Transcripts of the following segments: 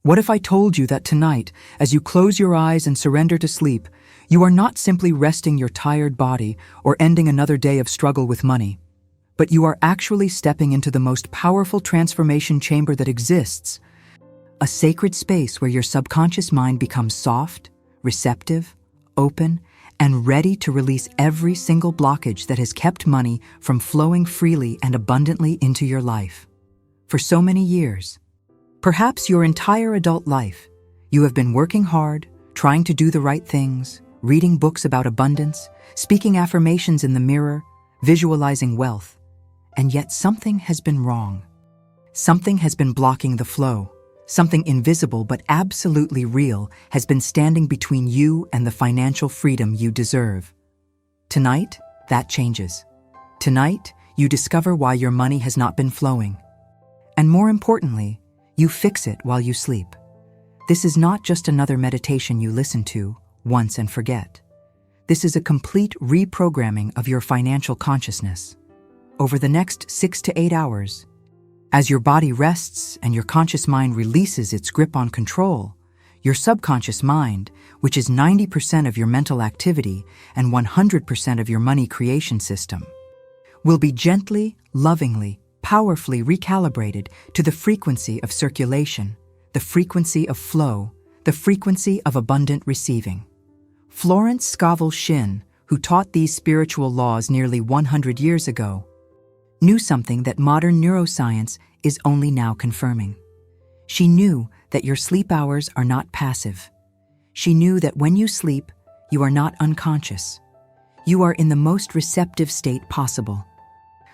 What if I told you that tonight, as you close your eyes and surrender to sleep, you are not simply resting your tired body or ending another day of struggle with money, but you are actually stepping into the most powerful transformation chamber that exists, a sacred space where your subconscious mind becomes soft, receptive, open, and ready to release every single blockage that has kept money from flowing freely and abundantly into your life. For so many years, perhaps your entire adult life, you have been working hard, trying to do the right things, reading books about abundance, speaking affirmations in the mirror, visualizing wealth, and yet something has been wrong. Something has been blocking the flow. Something invisible but absolutely real has been standing between you and the financial freedom you deserve. Tonight, that changes. Tonight, you discover why your money has not been flowing. And more importantly, you fix it while you sleep. This is not just another meditation you listen to once and forget. This is a complete reprogramming of your financial consciousness. Over the next 6 to 8 hours, as your body rests and your conscious mind releases its grip on control, your subconscious mind, which is 90% of your mental activity and 100% of your money creation system, will be gently, lovingly, powerfully recalibrated to the frequency of circulation, the frequency of flow, the frequency of abundant receiving. Florence Scovel Shinn, who taught these spiritual laws nearly 100 years ago, knew something that modern neuroscience is only now confirming. She knew that your sleep hours are not passive. She knew that when you sleep, you are not unconscious. You are in the most receptive state possible.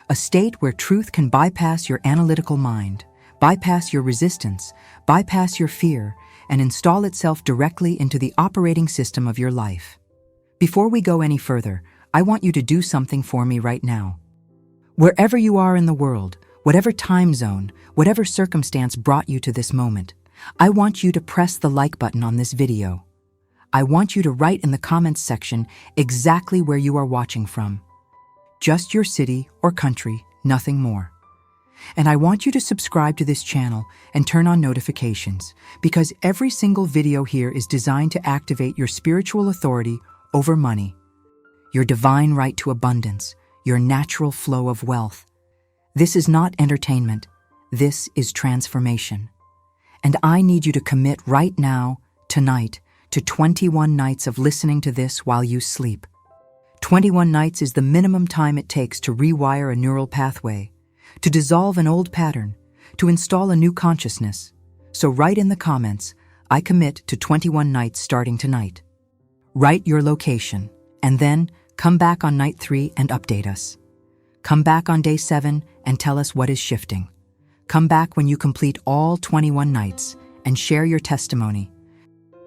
A state where truth can bypass your analytical mind, bypass your resistance, bypass your fear, and install itself directly into the operating system of your life. Before we go any further, I want you to do something for me right now. Wherever you are in the world, whatever time zone, whatever circumstance brought you to this moment, I want you to press the like button on this video. I want you to write in the comments section exactly where you are watching from. Just your city or country, nothing more. And I want you to subscribe to this channel and turn on notifications, because every single video here is designed to activate your spiritual authority over money, your divine right to abundance, your natural flow of wealth. This is not entertainment. This is transformation. And I need you to commit right now, tonight, to 21 nights of listening to this while you sleep. 21 nights is the minimum time it takes to rewire a neural pathway, to dissolve an old pattern, to install a new consciousness. So write in the comments, I commit to 21 nights starting tonight. Write your location, and then come back on night 3 and update us. Come back on day 7 and tell us what is shifting. Come back when you complete all 21 nights and share your testimony,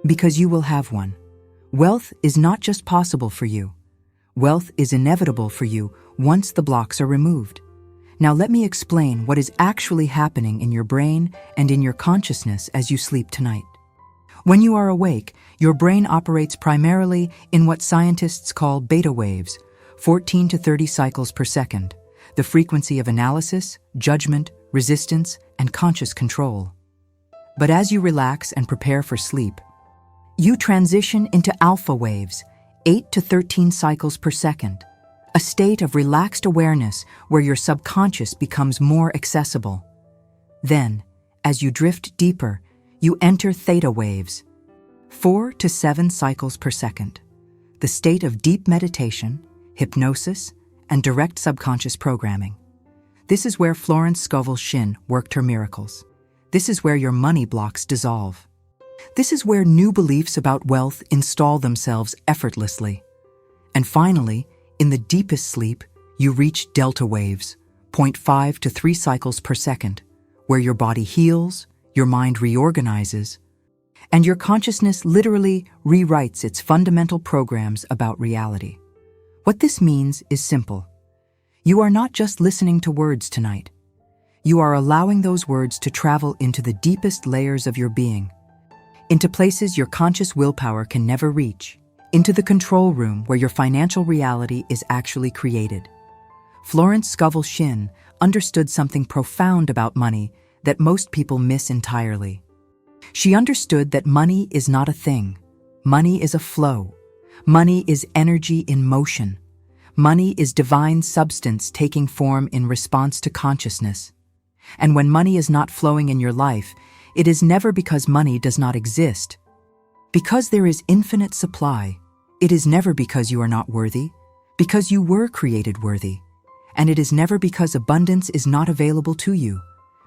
because you will have one. Wealth is not just possible for you. Wealth is inevitable for you once the blocks are removed. Now let me explain what is actually happening in your brain and in your consciousness as you sleep tonight. When you are awake, your brain operates primarily in what scientists call beta waves, 14 to 30 cycles per second, the frequency of analysis, judgment, resistance, and conscious control. But as you relax and prepare for sleep, you transition into alpha waves, 8 to 13 cycles per second, a state of relaxed awareness where your subconscious becomes more accessible. Then, as you drift deeper, you enter theta waves, 4 to 7 cycles per second, the state of deep meditation, hypnosis, and direct subconscious programming. This is where Florence Scovel Shinn worked her miracles. This is where your money blocks dissolve. This is where new beliefs about wealth install themselves effortlessly. And finally, in the deepest sleep, you reach delta waves, 0.5 to 3 cycles per second, where your body heals, your mind reorganizes, and your consciousness literally rewrites its fundamental programs about reality. What this means is simple. You are not just listening to words tonight. You are allowing those words to travel into the deepest layers of your being, into places your conscious willpower can never reach, into the control room where your financial reality is actually created. Florence Scovel Shinn understood something profound about money that most people miss entirely. She understood that money is not a thing. Money is a flow. Money is energy in motion. Money is divine substance taking form in response to consciousness. And when money is not flowing in your life, it is never because money does not exist. Because there is infinite supply, it is never because you are not worthy, because you were created worthy. And it is never because abundance is not available to you,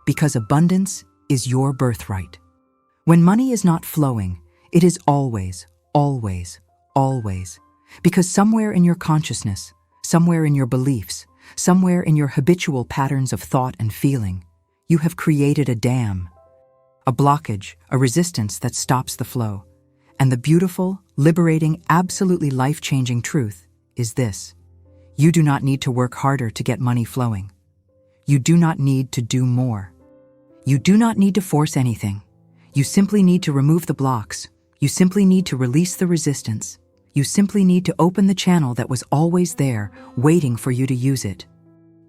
because abundance is your birthright. When money is not flowing, it is always, always, always, because somewhere in your consciousness, somewhere in your beliefs, somewhere in your habitual patterns of thought and feeling, you have created a dam, a blockage, a resistance that stops the flow. And the beautiful, liberating, absolutely life-changing truth is this: you do not need to work harder to get money flowing. You do not need to do more. You do not need to force anything. You simply need to remove the blocks. You simply need to release the resistance. You simply need to open the channel that was always there, waiting for you to use it.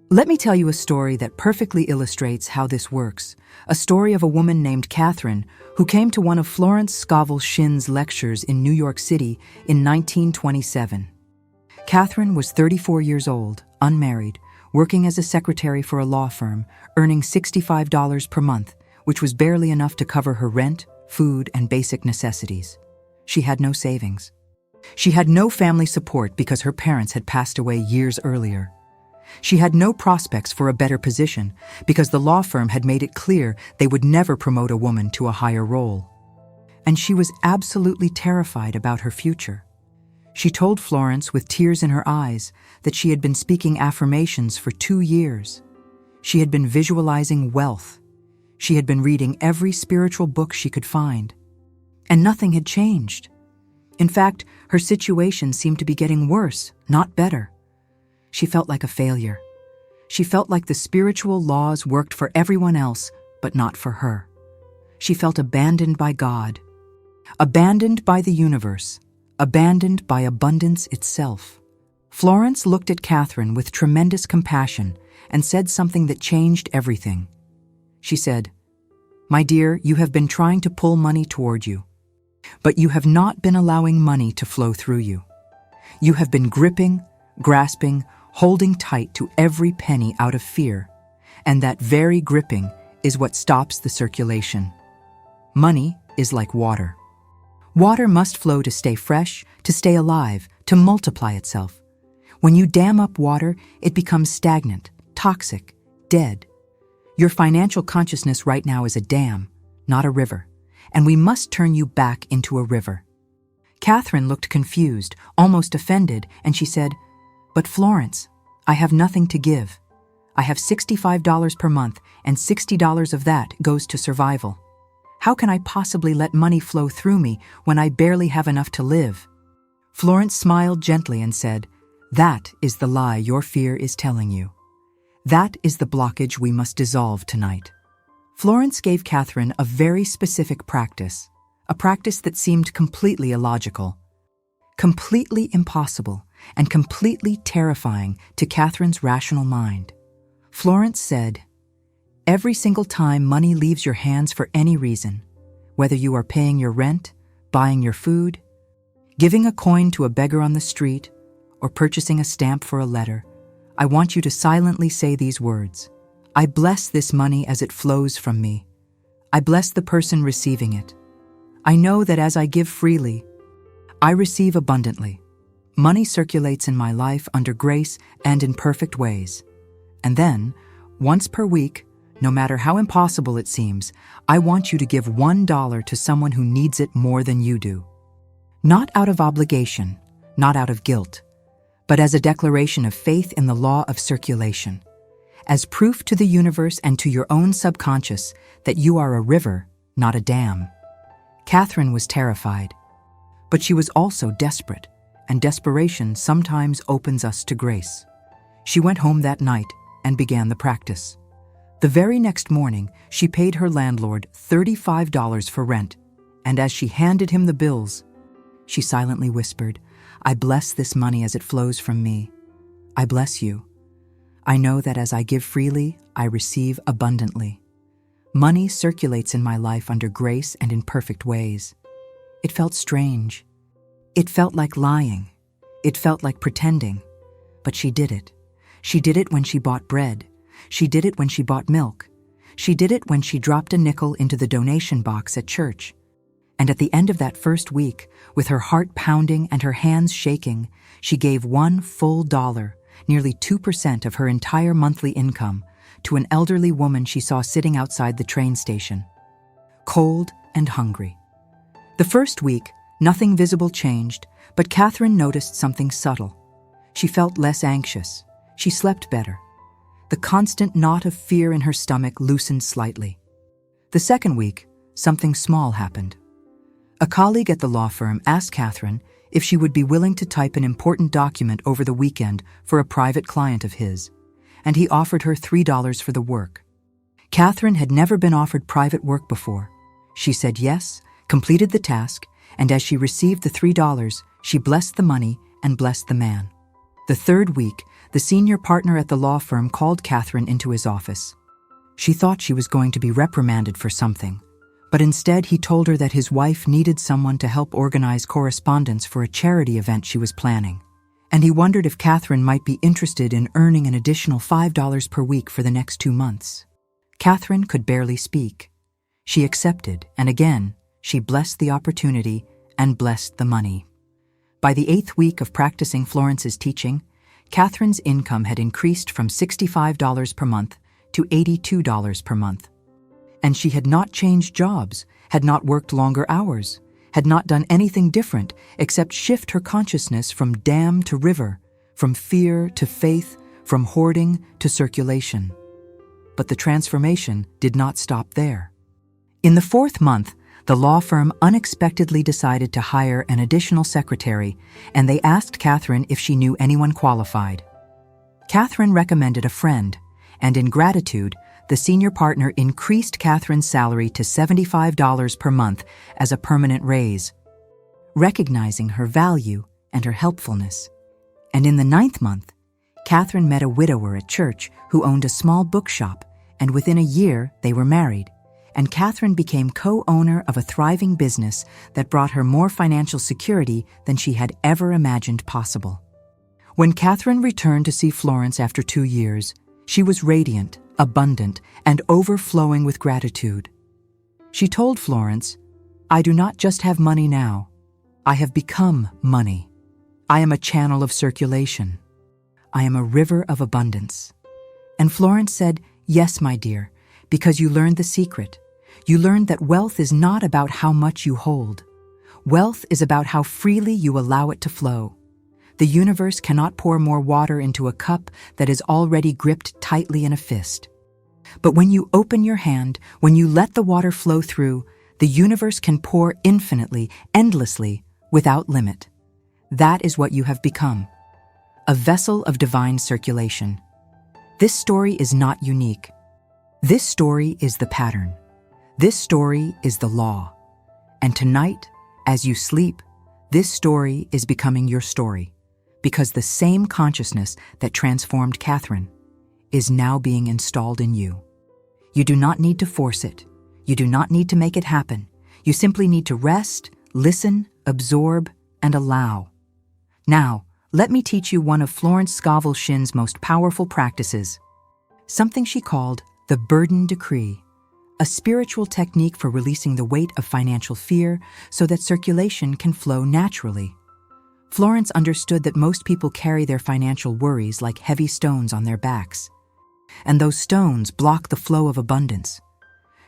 Let me tell you a story that perfectly illustrates how this works. A story of a woman named Catherine who came to one of Florence Scovel Shinn's lectures in New York City in 1927. Catherine was 34 years old, unmarried, working as a secretary for a law firm, earning $65 per month, which was barely enough to cover her rent, food, and basic necessities. She had no savings. She had no family support because her parents had passed away years earlier. She had no prospects for a better position because the law firm had made it clear they would never promote a woman to a higher role. And she was absolutely terrified about her future. She told Florence with tears in her eyes that she had been speaking affirmations for 2 years. She had been visualizing wealth. She had been reading every spiritual book she could find. And nothing had changed. In fact, her situation seemed to be getting worse, not better. She felt like a failure. She felt like the spiritual laws worked for everyone else, but not for her. She felt abandoned by God, abandoned by the universe, abandoned by abundance itself. Florence looked at Catherine with tremendous compassion and said something that changed everything. She said, "My dear, you have been trying to pull money toward you, but you have not been allowing money to flow through you. You have been gripping, grasping, holding tight to every penny out of fear, and that very gripping is what stops the circulation. Money is like water. Water must flow to stay fresh, to stay alive, to multiply itself. When you dam up water, it becomes stagnant, toxic, dead. Your financial consciousness right now is a dam, not a river, and we must turn you back into a river." Catherine looked confused, almost offended, and she said, "But Florence, I have nothing to give. I have $65 per month, and $60 of that goes to survival. How can I possibly let money flow through me when I barely have enough to live?" Florence smiled gently and said, "That is the lie your fear is telling you. That is the blockage we must dissolve tonight." Florence gave Catherine a very specific practice, a practice that seemed completely illogical, completely impossible, and completely terrifying to Catherine's rational mind. Florence said, "Every single time money leaves your hands for any reason, whether you are paying your rent, buying your food, giving a coin to a beggar on the street, or purchasing a stamp for a letter, I want you to silently say these words: I bless this money as it flows from me. I bless the person receiving it. I know that as I give freely, I receive abundantly. Money circulates in my life under grace and in perfect ways. And then, once per week, no matter how impossible it seems, I want you to give $1 to someone who needs it more than you do. Not out of obligation, not out of guilt, but as a declaration of faith in the law of circulation, as proof to the universe and to your own subconscious that you are a river, not a dam." Catherine was terrified, but she was also desperate, and desperation sometimes opens us to grace. She went home that night and began the practice. The very next morning, she paid her landlord $35 for rent, and as she handed him the bills, she silently whispered, "I bless this money as it flows from me. I bless you. I know that as I give freely, I receive abundantly. Money circulates in my life under grace and in perfect ways. It felt strange. It felt like lying. It felt like pretending. But she did it. She did it when she bought bread. She did it when she bought milk. She did it when she dropped a nickel into the donation box at church. And at the end of that first week, with her heart pounding and her hands shaking, she gave one full dollar, nearly 2% of her entire monthly income, to an elderly woman she saw sitting outside the train station, cold and hungry. The first week, nothing visible changed, but Catherine noticed something subtle. She felt less anxious. She slept better. The constant knot of fear in her stomach loosened slightly. The second week, something small happened. A colleague at the law firm asked Catherine if she would be willing to type an important document over the weekend for a private client of his, and he offered her $3 for the work. Catherine had never been offered private work before. She said yes, completed the task, and as she received the $3, she blessed the money and blessed the man. The third week, the senior partner at the law firm called Catherine into his office. She thought she was going to be reprimanded for something, but instead he told her that his wife needed someone to help organize correspondence for a charity event she was planning, and he wondered if Catherine might be interested in earning an additional $5 per week for the next 2 months. Catherine could barely speak. She accepted, and again, she blessed the opportunity and blessed the money. By the 8th week of practicing Florence's teaching, Catherine's income had increased from $65 per month to $82 per month. And she had not changed jobs, had not worked longer hours, had not done anything different except shift her consciousness from dam to river, from fear to faith, from hoarding to circulation. But the transformation did not stop there. In the 4th month, the law firm unexpectedly decided to hire an additional secretary, and they asked Catherine if she knew anyone qualified. Catherine recommended a friend, and in gratitude, the senior partner increased Catherine's salary to $75 per month as a permanent raise, recognizing her value and her helpfulness. And in the 9th month, Catherine met a widower at church who owned a small bookshop, and within a year they were married, and Catherine became co-owner of a thriving business that brought her more financial security than she had ever imagined possible. When Catherine returned to see Florence after 2 years, she was radiant, abundant, and overflowing with gratitude. She told Florence, "I do not just have money now. I have become money. I am a channel of circulation. I am a river of abundance." And Florence said, "Yes, my dear, because you learned the secret. You learned that wealth is not about how much you hold. Wealth is about how freely you allow it to flow. The universe cannot pour more water into a cup that is already gripped tightly in a fist. But when you open your hand, when you let the water flow through, the universe can pour infinitely, endlessly, without limit. That is what you have become, a vessel of divine circulation. This story is not unique. This story is the pattern. This story is the law. And tonight, as you sleep, this story is becoming your story, because the same consciousness that transformed Catherine is now being installed in you. You do not need to force it. You do not need to make it happen. You simply need to rest, listen, absorb, and allow. Now, let me teach you one of Florence Scovel Shinn's most powerful practices, something she called the burden decree, a spiritual technique for releasing the weight of financial fear so that circulation can flow naturally. Florence understood that most people carry their financial worries like heavy stones on their backs, and those stones block the flow of abundance.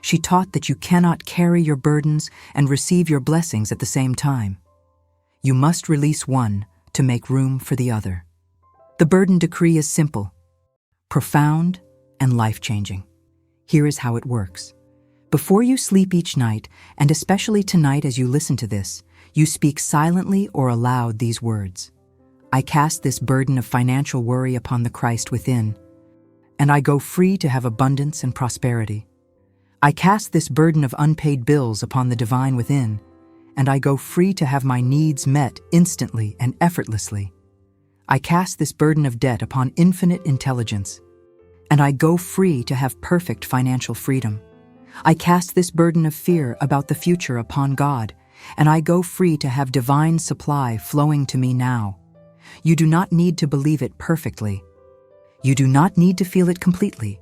She taught that you cannot carry your burdens and receive your blessings at the same time. You must release one to make room for the other. The burden decree is simple, profound, and life-changing. Here is how it works. Before you sleep each night, and especially tonight as you listen to this, you speak silently or aloud these words. I cast this burden of financial worry upon the Christ within, and I go free to have abundance and prosperity. I cast this burden of unpaid bills upon the divine within, and I go free to have my needs met instantly and effortlessly. I cast this burden of debt upon infinite intelligence, and I go free to have perfect financial freedom. I cast this burden of fear about the future upon God, and I go free to have divine supply flowing to me now. You do not need to believe it perfectly. You do not need to feel it completely.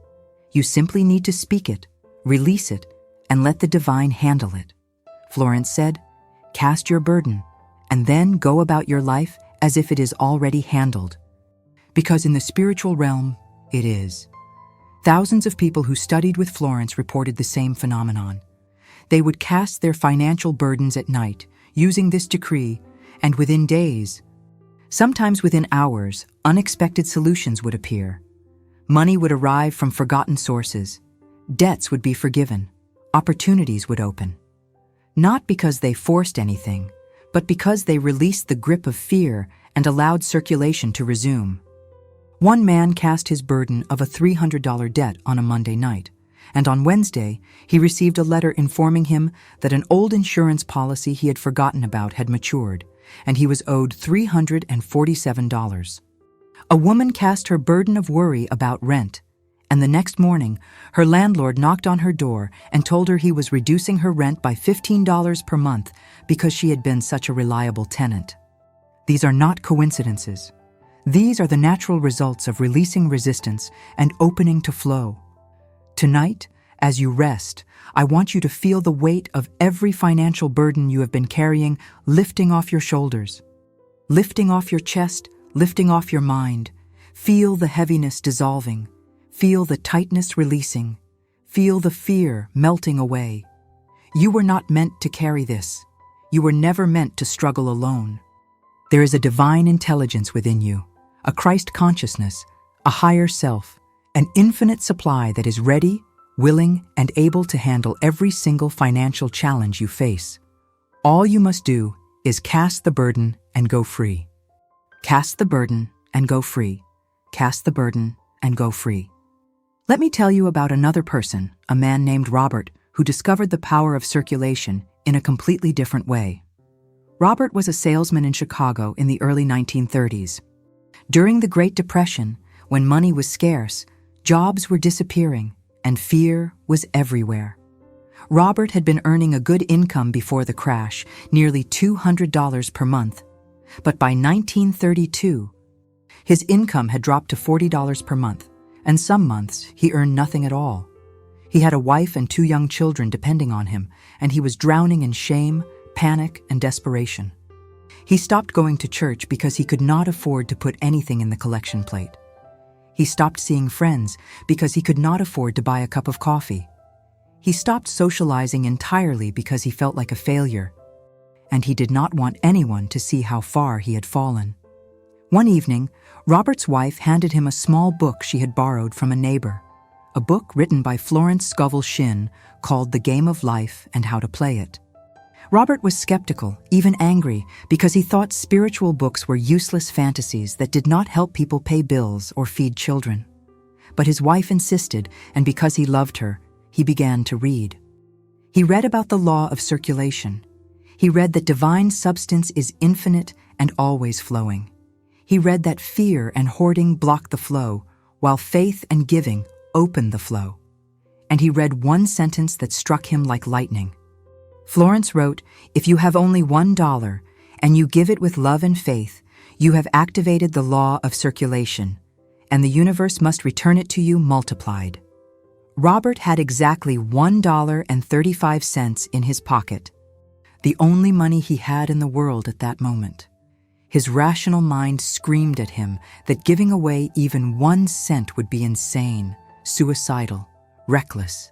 You simply need to speak it, release it, and let the divine handle it. Florence said, "Cast your burden, and then go about your life as if it is already handled." Because in the spiritual realm, it is. Thousands of people who studied with Florence reported the same phenomenon. They would cast their financial burdens at night, using this decree, and within days, sometimes within hours, unexpected solutions would appear. Money would arrive from forgotten sources. Debts would be forgiven. Opportunities would open. Not because they forced anything, but because they released the grip of fear and allowed circulation to resume. One man cast his burden of a $300 debt on a Monday night, and on Wednesday, he received a letter informing him that an old insurance policy he had forgotten about had matured, and he was owed $347. A woman cast her burden of worry about rent, and the next morning, her landlord knocked on her door and told her he was reducing her rent by $15 per month because she had been such a reliable tenant. These are not coincidences. These are the natural results of releasing resistance and opening to flow. Tonight, as you rest, I want you to feel the weight of every financial burden you have been carrying lifting off your shoulders, lifting off your chest, lifting off your mind. Feel the heaviness dissolving. Feel the tightness releasing. Feel the fear melting away. You were not meant to carry this. You were never meant to struggle alone. There is a divine intelligence within you, a Christ consciousness, a higher self, an infinite supply that is ready, willing, and able to handle every single financial challenge you face. All you must do is cast the burden and go free. Cast the burden and go free. Cast the burden and go free. Let me tell you about another person, a man named Robert, who discovered the power of circulation in a completely different way. Robert was a salesman in Chicago in the early 1930s. During the Great Depression, when money was scarce, jobs were disappearing, and fear was everywhere. Robert had been earning a good income before the crash, nearly $200 per month. But by 1932, his income had dropped to $40 per month, and some months he earned nothing at all. He had a wife and 2 young children depending on him, and he was drowning in shame, panic, and desperation. He stopped going to church because he could not afford to put anything in the collection plate. He stopped seeing friends because he could not afford to buy a cup of coffee. He stopped socializing entirely because he felt like a failure, and he did not want anyone to see how far he had fallen. One evening, Robert's wife handed him a small book she had borrowed from a neighbor, a book written by Florence Scovel Shinn called The Game of Life and How to Play It. Robert was skeptical, even angry, because he thought spiritual books were useless fantasies that did not help people pay bills or feed children. But his wife insisted, and because he loved her, he began to read. He read about the law of circulation. He read that divine substance is infinite and always flowing. He read that fear and hoarding block the flow, while faith and giving open the flow. And he read one sentence that struck him like lightning. Florence wrote, "If you have only $1 and you give it with love and faith, you have activated the law of circulation, and the universe must return it to you multiplied." Robert had exactly $1.35 in his pocket, the only money he had in the world at that moment. His rational mind screamed at him that giving away even 1 cent would be insane, suicidal, reckless.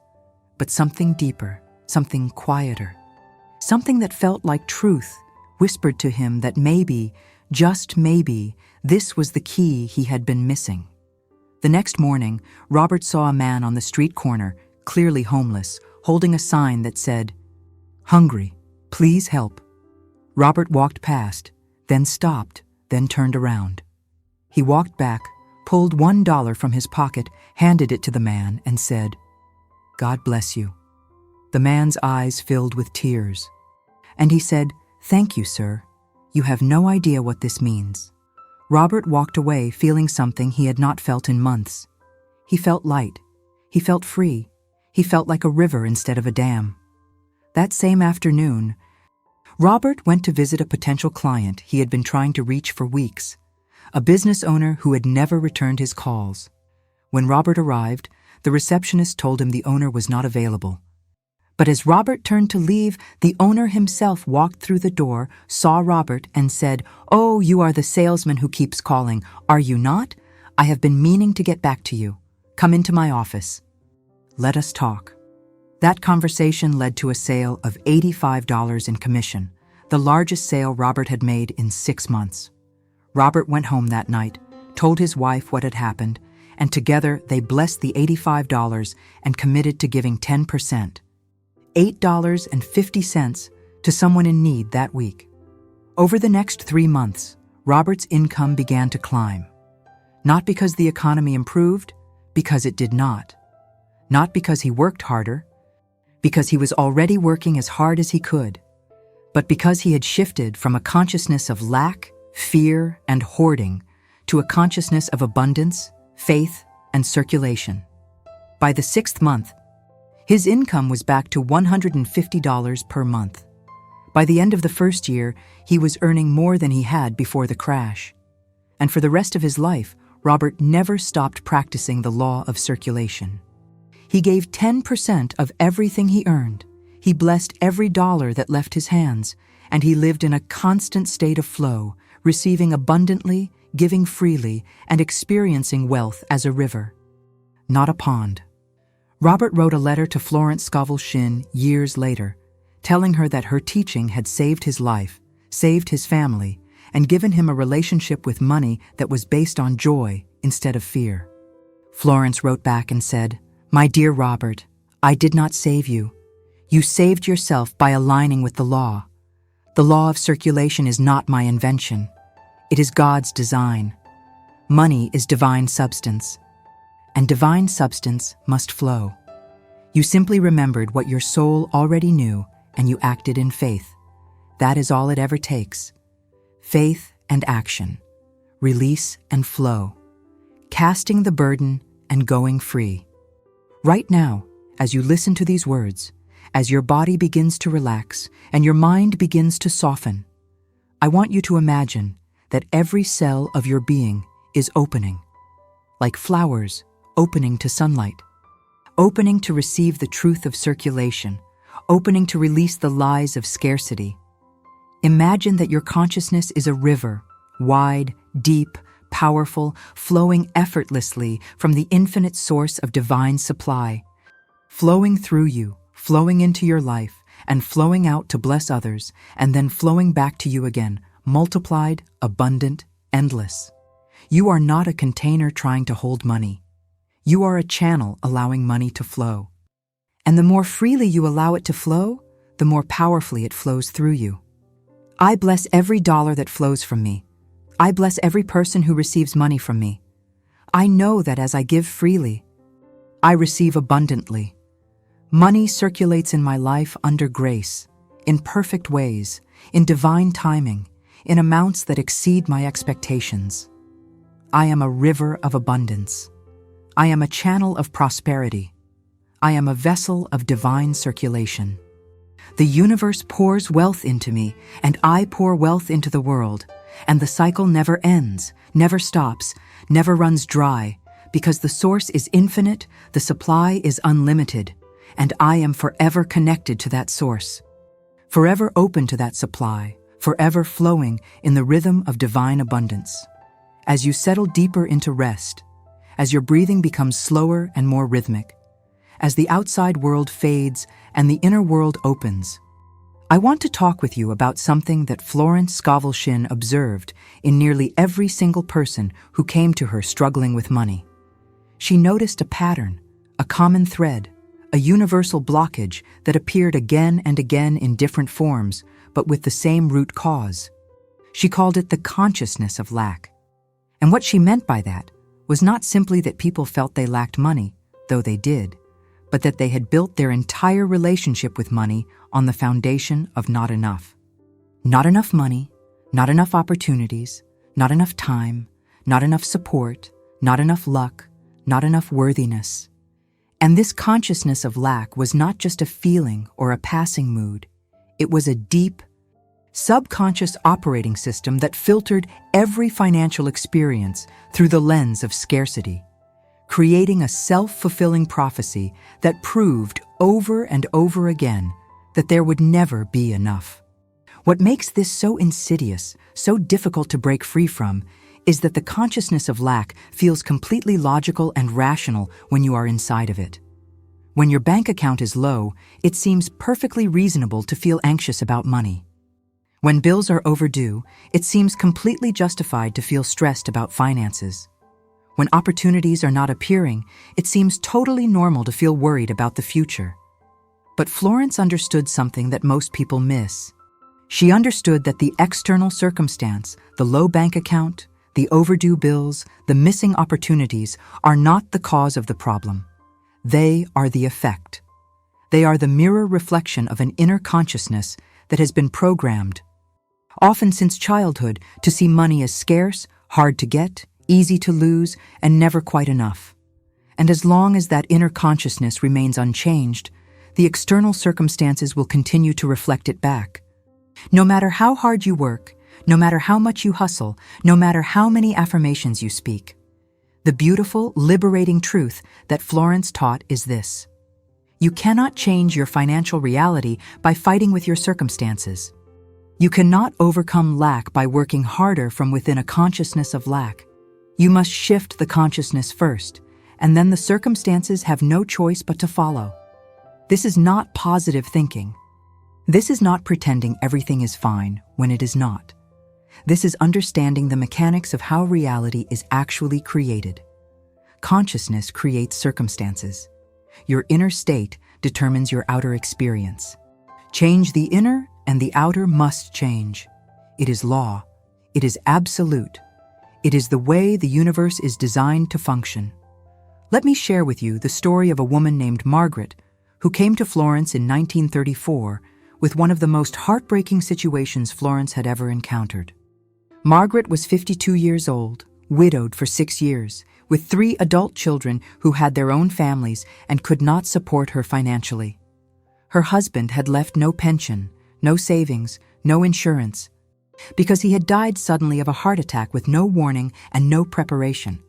But something deeper, something quieter, something that felt like truth whispered to him that maybe, just maybe, this was the key he had been missing. The next morning, Robert saw a man on the street corner, clearly homeless, holding a sign that said, "Hungry, please help." Robert walked past, then stopped, then turned around. He walked back, pulled $1 from his pocket, handed it to the man, and said, "God bless you." The man's eyes filled with tears. And he said, "Thank you, sir. You have no idea what this means." Robert walked away feeling something he had not felt in months. He felt light. He felt free. He felt like a river instead of a dam. That same afternoon, Robert went to visit a potential client he had been trying to reach for weeks, a business owner who had never returned his calls. When Robert arrived, the receptionist told him the owner was not available. But as Robert turned to leave, the owner himself walked through the door, saw Robert, and said, "Oh, you are the salesman who keeps calling, are you not? I have been meaning to get back to you. Come into my office. Let us talk." That conversation led to a sale of $85 in commission, the largest sale Robert had made in 6 months. Robert went home that night, told his wife what had happened, and together they blessed the $85 and committed to giving 10%, $8.50, to someone in need that week. Over the next 3 months, Robert's income began to climb. Not because the economy improved, because it did not. Not because he worked harder, because he was already working as hard as he could, but because he had shifted from a consciousness of lack, fear, and hoarding to a consciousness of abundance, faith, and circulation. By the 6th month, his income was back to $150 per month. By the end of the first year, he was earning more than he had before the crash. And for the rest of his life, Robert never stopped practicing the law of circulation. He gave 10% of everything he earned. He blessed every dollar that left his hands, and he lived in a constant state of flow, receiving abundantly, giving freely, and experiencing wealth as a river, not a pond. Robert wrote a letter to Florence Scovel Shinn years later, telling her that her teaching had saved his life, saved his family, and given him a relationship with money that was based on joy instead of fear. Florence wrote back and said, "My dear Robert, I did not save you. You saved yourself by aligning with the law. The law of circulation is not my invention. It is God's design. Money is divine substance, and divine substance must flow. You simply remembered what your soul already knew, and you acted in faith. That is all it ever takes. Faith and action, release and flow, casting the burden and going free. Right now, as you listen to these words, as your body begins to relax and your mind begins to soften, I want you to imagine that every cell of your being is opening, like flowers opening to sunlight, opening to receive the truth of circulation, opening to release the lies of scarcity. Imagine that your consciousness is a river, wide, deep, powerful, flowing effortlessly from the infinite source of divine supply, flowing through you, flowing into your life, and flowing out to bless others, and then flowing back to you again, multiplied, abundant, endless. You are not a container trying to hold money. You are a channel allowing money to flow. And the more freely you allow it to flow, the more powerfully it flows through you. I bless every dollar that flows from me. I bless every person who receives money from me. I know that as I give freely, I receive abundantly. Money circulates in my life under grace, in perfect ways, in divine timing, in amounts that exceed my expectations. I am a river of abundance. I am a channel of prosperity. I am a vessel of divine circulation. The universe pours wealth into me, and I pour wealth into the world, and the cycle never ends, never stops, never runs dry, because the source is infinite, the supply is unlimited, and I am forever connected to that source, forever open to that supply, forever flowing in the rhythm of divine abundance. As you settle deeper into rest, as your breathing becomes slower and more rhythmic, as the outside world fades and the inner world opens, I want to talk with you about something that Florence Scovel Shinn observed in nearly every single person who came to her struggling with money. She noticed a pattern, a common thread, a universal blockage that appeared again and again in different forms, but with the same root cause. She called it the consciousness of lack. And what she meant by that was not simply that people felt they lacked money, though they did, but that they had built their entire relationship with money on the foundation of not enough. Not enough money, not enough opportunities, not enough time, not enough support, not enough luck, not enough worthiness. And this consciousness of lack was not just a feeling or a passing mood. It was a deep, subconscious operating system that filtered every financial experience through the lens of scarcity, creating a self-fulfilling prophecy that proved over and over again that there would never be enough. What makes this so insidious, so difficult to break free from, is that the consciousness of lack feels completely logical and rational when you are inside of it. When your bank account is low, it seems perfectly reasonable to feel anxious about money. When bills are overdue, it seems completely justified to feel stressed about finances. When opportunities are not appearing, it seems totally normal to feel worried about the future. But Florence understood something that most people miss. She understood that the external circumstance, the low bank account, the overdue bills, the missing opportunities, are not the cause of the problem. They are the effect. They are the mirror reflection of an inner consciousness that has been programmed, often since childhood, to see money as scarce, hard to get, easy to lose, and never quite enough. And as long as that inner consciousness remains unchanged, the external circumstances will continue to reflect it back. No matter how hard you work, no matter how much you hustle, no matter how many affirmations you speak, the beautiful, liberating truth that Florence taught is this: you cannot change your financial reality by fighting with your circumstances. You cannot overcome lack by working harder from within a consciousness of lack. You must shift the consciousness first, and then the circumstances have no choice but to follow. This is not positive thinking. This is not pretending everything is fine when it is not. This is understanding the mechanics of how reality is actually created. Consciousness creates circumstances. Your inner state determines your outer experience. Change the inner, and the outer must change. It is law. It is absolute. It is the way the universe is designed to function. Let me share with you the story of a woman named Margaret, who came to Florence in 1934 with one of the most heartbreaking situations Florence had ever encountered. Margaret was 52 years old, widowed for 6 years, with 3 adult children who had their own families and could not support her financially. Her husband had left no pension, no savings, no insurance, because he had died suddenly of a heart attack with no warning and no preparation.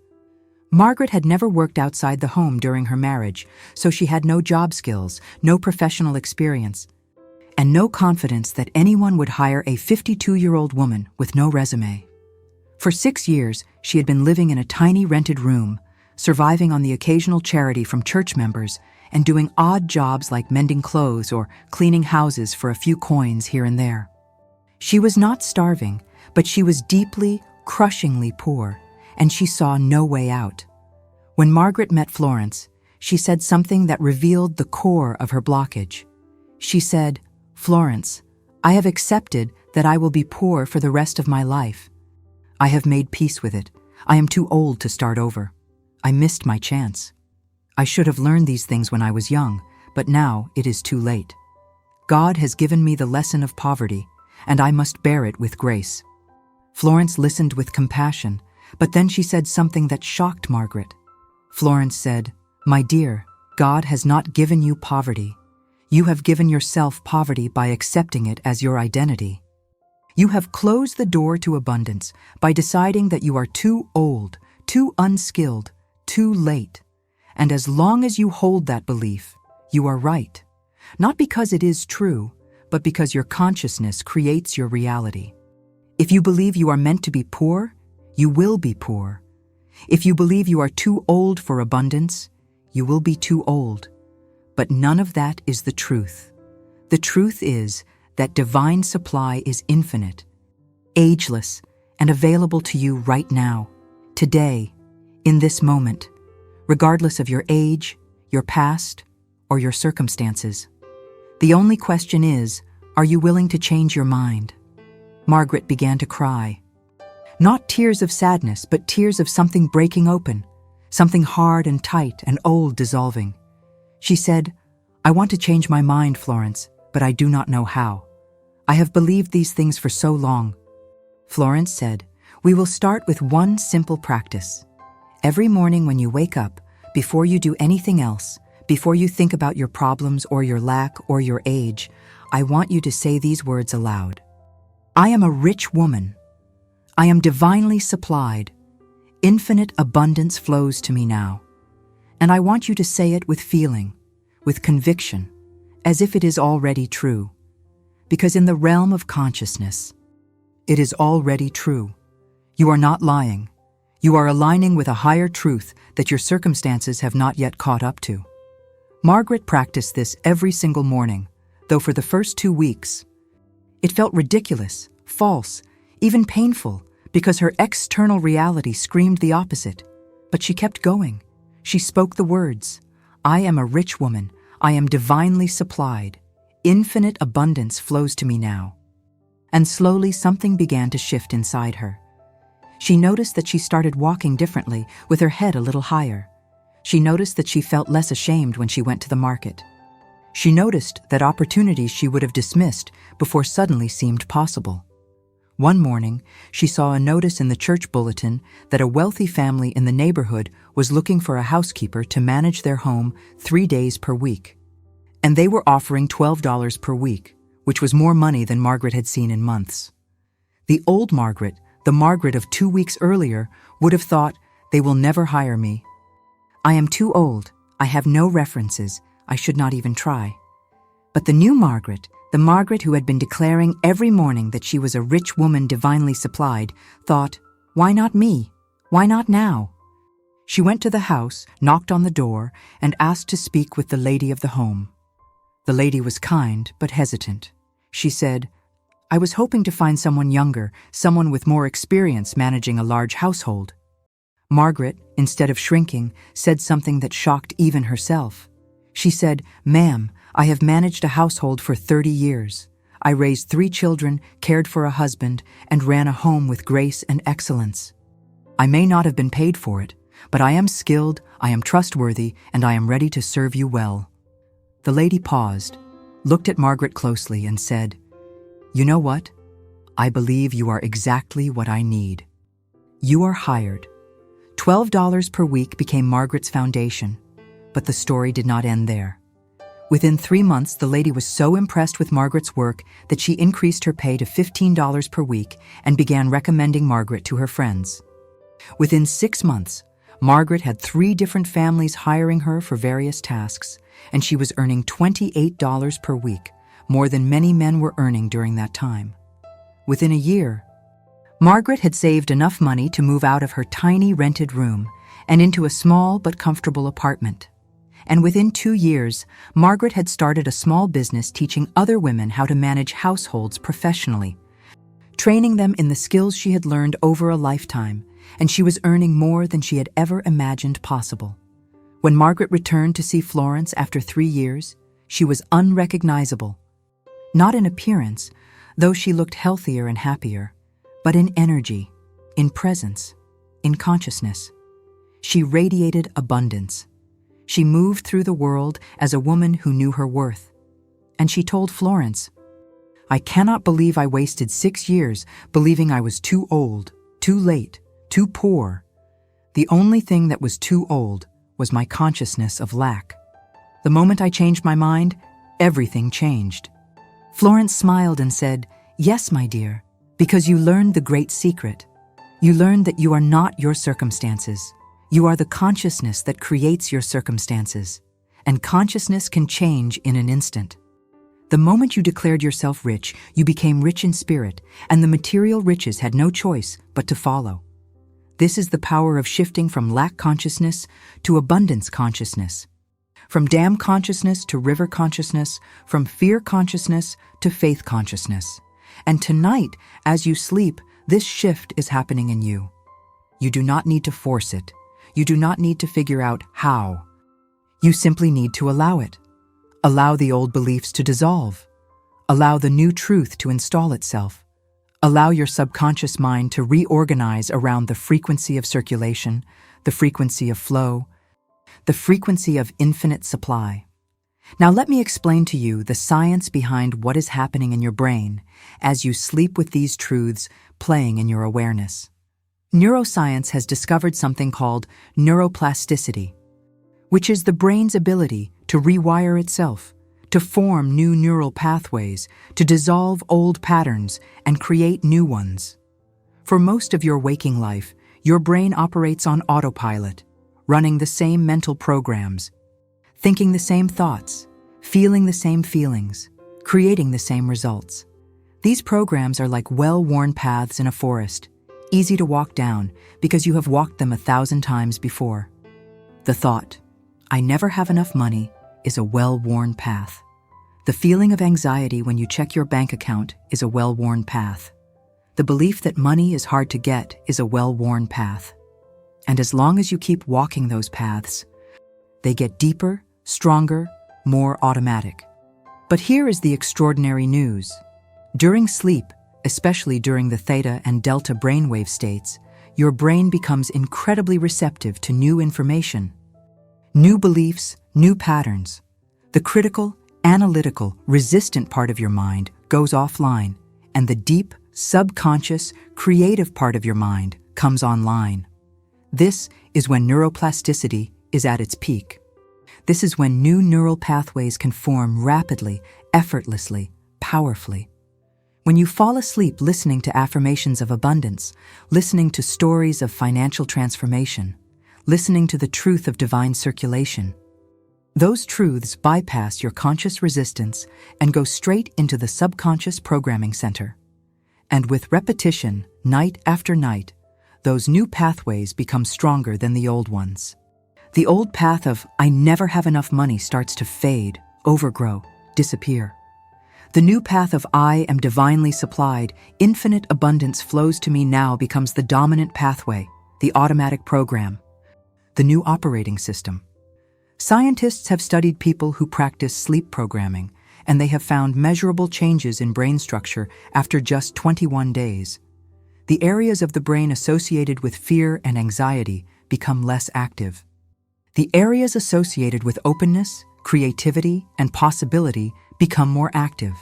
Margaret had never worked outside the home during her marriage, so she had no job skills, no professional experience, and no confidence that anyone would hire a 52-year-old woman with no resume. For 6 years, she had been living in a tiny rented room, surviving on the occasional charity from church members, and doing odd jobs like mending clothes or cleaning houses for a few coins here and there. She was not starving, but she was deeply, crushingly poor, and she saw no way out. When Margaret met Florence, she said something that revealed the core of her blockage. She said, "Florence, I have accepted that I will be poor for the rest of my life. I have made peace with it. I am too old to start over. I missed my chance. I should have learned these things when I was young, but now it is too late. God has given me the lesson of poverty, and I must bear it with grace." Florence listened with compassion, but then she said something that shocked Margaret. Florence said, "My dear, God has not given you poverty. You have given yourself poverty by accepting it as your identity. You have closed the door to abundance by deciding that you are too old, too unskilled, too late. And as long as you hold that belief, you are right. Not because it is true, but because your consciousness creates your reality. If you believe you are meant to be poor, you will be poor. If you believe you are too old for abundance, you will be too old. But none of that is the truth. The truth is that divine supply is infinite, ageless, and available to you right now, today, in this moment, regardless of your age, your past, or your circumstances. The only question is, are you willing to change your mind? Margaret began to cry. Not tears of sadness, but tears of something breaking open, something hard and tight and old dissolving. She said, "I want to change my mind, Florence, but I do not know how. I have believed these things for so long." Florence said, "We will start with one simple practice. Every morning when you wake up, before you do anything else, Before you think about your problems or your lack or your age, I want you to say these words aloud. I am a rich woman. I am divinely supplied. Infinite abundance flows to me now. And I want you to say it with feeling, with conviction, as if it is already true. Because in the realm of consciousness, it is already true. You are not lying. You are aligning with a higher truth that your circumstances have not yet caught up to. Margaret practiced this every single morning, though for the first 2 weeks, it felt ridiculous, false, even painful, because her external reality screamed the opposite. But she kept going. She spoke the words, I am a rich woman. I am divinely supplied. Infinite abundance flows to me now. And slowly something began to shift inside her. She noticed that she started walking differently, with her head a little higher. She noticed that she felt less ashamed when she went to the market. She noticed that opportunities she would have dismissed before suddenly seemed possible. One morning, she saw a notice in the church bulletin that a wealthy family in the neighborhood was looking for a housekeeper to manage their home 3 days per week. And they were offering $12 per week, which was more money than Margaret had seen in months. The old Margaret, the Margaret of 2 weeks earlier, would have thought, they will never hire me. I am too old. I have no references. I should not even try. But the new Margaret, the Margaret who had been declaring every morning that she was a rich woman divinely supplied, thought, why not me? Why not now? She went to the house, knocked on the door, and asked to speak with the lady of the home. The lady was kind but hesitant. She said, I was hoping to find someone younger, someone with more experience managing a large household. Margaret, instead of shrinking, said something that shocked even herself. She said, Ma'am, I have managed a household for 30 years. I raised 3 children, cared for a husband, and ran a home with grace and excellence. I may not have been paid for it, but I am skilled, I am trustworthy, and I am ready to serve you well. The lady paused, looked at Margaret closely, and said, You know what? I believe you are exactly what I need. You are hired. $12 per week became Margaret's foundation, but the story did not end there. Within 3 months, the lady was so impressed with Margaret's work that she increased her pay to $15 per week and began recommending Margaret to her friends. Within 6 months, Margaret had 3 different families hiring her for various tasks, and she was earning $28 per week, more than many men were earning during that time. Within a year, Margaret had saved enough money to move out of her tiny rented room and into a small but comfortable apartment. And within 2 years, Margaret had started a small business teaching other women how to manage households professionally, training them in the skills she had learned over a lifetime, and she was earning more than she had ever imagined possible. When Margaret returned to see Florence after 3 years, she was unrecognizable. Not in appearance, though she looked healthier and happier, but in energy, in presence, in consciousness. She radiated abundance. She moved through the world as a woman who knew her worth. And she told Florence, I cannot believe I wasted 6 years believing I was too old, too late, too poor. The only thing that was too old was my consciousness of lack. The moment I changed my mind, everything changed. Florence smiled and said, Yes, my dear, because you learned the great secret. You learned that you are not your circumstances. You are the consciousness that creates your circumstances, and consciousness can change in an instant. The moment you declared yourself rich, you became rich in spirit, and the material riches had no choice but to follow. This is the power of shifting from lack consciousness to abundance consciousness, from dam consciousness to river consciousness, from fear consciousness to faith consciousness. And tonight, as you sleep, this shift is happening in you. You do not need to force it. You do not need to figure out how. You simply need to allow it. Allow the old beliefs to dissolve. Allow the new truth to install itself. Allow your subconscious mind to reorganize around the frequency of circulation, the frequency of flow, the frequency of infinite supply. Now let me explain to you the science behind what is happening in your brain as you sleep with these truths playing in your awareness. Neuroscience has discovered something called neuroplasticity. which is the brain's ability to rewire itself, to form new neural pathways, to dissolve old patterns and create new ones. For most of your waking life, your brain operates on autopilot, running the same mental programs, thinking the same thoughts, feeling the same feelings, creating the same results. These programs are like well-worn paths in a forest, easy to walk down because you have walked them 1,000 times before. The thought, "I never have enough money," is a well-worn path. The feeling of anxiety when you check your bank account is a well-worn path. The belief that money is hard to get is a well-worn path. And as long as you keep walking those paths, they get deeper, stronger, more automatic. But here is the extraordinary news. During sleep, especially during the theta and delta brainwave states, your brain becomes incredibly receptive to new information. New beliefs, new patterns. The critical, analytical, resistant part of your mind goes offline, and the deep, subconscious, creative part of your mind comes online. This is when neuroplasticity is at its peak. This is when new neural pathways can form rapidly, effortlessly, powerfully. When you fall asleep listening to affirmations of abundance, listening to stories of financial transformation, listening to the truth of divine circulation, those truths bypass your conscious resistance and go straight into the subconscious programming center. And with repetition, night after night, those new pathways become stronger than the old ones. The old path of "I never have enough money" starts to fade, overgrow, disappear. The new path of "I am divinely supplied, infinite abundance flows to me now" becomes the dominant pathway, the automatic program, the new operating system. Scientists have studied people who practice sleep programming, and they have found measurable changes in brain structure after just 21 days. The areas of the brain associated with fear and anxiety become less active. The areas associated with openness, creativity, and possibility become more active.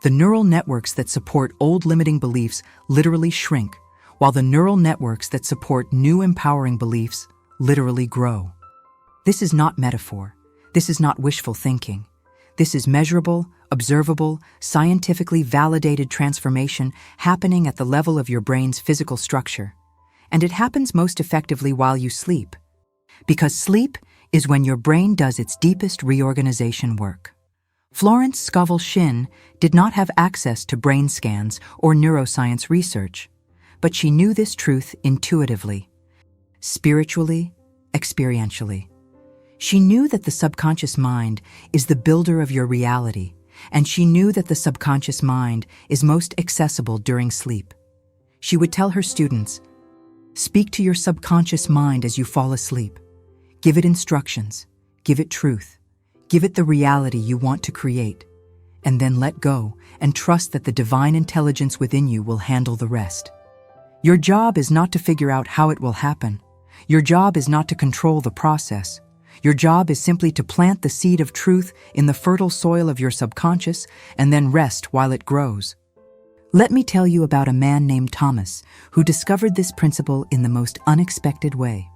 The neural networks that support old limiting beliefs literally shrink, while the neural networks that support new empowering beliefs literally grow. This is not metaphor. This is not wishful thinking. This is measurable, observable, scientifically validated transformation happening at the level of your brain's physical structure. And it happens most effectively while you sleep. Because sleep is when your brain does its deepest reorganization work. Florence Scovel Shinn did not have access to brain scans or neuroscience research, but she knew this truth intuitively, spiritually, experientially. She knew that the subconscious mind is the builder of your reality, and she knew that the subconscious mind is most accessible during sleep. She would tell her students, "Speak to your subconscious mind as you fall asleep. Give it instructions, give it truth, give it the reality you want to create, and then let go and trust that the divine intelligence within you will handle the rest. Your job is not to figure out how it will happen. Your job is not to control the process. Your job is simply to plant the seed of truth in the fertile soil of your subconscious and then rest while it grows." Let me tell you about a man named Thomas who discovered this principle in the most unexpected way.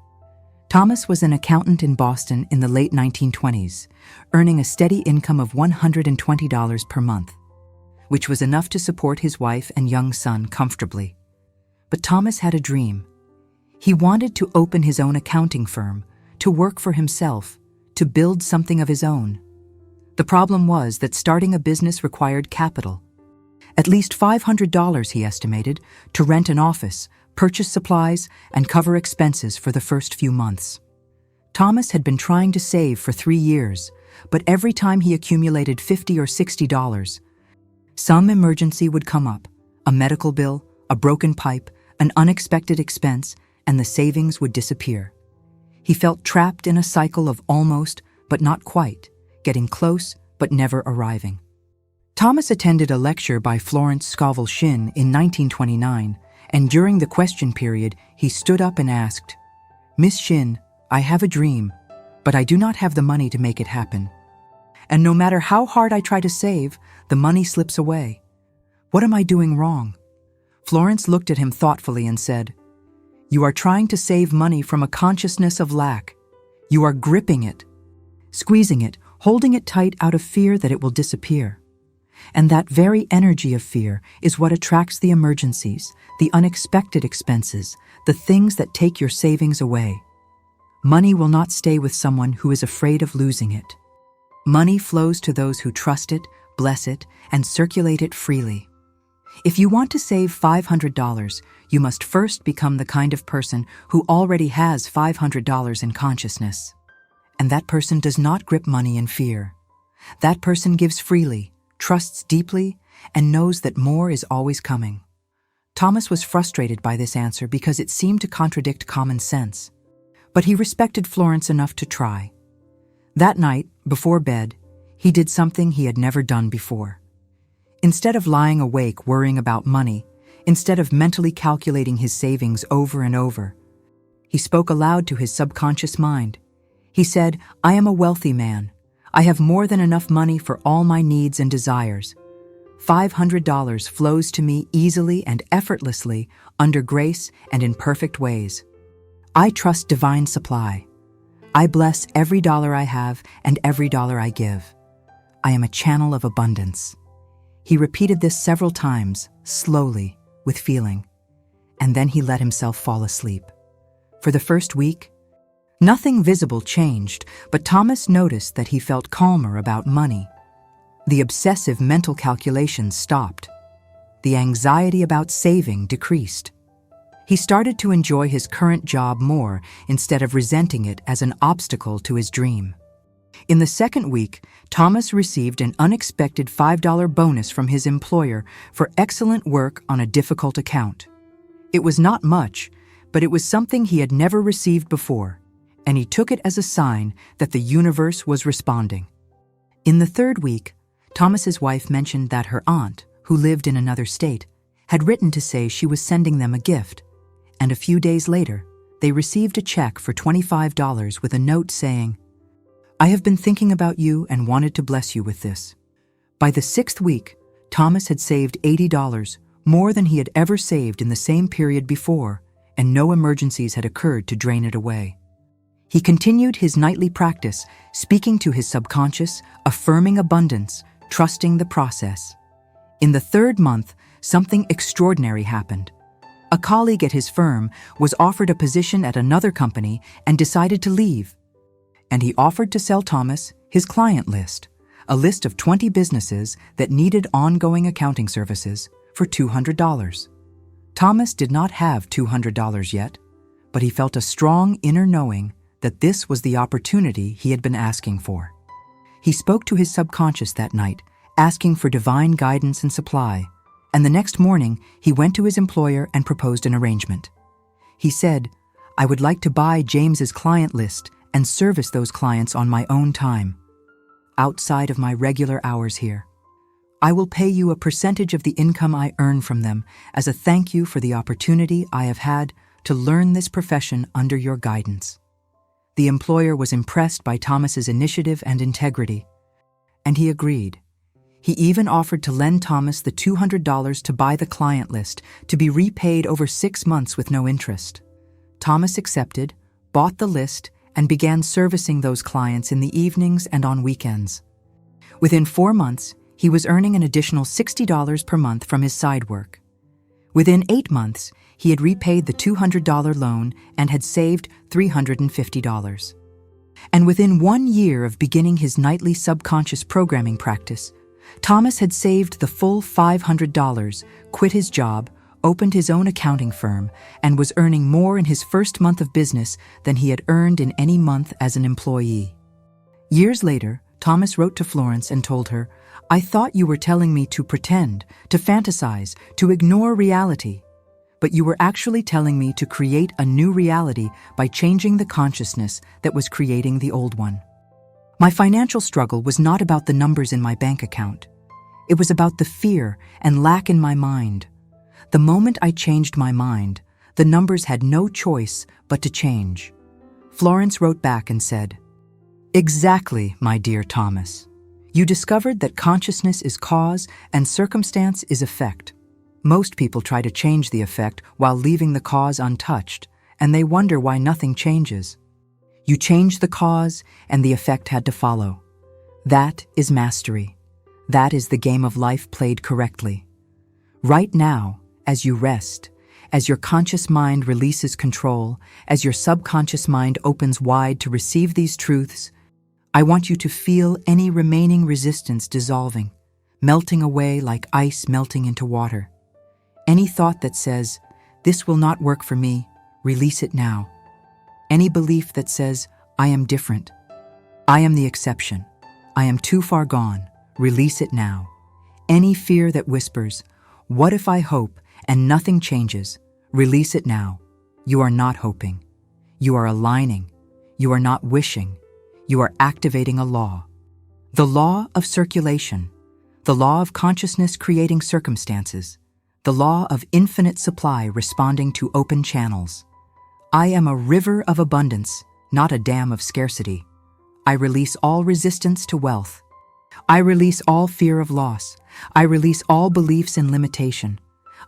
Thomas was an accountant in Boston in the late 1920s, earning a steady income of $120 per month, which was enough to support his wife and young son comfortably. But Thomas had a dream. He wanted to open his own accounting firm, to work for himself, to build something of his own. The problem was that starting a business required capital. At least $500, he estimated, to rent an office, purchase supplies, and cover expenses for the first few months. Thomas had been trying to save for 3 years, but every time he accumulated $50 or $60, some emergency would come up, a medical bill, a broken pipe, an unexpected expense, and the savings would disappear. He felt trapped in a cycle of almost, but not quite, getting close, but never arriving. Thomas attended a lecture by Florence Scovel Shinn in 1929, and during the question period, he stood up and asked, "Miss Shinn, I have a dream, but I do not have the money to make it happen. And no matter how hard I try to save, the money slips away. What am I doing wrong?" Florence looked at him thoughtfully and said, "You are trying to save money from a consciousness of lack. You are gripping it, squeezing it, holding it tight out of fear that it will disappear. And that very energy of fear is what attracts the emergencies, the unexpected expenses, the things that take your savings away. Money will not stay with someone who is afraid of losing it. Money flows to those who trust it, bless it, and circulate it freely. If you want to save $500, you must first become the kind of person who already has $500 in consciousness. And that person does not grip money in fear. That person gives freely, trusts deeply, and knows that more is always coming. Thomas was frustrated by this answer because it seemed to contradict common sense. But he respected Florence enough to try. That night, before bed, he did something he had never done before. Instead of lying awake worrying about money, instead of mentally calculating his savings over and over, he spoke aloud to his subconscious mind. He said, "I am a wealthy man. I have more than enough money for all my needs and desires. $500 flows to me easily and effortlessly, under grace and in perfect ways. I trust divine supply. I bless every dollar I have and every dollar I give. I am a channel of abundance." He repeated this several times, slowly, with feeling, and then he let himself fall asleep. For the first week, nothing visible changed, but Thomas noticed that he felt calmer about money. The obsessive mental calculations stopped. The anxiety about saving decreased. He started to enjoy his current job more instead of resenting it as an obstacle to his dream. In the second week, Thomas received an unexpected $5 bonus from his employer for excellent work on a difficult account. It was not much, but it was something he had never received before, and he took it as a sign that the universe was responding. In the third week, Thomas's wife mentioned that her aunt, who lived in another state, had written to say she was sending them a gift, and a few days later, they received a check for $25 with a note saying, "I have been thinking about you and wanted to bless you with this." By the sixth week, Thomas had saved $80, more than he had ever saved in the same period before, and no emergencies had occurred to drain it away. He continued his nightly practice, speaking to his subconscious, affirming abundance, trusting the process. In the third month, something extraordinary happened. A colleague at his firm was offered a position at another company and decided to leave. And he offered to sell Thomas his client list, a list of 20 businesses that needed ongoing accounting services, for $200. Thomas did not have $200 yet, but he felt a strong inner knowing that this was the opportunity he had been asking for. He spoke to his subconscious that night, asking for divine guidance and supply, and the next morning he went to his employer and proposed an arrangement. He said, "I would like to buy James's client list and service those clients on my own time, outside of my regular hours here. I will pay you a percentage of the income I earn from them as a thank you for the opportunity I have had to learn this profession under your guidance." The employer was impressed by Thomas's initiative and integrity, and he agreed. He even offered to lend Thomas the $200 to buy the client list, to be repaid over 6 months with no interest. Thomas accepted, bought the list, and began servicing those clients in the evenings and on weekends. Within 4 months, he was earning an additional $60 per month from his side work. Within 8 months, he had repaid the $200 loan and had saved $350. And within 1 year of beginning his nightly subconscious programming practice, Thomas had saved the full $500, quit his job, opened his own accounting firm, and was earning more in his first month of business than he had earned in any month as an employee. Years later, Thomas wrote to Florence and told her, "I thought you were telling me to pretend, to fantasize, to ignore reality. But you were actually telling me to create a new reality by changing the consciousness that was creating the old one." My financial struggle was not about the numbers in my bank account. It was about the fear and lack in my mind. The moment I changed my mind, the numbers had no choice but to change. Florence wrote back and said, "Exactly, my dear Thomas. You discovered that consciousness is cause and circumstance is effect. Most people try to change the effect while leaving the cause untouched, and they wonder why nothing changes. You changed the cause, and the effect had to follow. That is mastery. That is the game of life played correctly. Right now, as you rest, as your conscious mind releases control, as your subconscious mind opens wide to receive these truths, I want you to feel any remaining resistance dissolving, melting away like ice melting into water. Any thought that says, "This will not work for me," release it now. Any belief that says, "I am different. I am the exception. I am too far gone," release it now. Any fear that whispers, "What if I hope and nothing changes?" Release it now. You are not hoping. You are aligning. You are not wishing. You are activating a law. The law of circulation. The law of consciousness creating circumstances. The law of infinite supply responding to open channels. I am a river of abundance, not a dam of scarcity. I release all resistance to wealth. I release all fear of loss. I release all beliefs in limitation.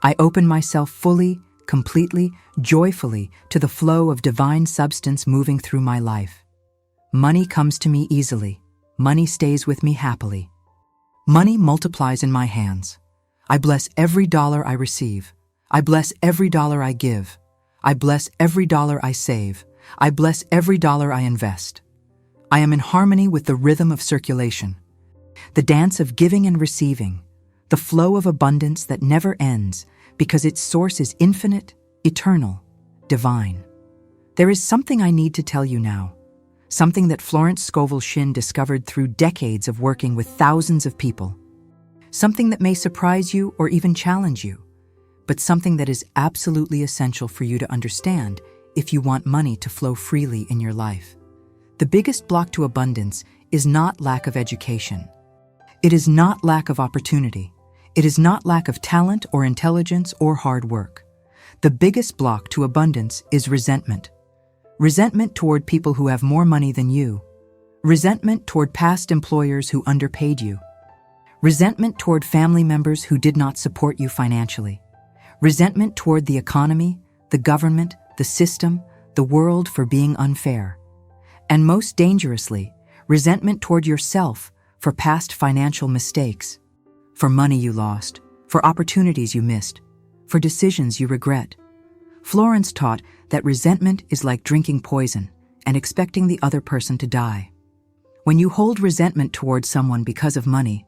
I open myself fully, completely, joyfully to the flow of divine substance moving through my life. Money comes to me easily. Money stays with me happily. Money multiplies in my hands. I bless every dollar I receive. I bless every dollar I give. I bless every dollar I save. I bless every dollar I invest. I am in harmony with the rhythm of circulation, the dance of giving and receiving, the flow of abundance that never ends because its source is infinite, eternal, divine. There is something I need to tell you now, something that Florence Scovel Shinn discovered through decades of working with thousands of people. Something that may surprise you or even challenge you, but something that is absolutely essential for you to understand if you want money to flow freely in your life. The biggest block to abundance is not lack of education. It is not lack of opportunity. It is not lack of talent or intelligence or hard work. The biggest block to abundance is resentment. Resentment toward people who have more money than you. Resentment toward past employers who underpaid you. Resentment toward family members who did not support you financially. Resentment toward the economy, the government, the system, the world for being unfair. And most dangerously, resentment toward yourself for past financial mistakes, for money you lost, for opportunities you missed, for decisions you regret. Florence taught that resentment is like drinking poison and expecting the other person to die. When you hold resentment toward someone because of money,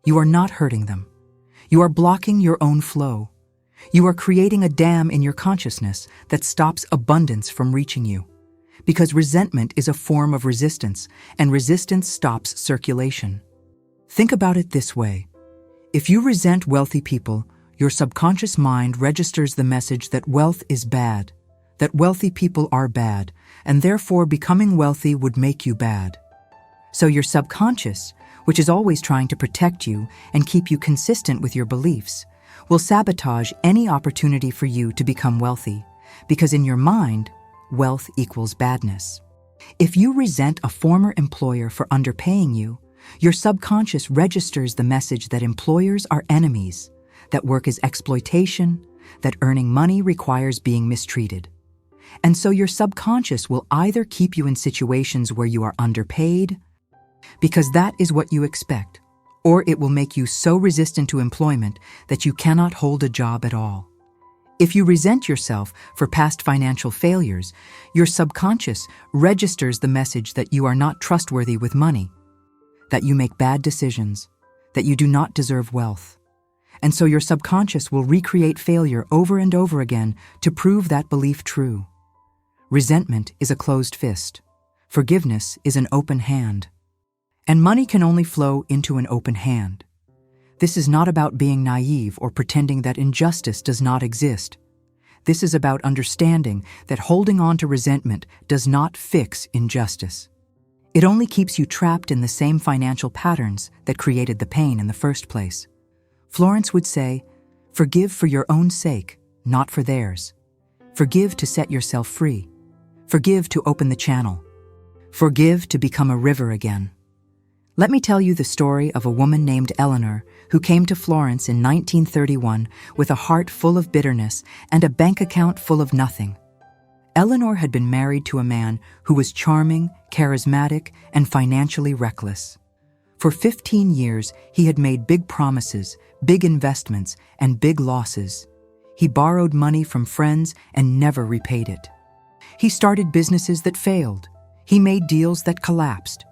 you are not hurting them. You are blocking your own flow. You are creating a dam in your consciousness that stops abundance from reaching you. Because resentment is a form of resistance, and resistance stops circulation. Think about it this way. If you resent wealthy people, your subconscious mind registers the message that wealth is bad, that wealthy people are bad, and therefore becoming wealthy would make you bad. So your subconscious, which is always trying to protect you and keep you consistent with your beliefs, will sabotage any opportunity for you to become wealthy, because in your mind, wealth equals badness. If you resent a former employer for underpaying you, your subconscious registers the message that employers are enemies, that work is exploitation, that earning money requires being mistreated. And so your subconscious will either keep you in situations where you are underpaid, because that is what you expect, or it will make you so resistant to employment that you cannot hold a job at all. If you resent yourself for past financial failures, your subconscious registers the message that you are not trustworthy with money, that you make bad decisions, that you do not deserve wealth. And so your subconscious will recreate failure over and over again to prove that belief true. Resentment is a closed fist. Forgiveness is an open hand. And money can only flow into an open hand. This is not about being naive or pretending that injustice does not exist. This is about understanding that holding on to resentment does not fix injustice. It only keeps you trapped in the same financial patterns that created the pain in the first place. Florence would say, "Forgive for your own sake, not for theirs. Forgive to set yourself free. Forgive to open the channel. Forgive to become a river again." Let me tell you the story of a woman named Eleanor who came to Florence in 1931 with a heart full of bitterness and a bank account full of nothing. Eleanor had been married to a man who was charming, charismatic, and financially reckless. For 15 years, he had made big promises, big investments, and big losses. He borrowed money from friends and never repaid it. He started businesses that failed. He made deals that collapsed.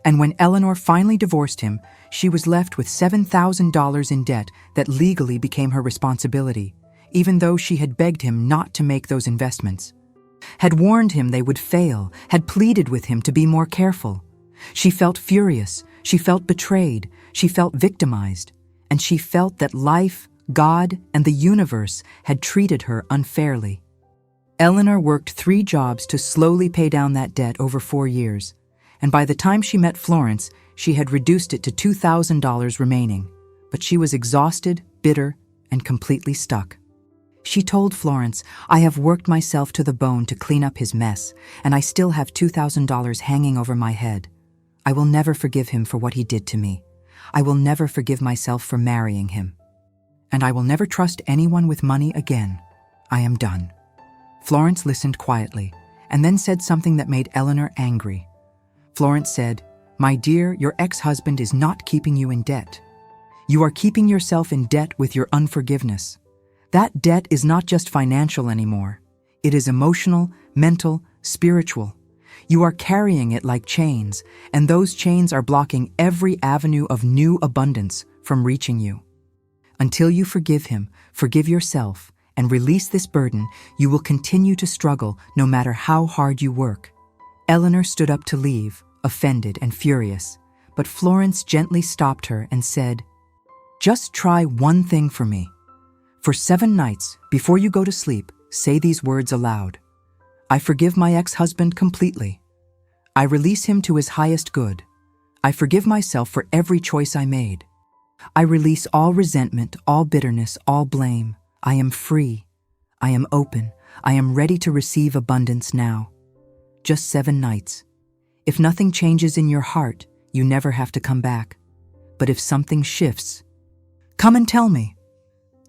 And when Eleanor finally divorced him, she was left with $7,000 in debt that legally became her responsibility, even though she had begged him not to make those investments, had warned him they would fail, had pleaded with him to be more careful. She felt furious, she felt betrayed, she felt victimized, and she felt that life, God, and the universe had treated her unfairly. Eleanor worked 3 jobs to slowly pay down that debt over 4 years, and by the time she met Florence, she had reduced it to $2,000 remaining, but she was exhausted, bitter, and completely stuck. She told Florence, "I have worked myself to the bone to clean up his mess, and I still have $2,000 hanging over my head. I will never forgive him for what he did to me. I will never forgive myself for marrying him. And I will never trust anyone with money again. I am done." Florence listened quietly, and then said something that made Eleanor angry. Florence said, "My dear, your ex-husband is not keeping you in debt. You are keeping yourself in debt with your unforgiveness. That debt is not just financial anymore. It is emotional, mental, spiritual. You are carrying it like chains, and those chains are blocking every avenue of new abundance from reaching you. Until you forgive him, forgive yourself, and release this burden, you will continue to struggle no matter how hard you work." Eleanor stood up to leave, offended and furious, but Florence gently stopped her and said, "Just try one thing for me. For 7 nights, before you go to sleep, say these words aloud. I forgive my ex-husband completely. I release him to his highest good. I forgive myself for every choice I made. I release all resentment, all bitterness, all blame. I am free. I am open. I am ready to receive abundance now." Just 7 nights. If nothing changes in your heart, you never have to come back. But if something shifts, come and tell me.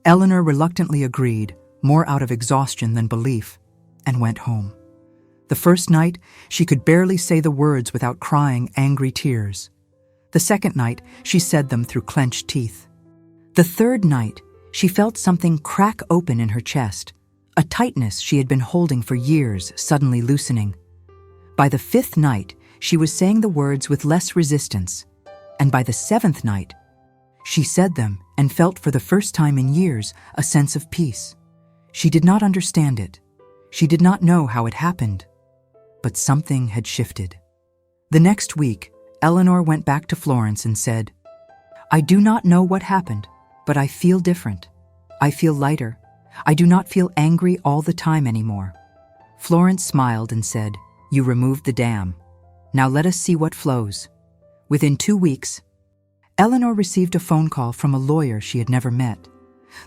Eleanor reluctantly agreed, more out of exhaustion than belief, and went home. The first night, she could barely say the words without crying angry tears. The second night, she said them through clenched teeth. The third night, she felt something crack open in her chest, a tightness she had been holding for years suddenly loosening. By the 5th night, she was saying the words with less resistance, and by the 7th night, she said them and felt for the first time in years a sense of peace. She did not understand it. She did not know how it happened. But something had shifted. The next week, Eleanor went back to Florence and said, "I do not know what happened, but I feel different. I feel lighter. I do not feel angry all the time anymore." Florence smiled and said, "You removed the dam. Now let us see what flows." Within 2 weeks, Eleanor received a phone call from a lawyer she had never met.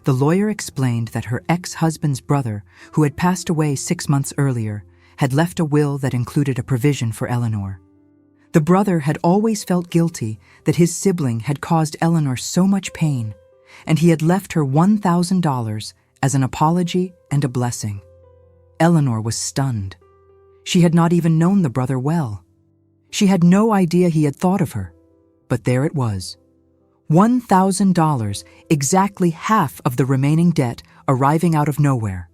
The lawyer explained that her ex-husband's brother, who had passed away 6 months earlier, had left a will that included a provision for Eleanor. The brother had always felt guilty that his sibling had caused Eleanor so much pain, and he had left her $1,000 as an apology and a blessing. Eleanor was stunned. She had not even known the brother well. She had no idea he had thought of her, but there it was. $1,000, exactly half of the remaining debt, arriving out of nowhere.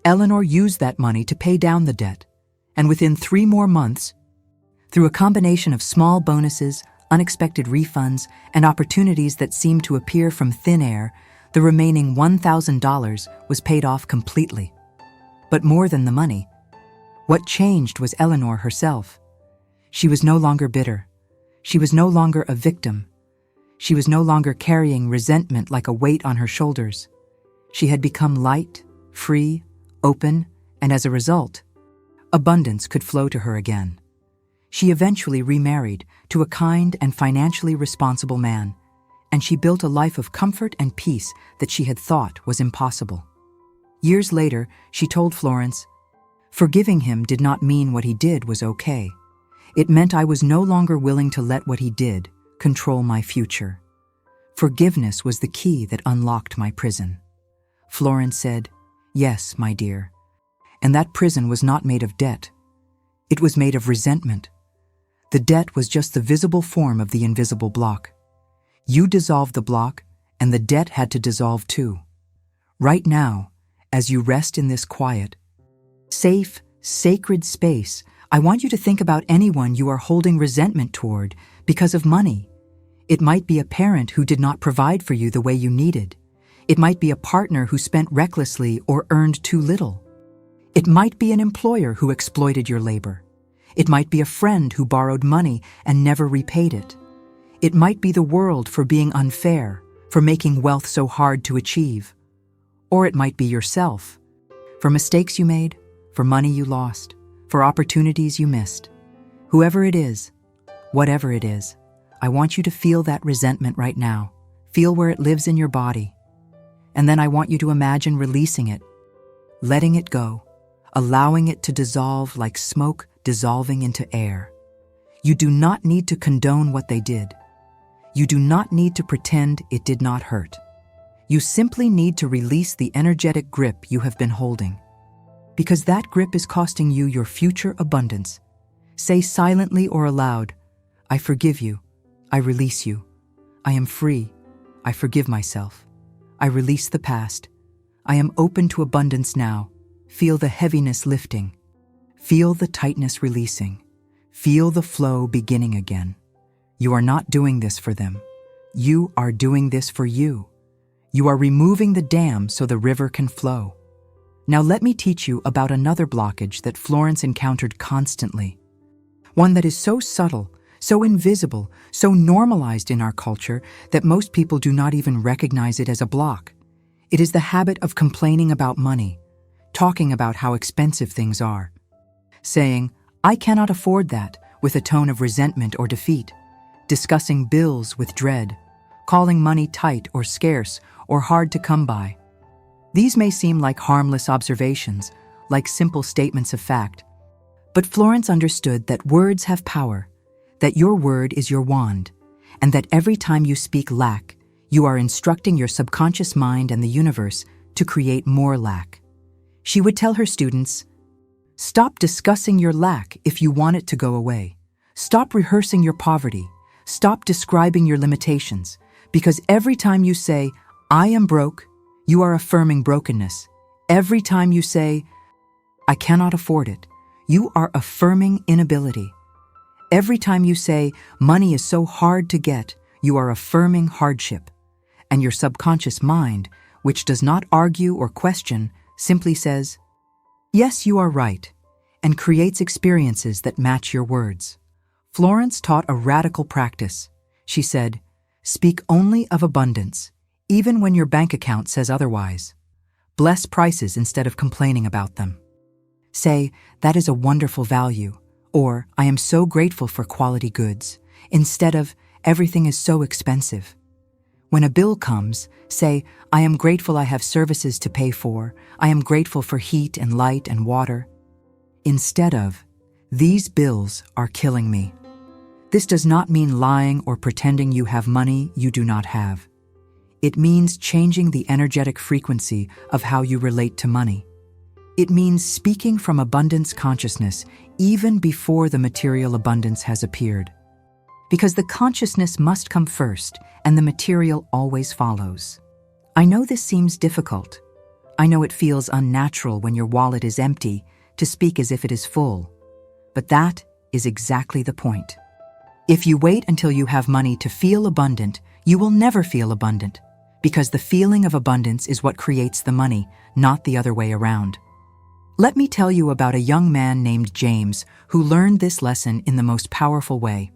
Eleanor used that money to pay down the debt, and within 3 more months, through a combination of small bonuses, unexpected refunds, and opportunities that seemed to appear from thin air, the remaining $1,000 was paid off completely. But more than the money, what changed was Eleanor herself. She was no longer bitter. She was no longer a victim. She was no longer carrying resentment like a weight on her shoulders. She had become light, free, open, and as a result, abundance could flow to her again. She eventually remarried to a kind and financially responsible man, and she built a life of comfort and peace that she had thought was impossible. Years later, she told Florence, "Forgiving him did not mean what he did was okay. It meant I was no longer willing to let what he did control my future. Forgiveness was the key that unlocked my prison." Florence said, "Yes, my dear. And that prison was not made of debt. It was made of resentment. The debt was just the visible form of the invisible block. You dissolved the block, and the debt had to dissolve too. Right now, as you rest in this quiet, safe, sacred space, I want you to think about anyone you are holding resentment toward because of money. It might be a parent who did not provide for you the way you needed. It might be a partner who spent recklessly or earned too little. It might be an employer who exploited your labor. It might be a friend who borrowed money and never repaid it. It might be the world for being unfair, for making wealth so hard to achieve. Or it might be yourself, for mistakes you made, for money you lost, for opportunities you missed. Whoever it is, whatever it is, I want you to feel that resentment right now. Feel where it lives in your body. And then I want you to imagine releasing it, letting it go, allowing it to dissolve like smoke dissolving into air. You do not need to condone what they did. You do not need to pretend it did not hurt. You simply need to release the energetic grip you have been holding. Because that grip is costing you your future abundance. Say silently or aloud, I forgive you. I release you. I am free. I forgive myself. I release the past. I am open to abundance now. Feel the heaviness lifting. Feel the tightness releasing. Feel the flow beginning again. You are not doing this for them. You are doing this for you. You are removing the dam so the river can flow. Now let me teach you about another blockage that Florence encountered constantly. One that is so subtle, so invisible, so normalized in our culture that most people do not even recognize it as a block. It is the habit of complaining about money, talking about how expensive things are, saying, I cannot afford that, with a tone of resentment or defeat, discussing bills with dread, calling money tight or scarce or hard to come by. These may seem like harmless observations, like simple statements of fact, but Florence understood that words have power, that your word is your wand, and that every time you speak lack, you are instructing your subconscious mind and the universe to create more lack. She would tell her students, stop discussing your lack if you want it to go away. Stop rehearsing your poverty. Stop describing your limitations, because every time you say, I am broke, you are affirming brokenness. Every time you say, I cannot afford it, you are affirming inability. Every time you say, money is so hard to get, you are affirming hardship. And your subconscious mind, which does not argue or question, simply says, yes, you are right, and creates experiences that match your words. Florence taught a radical practice. She said, speak only of abundance, even when your bank account says otherwise. Bless prices instead of complaining about them. Say, that is a wonderful value, or I am so grateful for quality goods, instead of everything is so expensive. When a bill comes, say, I am grateful I have services to pay for. I am grateful for heat and light and water. Instead of, these bills are killing me. This does not mean lying or pretending you have money you do not have. It means changing the energetic frequency of how you relate to money. It means speaking from abundance consciousness even before the material abundance has appeared. Because the consciousness must come first and the material always follows. I know this seems difficult. I know it feels unnatural when your wallet is empty to speak as if it is full. But that is exactly the point. If you wait until you have money to feel abundant, you will never feel abundant, because the feeling of abundance is what creates the money, not the other way around. Let me tell you about a young man named James who learned this lesson in the most powerful way.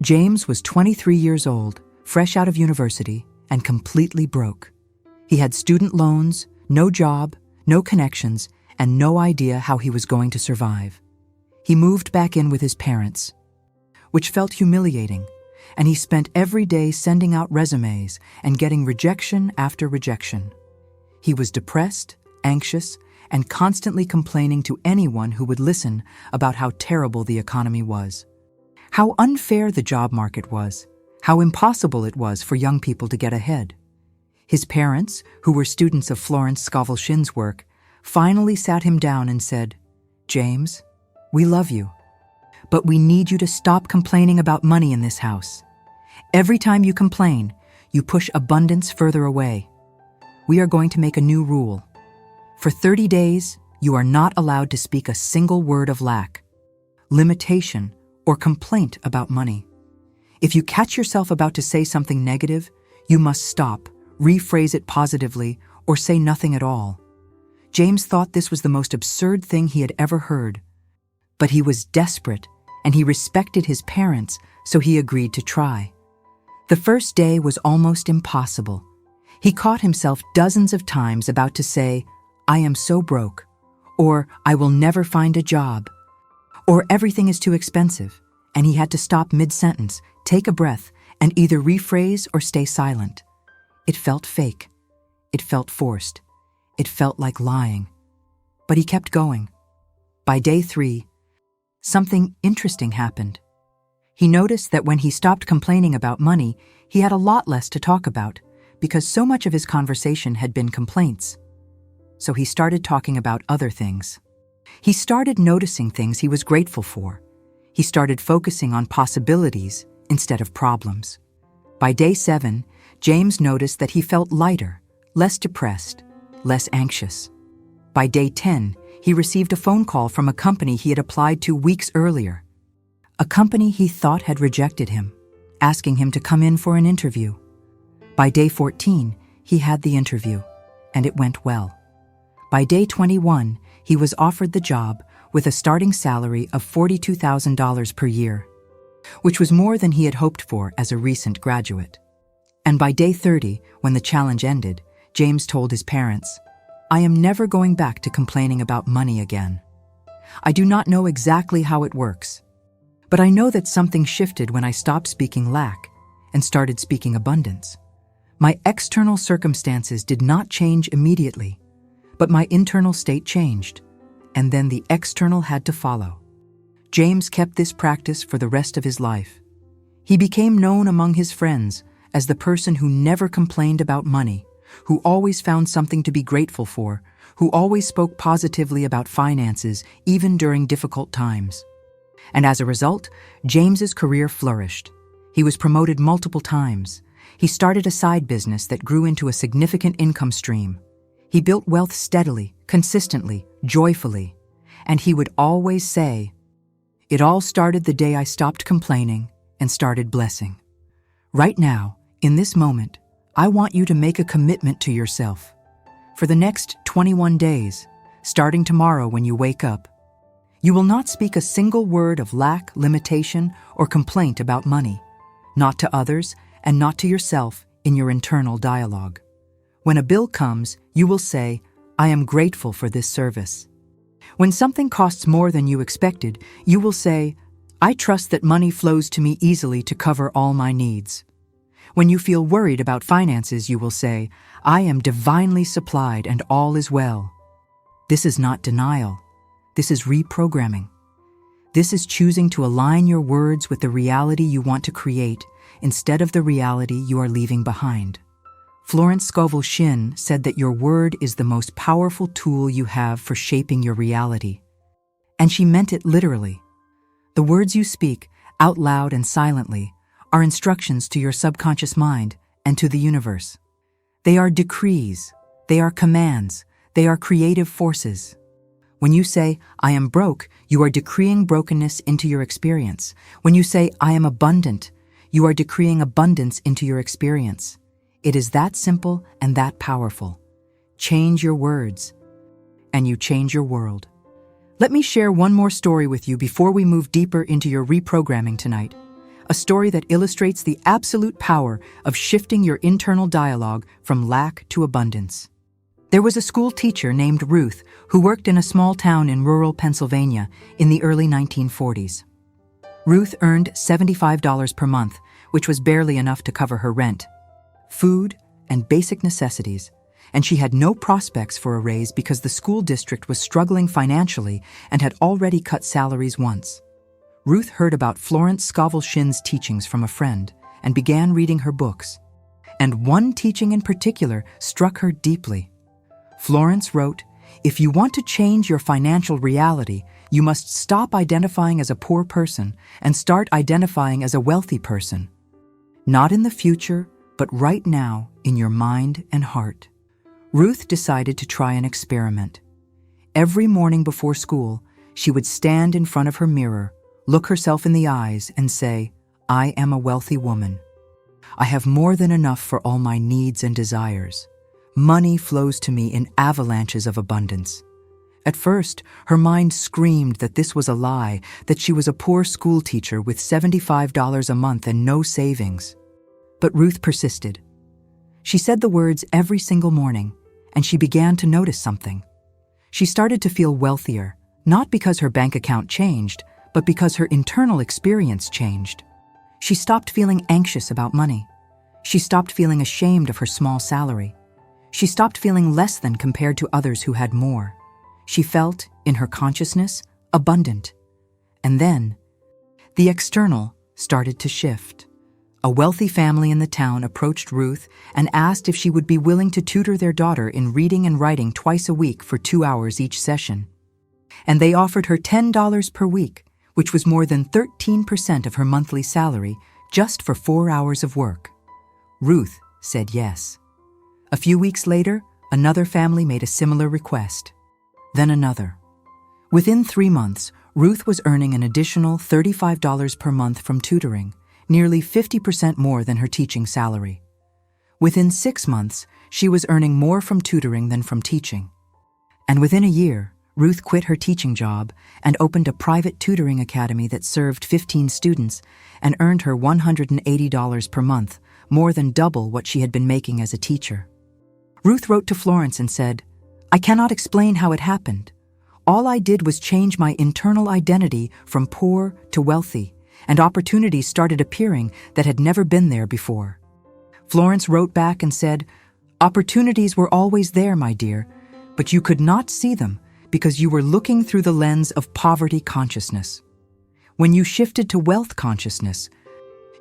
James was 23 years old, fresh out of university, and completely broke. He had student loans, no job, no connections, and no idea how he was going to survive. He moved back in with his parents, which felt humiliating, and he spent every day sending out resumes and getting rejection after rejection. He was depressed, anxious, and constantly complaining to anyone who would listen about how terrible the economy was, how unfair the job market was, how impossible it was for young people to get ahead. His parents, who were students of Florence Scovel Shinn's work, finally sat him down and said, "James, we love you, but we need you to stop complaining about money in this house. Every time you complain, you push abundance further away. We are going to make a new rule. For 30 days, you are not allowed to speak a single word of lack, limitation, or complaint about money. If you catch yourself about to say something negative, you must stop, rephrase it positively, or say nothing at all." James thought this was the most absurd thing he had ever heard. But he was desperate, and he respected his parents, so he agreed to try. The first day was almost impossible. He caught himself dozens of times about to say, "I am so broke," or "I will never find a job," or "everything is too expensive," and he had to stop mid-sentence, take a breath, and either rephrase or stay silent. It felt fake. It felt forced. It felt like lying. But he kept going. By day 3, something interesting happened. He noticed that when he stopped complaining about money, he had a lot less to talk about, because so much of his conversation had been complaints. So he started talking about other things. He started noticing things he was grateful for. He started focusing on possibilities instead of problems. By day 7, James noticed that he felt lighter, less depressed, less anxious. By day 10, he received a phone call from a company he had applied to weeks earlier. A company he thought had rejected him, asking him to come in for an interview. By day 14, he had the interview, and it went well. By day 21, he was offered the job with a starting salary of $42,000 per year, which was more than he had hoped for as a recent graduate. And by day 30, when the challenge ended, James told his parents, "I am never going back to complaining about money again. I do not know exactly how it works, but I know that something shifted when I stopped speaking lack and started speaking abundance. My external circumstances did not change immediately, but my internal state changed, and then the external had to follow." James kept this practice for the rest of his life. He became known among his friends as the person who never complained about money, who always found something to be grateful for, who always spoke positively about finances, even during difficult times. And as a result, James's career flourished. He was promoted multiple times. He started a side business that grew into a significant income stream. He built wealth steadily, consistently, joyfully. And he would always say, "It all started the day I stopped complaining and started blessing." Right now, in this moment, I want you to make a commitment to yourself. For the next 21 days, starting tomorrow when you wake up, you will not speak a single word of lack, limitation, or complaint about money, not to others and not to yourself in your internal dialogue. When a bill comes, you will say, "I am grateful for this service." When something costs more than you expected, you will say, "I trust that money flows to me easily to cover all my needs." When you feel worried about finances, you will say, "I am divinely supplied and all is well." This is not denial. This is reprogramming. This is choosing to align your words with the reality you want to create instead of the reality you are leaving behind. Florence Scovel Shinn said that your word is the most powerful tool you have for shaping your reality. And she meant it literally. The words you speak, out loud and silently, are instructions to your subconscious mind and to the universe. They are decrees, they are commands, they are creative forces. When you say, "I am broke," you are decreeing brokenness into your experience. When you say, "I am abundant," you are decreeing abundance into your experience. It is that simple and that powerful. Change your words, and you change your world. Let me share one more story with you before we move deeper into your reprogramming tonight. A story that illustrates the absolute power of shifting your internal dialogue from lack to abundance. There was a school teacher named Ruth who worked in a small town in rural Pennsylvania in the early 1940s. Ruth earned $75 per month, which was barely enough to cover her rent, food, and basic necessities, and she had no prospects for a raise because the school district was struggling financially and had already cut salaries once. Ruth heard about Florence Scovel Shinn's teachings from a friend and began reading her books. And one teaching in particular struck her deeply. Florence wrote, If you want to change your financial reality, you must stop identifying as a poor person and start identifying as a wealthy person. Not in the future, but right now in your mind and heart. Ruth decided to try an experiment. Every morning before school, she would stand in front of her mirror, look herself in the eyes, and say, "I am a wealthy woman. I have more than enough for all my needs and desires. Money flows to me in avalanches of abundance." At first, her mind screamed that this was a lie, that she was a poor school teacher with $75 a month and no savings. But Ruth persisted. She said the words every single morning, and she began to notice something. She started to feel wealthier, not because her bank account changed, but because her internal experience changed. She stopped feeling anxious about money. She stopped feeling ashamed of her small salary. She stopped feeling less than compared to others who had more. She felt, in her consciousness, abundant. And then, the external started to shift. A wealthy family in the town approached Ruth and asked if she would be willing to tutor their daughter in reading and writing twice a week for 2 hours each session. And they offered her $10 per week, which was more than 13% of her monthly salary, just for 4 hours of work. Ruth said yes. A few weeks later, another family made a similar request. Then another. Within 3 months, Ruth was earning an additional $35 per month from tutoring, nearly 50% more than her teaching salary. Within 6 months, she was earning more from tutoring than from teaching. And within a year, Ruth quit her teaching job and opened a private tutoring academy that served 15 students and earned her $180 per month, more than double what she had been making as a teacher. Ruth wrote to Florence and said, "I cannot explain how it happened. All I did was change my internal identity from poor to wealthy, and opportunities started appearing that had never been there before." Florence wrote back and said, "Opportunities were always there, my dear, but you could not see them because you were looking through the lens of poverty consciousness. When you shifted to wealth consciousness,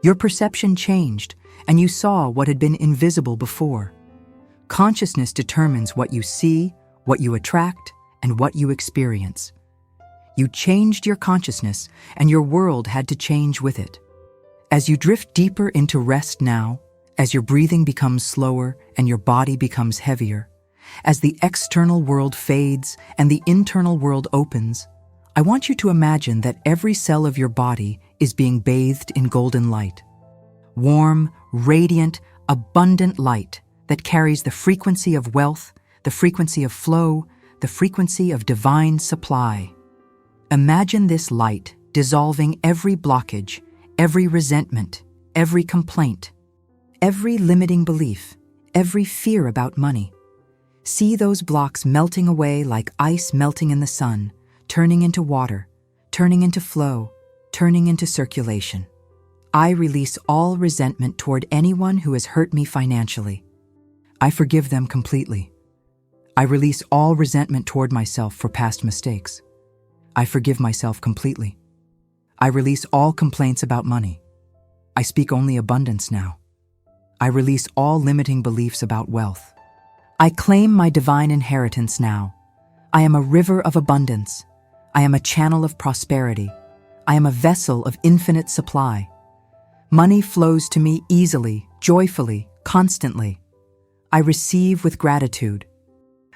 your perception changed and you saw what had been invisible before. Consciousness determines what you see, what you attract, and what you experience. You changed your consciousness, and your world had to change with it. As you drift deeper into rest now, as your breathing becomes slower and your body becomes heavier, as the external world fades and the internal world opens, I want you to imagine that every cell of your body is being bathed in golden light. Warm, radiant, abundant light that carries the frequency of wealth, the frequency of flow, the frequency of divine supply. Imagine this light dissolving every blockage, every resentment, every complaint, every limiting belief, every fear about money. See those blocks melting away like ice melting in the sun, turning into water, turning into flow, turning into circulation. I release all resentment toward anyone who has hurt me financially. I forgive them completely. I release all resentment toward myself for past mistakes. I forgive myself completely. I release all complaints about money. I speak only abundance now. I release all limiting beliefs about wealth. I claim my divine inheritance now. I am a river of abundance. I am a channel of prosperity. I am a vessel of infinite supply. Money flows to me easily, joyfully, constantly. I receive with gratitude.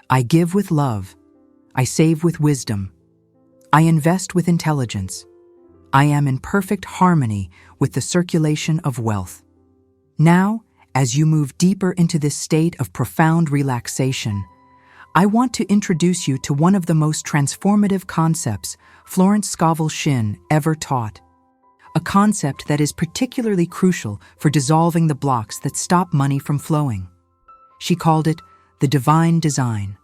I give with love. I save with wisdom. I invest with intelligence. I am in perfect harmony with the circulation of wealth. Now, as you move deeper into this state of profound relaxation, I want to introduce you to one of the most transformative concepts Florence Scovel Shinn ever taught. A concept that is particularly crucial for dissolving the blocks that stop money from flowing. She called it the divine design.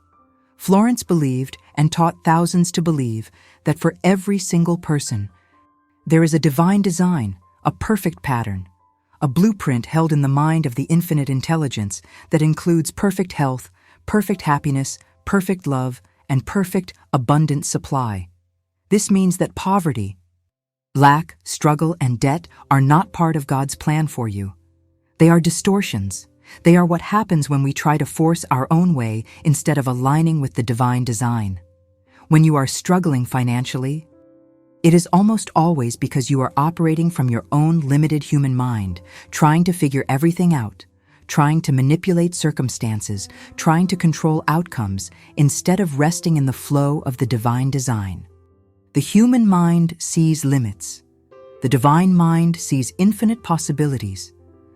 Florence believed, and taught thousands to believe, that for every single person, there is a divine design, a perfect pattern, a blueprint held in the mind of the infinite intelligence that includes perfect health, perfect happiness, perfect love, and perfect, abundant supply. This means that poverty, lack, struggle, and debt are not part of God's plan for you. They are distortions. They are what happens when we try to force our own way instead of aligning with the divine design. When you are struggling financially, it is almost always because you are operating from your own limited human mind, trying to figure everything out, trying to manipulate circumstances, trying to control outcomes, instead of resting in the flow of the divine design. The human mind sees limits. The divine mind sees infinite possibilities.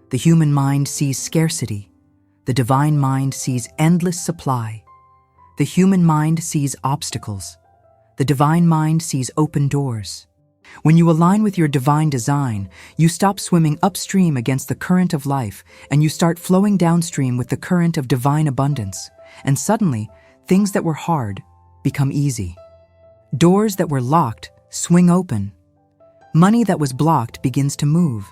The human mind sees scarcity. The divine mind sees endless supply. The human mind sees obstacles. The divine mind sees open doors. When you align with your divine design, you stop swimming upstream against the current of life and you start flowing downstream with the current of divine abundance. And suddenly, things that were hard become easy. Doors that were locked swing open. Money that was blocked begins to move.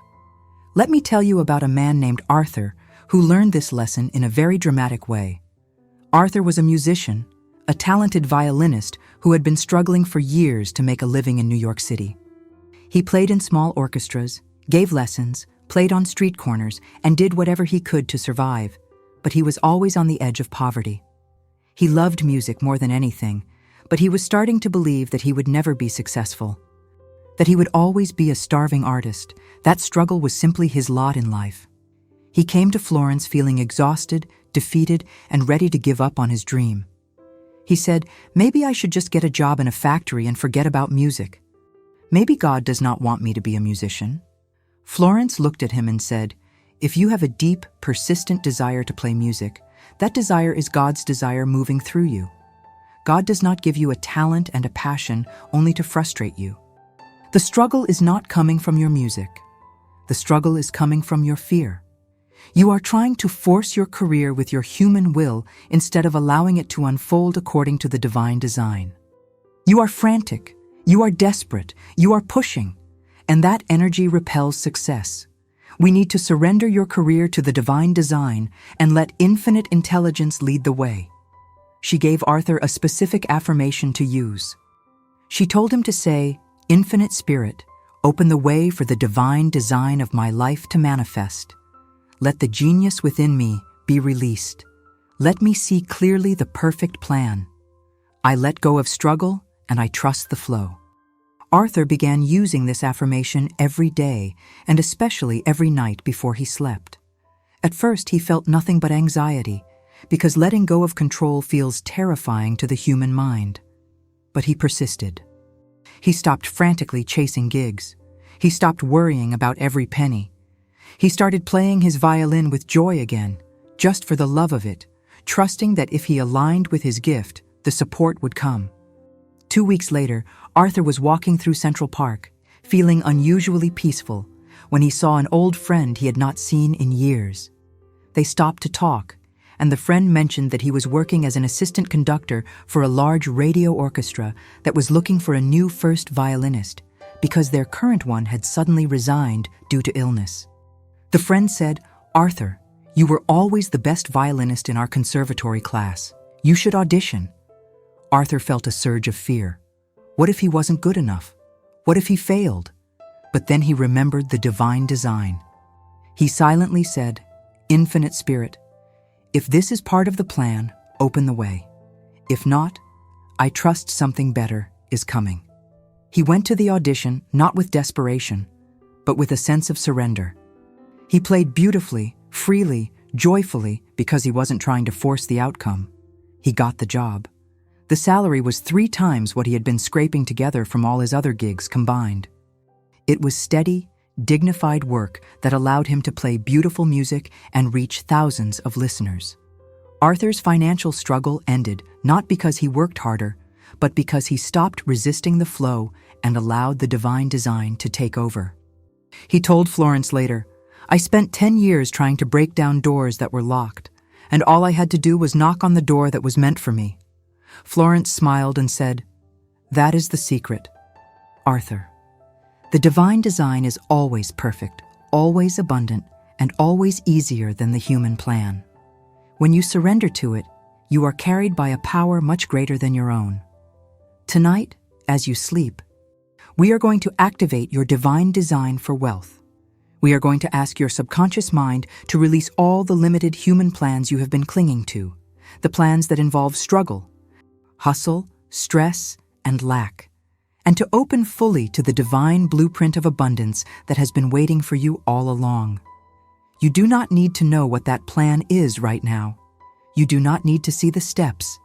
Let me tell you about a man named Arthur who learned this lesson in a very dramatic way. Arthur was a musician, a talented violinist who had been struggling for years to make a living in New York City. He played in small orchestras, gave lessons, played on street corners, and did whatever he could to survive, but he was always on the edge of poverty. He loved music more than anything, but he was starting to believe that he would never be successful, that he would always be a starving artist. That struggle was simply his lot in life. He came to Florence feeling exhausted, defeated, and ready to give up on his dream. He said, "Maybe I should just get a job in a factory and forget about music. Maybe God does not want me to be a musician." Florence looked at him and said, "If you have a deep, persistent desire to play music, that desire is God's desire moving through you. God does not give you a talent and a passion only to frustrate you. The struggle is not coming from your music. The struggle is coming from your fear. You are trying to force your career with your human will instead of allowing it to unfold according to the divine design. You are frantic, you are desperate, you are pushing, and that energy repels success. We need to surrender your career to the divine design and let infinite intelligence lead the way." She gave Arthur a specific affirmation to use. She told him to say, "Infinite Spirit, open the way for the divine design of my life to manifest. Let the genius within me be released. Let me see clearly the perfect plan. I let go of struggle and I trust the flow." Arthur began using this affirmation every day and especially every night before he slept. At first, he felt nothing but anxiety because letting go of control feels terrifying to the human mind. But he persisted. He stopped frantically chasing gigs. He stopped worrying about every penny. He started playing his violin with joy again, just for the love of it, trusting that if he aligned with his gift, the support would come. 2 weeks later, Arthur was walking through Central Park, feeling unusually peaceful, when he saw an old friend he had not seen in years. They stopped to talk, and the friend mentioned that he was working as an assistant conductor for a large radio orchestra that was looking for a new first violinist because their current one had suddenly resigned due to illness. The friend said, "Arthur, you were always the best violinist in our conservatory class. You should audition." Arthur felt a surge of fear. What if he wasn't good enough? What if he failed? But then he remembered the divine design. He silently said, "Infinite Spirit, if this is part of the plan, open the way. If not, I trust something better is coming." He went to the audition not with desperation, but with a sense of surrender. He played beautifully, freely, joyfully because he wasn't trying to force the outcome. He got the job. The salary was 3 times what he had been scraping together from all his other gigs combined. It was steady, dignified work that allowed him to play beautiful music and reach thousands of listeners. Arthur's financial struggle ended not because he worked harder, but because he stopped resisting the flow and allowed the divine design to take over. He told Florence later, "I spent 10 years trying to break down doors that were locked, and all I had to do was knock on the door that was meant for me." Florence smiled and said, "That is the secret, Arthur. The divine design is always perfect, always abundant, and always easier than the human plan. When you surrender to it, you are carried by a power much greater than your own. Tonight, as you sleep, we are going to activate your divine design for wealth. We are going to ask your subconscious mind to release all the limited human plans you have been clinging to, the plans that involve struggle, hustle, stress, and lack, and to open fully to the divine blueprint of abundance that has been waiting for you all along. You do not need to know what that plan is right now. You do not need to see the steps.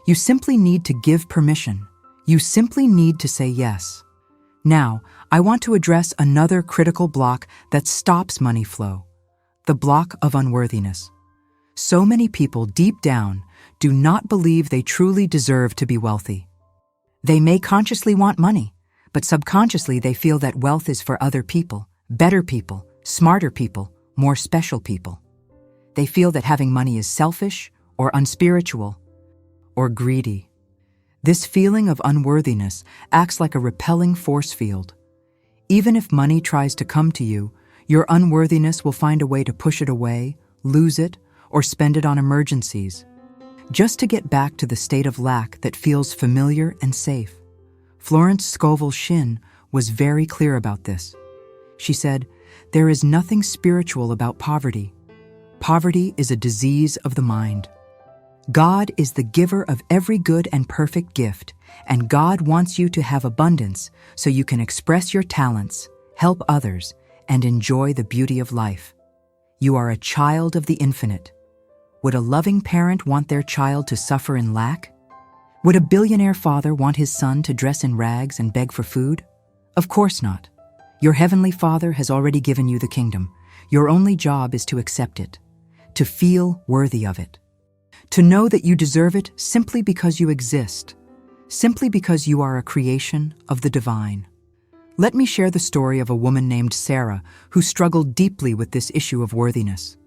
You simply need to give permission. You simply need to say yes. Now, I want to address another critical block that stops money flow, the block of unworthiness. So many people deep down do not believe they truly deserve to be wealthy. They may consciously want money, but subconsciously they feel that wealth is for other people, better people, smarter people, more special people. They feel that having money is selfish or unspiritual or greedy. This feeling of unworthiness acts like a repelling force field. Even if money tries to come to you, your unworthiness will find a way to push it away, lose it, or spend it on emergencies, just to get back to the state of lack that feels familiar and safe. Florence Scovel Shinn was very clear about this. She said, "There is nothing spiritual about poverty. Poverty is a disease of the mind. God is the giver of every good and perfect gift, and God wants you to have abundance so you can express your talents, help others, and enjoy the beauty of life. You are a child of the infinite. Would a loving parent want their child to suffer in lack? Would a billionaire father want his son to dress in rags and beg for food? Of course not. Your heavenly Father has already given you the kingdom. Your only job is to accept it, to feel worthy of it, to know that you deserve it simply because you exist, simply because you are a creation of the divine." Let me share the story of a woman named Sarah who struggled deeply with this issue of worthiness.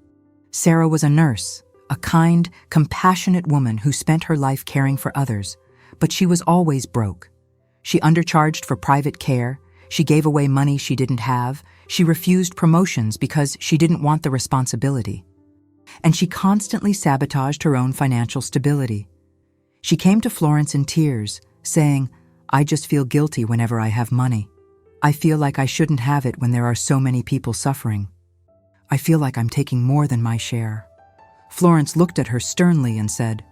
Sarah was a nurse, a kind, compassionate woman who spent her life caring for others, but she was always broke. She undercharged for private care, she gave away money she didn't have, she refused promotions because she didn't want the responsibility, and she constantly sabotaged her own financial stability. She came to Florence in tears, saying, "I just feel guilty whenever I have money. I feel like I shouldn't have it when there are so many people suffering. I feel like I'm taking more than my share." Florence looked at her sternly and said,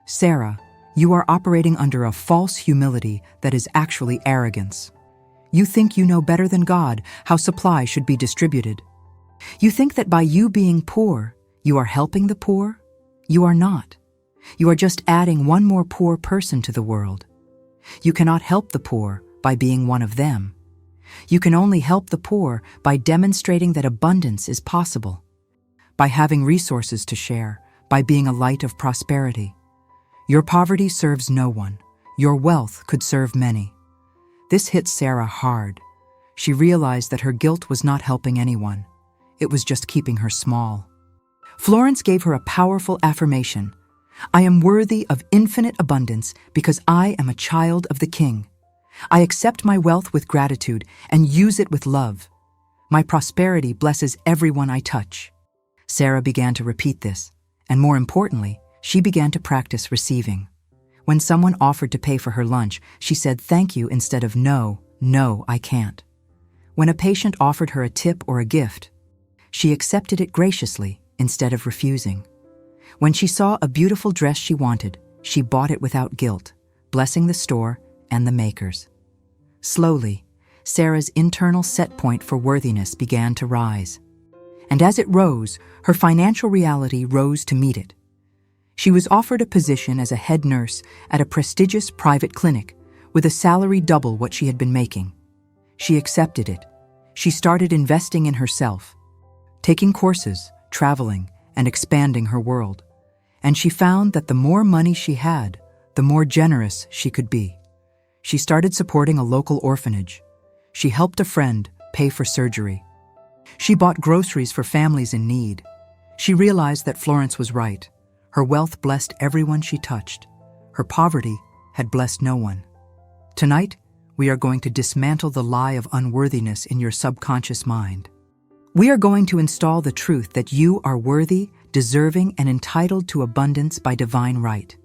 "Sarah, you are operating under a false humility that is actually arrogance. You think you know better than God how supply should be distributed. You think that by you being poor, you are helping the poor? You are not. You are just adding one more poor person to the world. You cannot help the poor by being one of them. You can only help the poor by demonstrating that abundance is possible, by having resources to share, by being a light of prosperity. Your poverty serves no one. Your wealth could serve many." This hit Sarah hard. She realized that her guilt was not helping anyone. It was just keeping her small. Florence gave her a powerful affirmation. "I am worthy of infinite abundance because I am a child of the King. I accept my wealth with gratitude and use it with love. My prosperity blesses everyone I touch." Sarah began to repeat this, and more importantly, she began to practice receiving. When someone offered to pay for her lunch, she said thank you instead of no, I can't. When a patient offered her a tip or a gift, she accepted it graciously instead of refusing. When she saw a beautiful dress she wanted, she bought it without guilt, blessing the store and the makers. Slowly, Sarah's internal set point for worthiness began to rise. And as it rose, her financial reality rose to meet it. She was offered a position as a head nurse at a prestigious private clinic with a salary double what she had been making. She accepted it. She started investing in herself, taking courses, traveling, and expanding her world. And she found that the more money she had, the more generous she could be. She started supporting a local orphanage. She helped a friend pay for surgery. She bought groceries for families in need. She realized that Florence was right. Her wealth blessed everyone she touched. Her poverty had blessed no one. Tonight, we are going to dismantle the lie of unworthiness in your subconscious mind. We are going to install the truth that you are worthy, deserving, and entitled to abundance by divine right.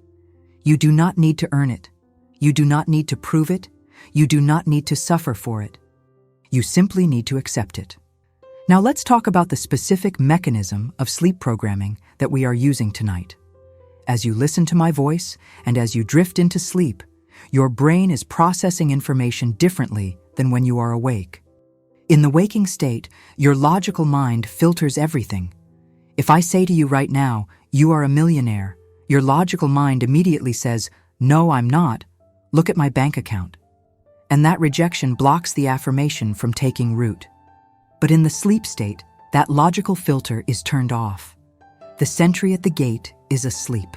You do not need to earn it. You do not need to prove it. You do not need to suffer for it. You simply need to accept it. Now let's talk about the specific mechanism of sleep programming that we are using tonight. As you listen to my voice and as you drift into sleep, your brain is processing information differently than when you are awake. In the waking state, your logical mind filters everything. If I say to you right now, "You are a millionaire," your logical mind immediately says, "No, I'm not. Look at my bank account." And that rejection blocks the affirmation from taking root. But in the sleep state, that logical filter is turned off. The sentry at the gate is asleep.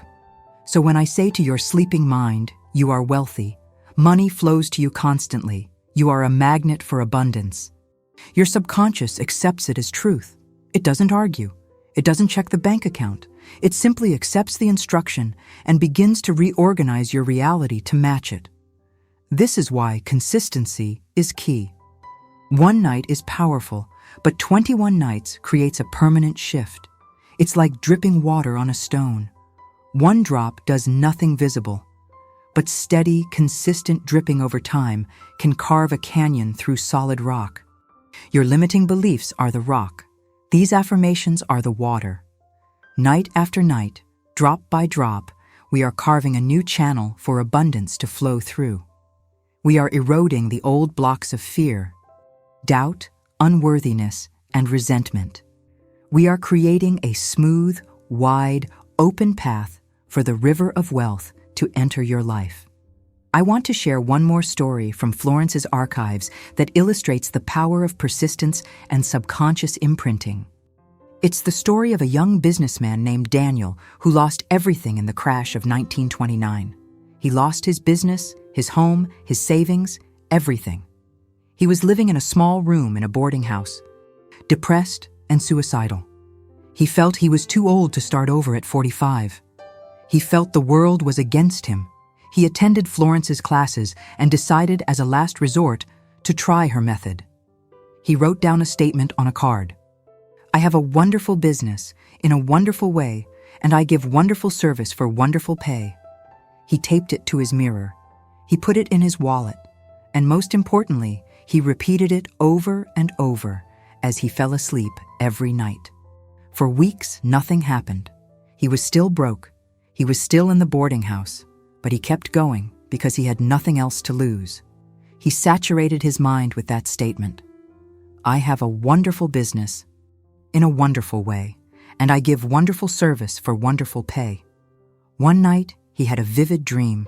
So when I say to your sleeping mind, "You are wealthy," money flows to you constantly, you are a magnet for abundance. Your subconscious accepts it as truth. It doesn't argue. It doesn't check the bank account. It simply accepts the instruction and begins to reorganize your reality to match it. This is why consistency is key. One night is powerful, but 21 nights creates a permanent shift. It's like dripping water on a stone. One drop does nothing visible, but steady, consistent dripping over time can carve a canyon through solid rock. Your limiting beliefs are the rock. These affirmations are the water. Night after night, drop by drop, we are carving a new channel for abundance to flow through. We are eroding the old blocks of fear, doubt, unworthiness, and resentment. We are creating a smooth, wide, open path for the river of wealth to enter your life. I want to share one more story from Florence's archives that illustrates the power of persistence and subconscious imprinting. It's the story of a young businessman named Daniel who lost everything in the crash of 1929. He lost his business, his home, his savings, everything. He was living in a small room in a boarding house, depressed and suicidal. He felt he was too old to start over at 45. He felt the world was against him. He attended Florence's classes and decided as a last resort to try her method. He wrote down a statement on a card. "I have a wonderful business in a wonderful way, and I give wonderful service for wonderful pay." He taped it to his mirror. He put it in his wallet. And most importantly, he repeated it over and over as he fell asleep every night. For weeks, nothing happened. He was still broke. He was still in the boarding house. But he kept going because he had nothing else to lose. He saturated his mind with that statement. "I have a wonderful business in a wonderful way, and I give wonderful service for wonderful pay." One night, he had a vivid dream.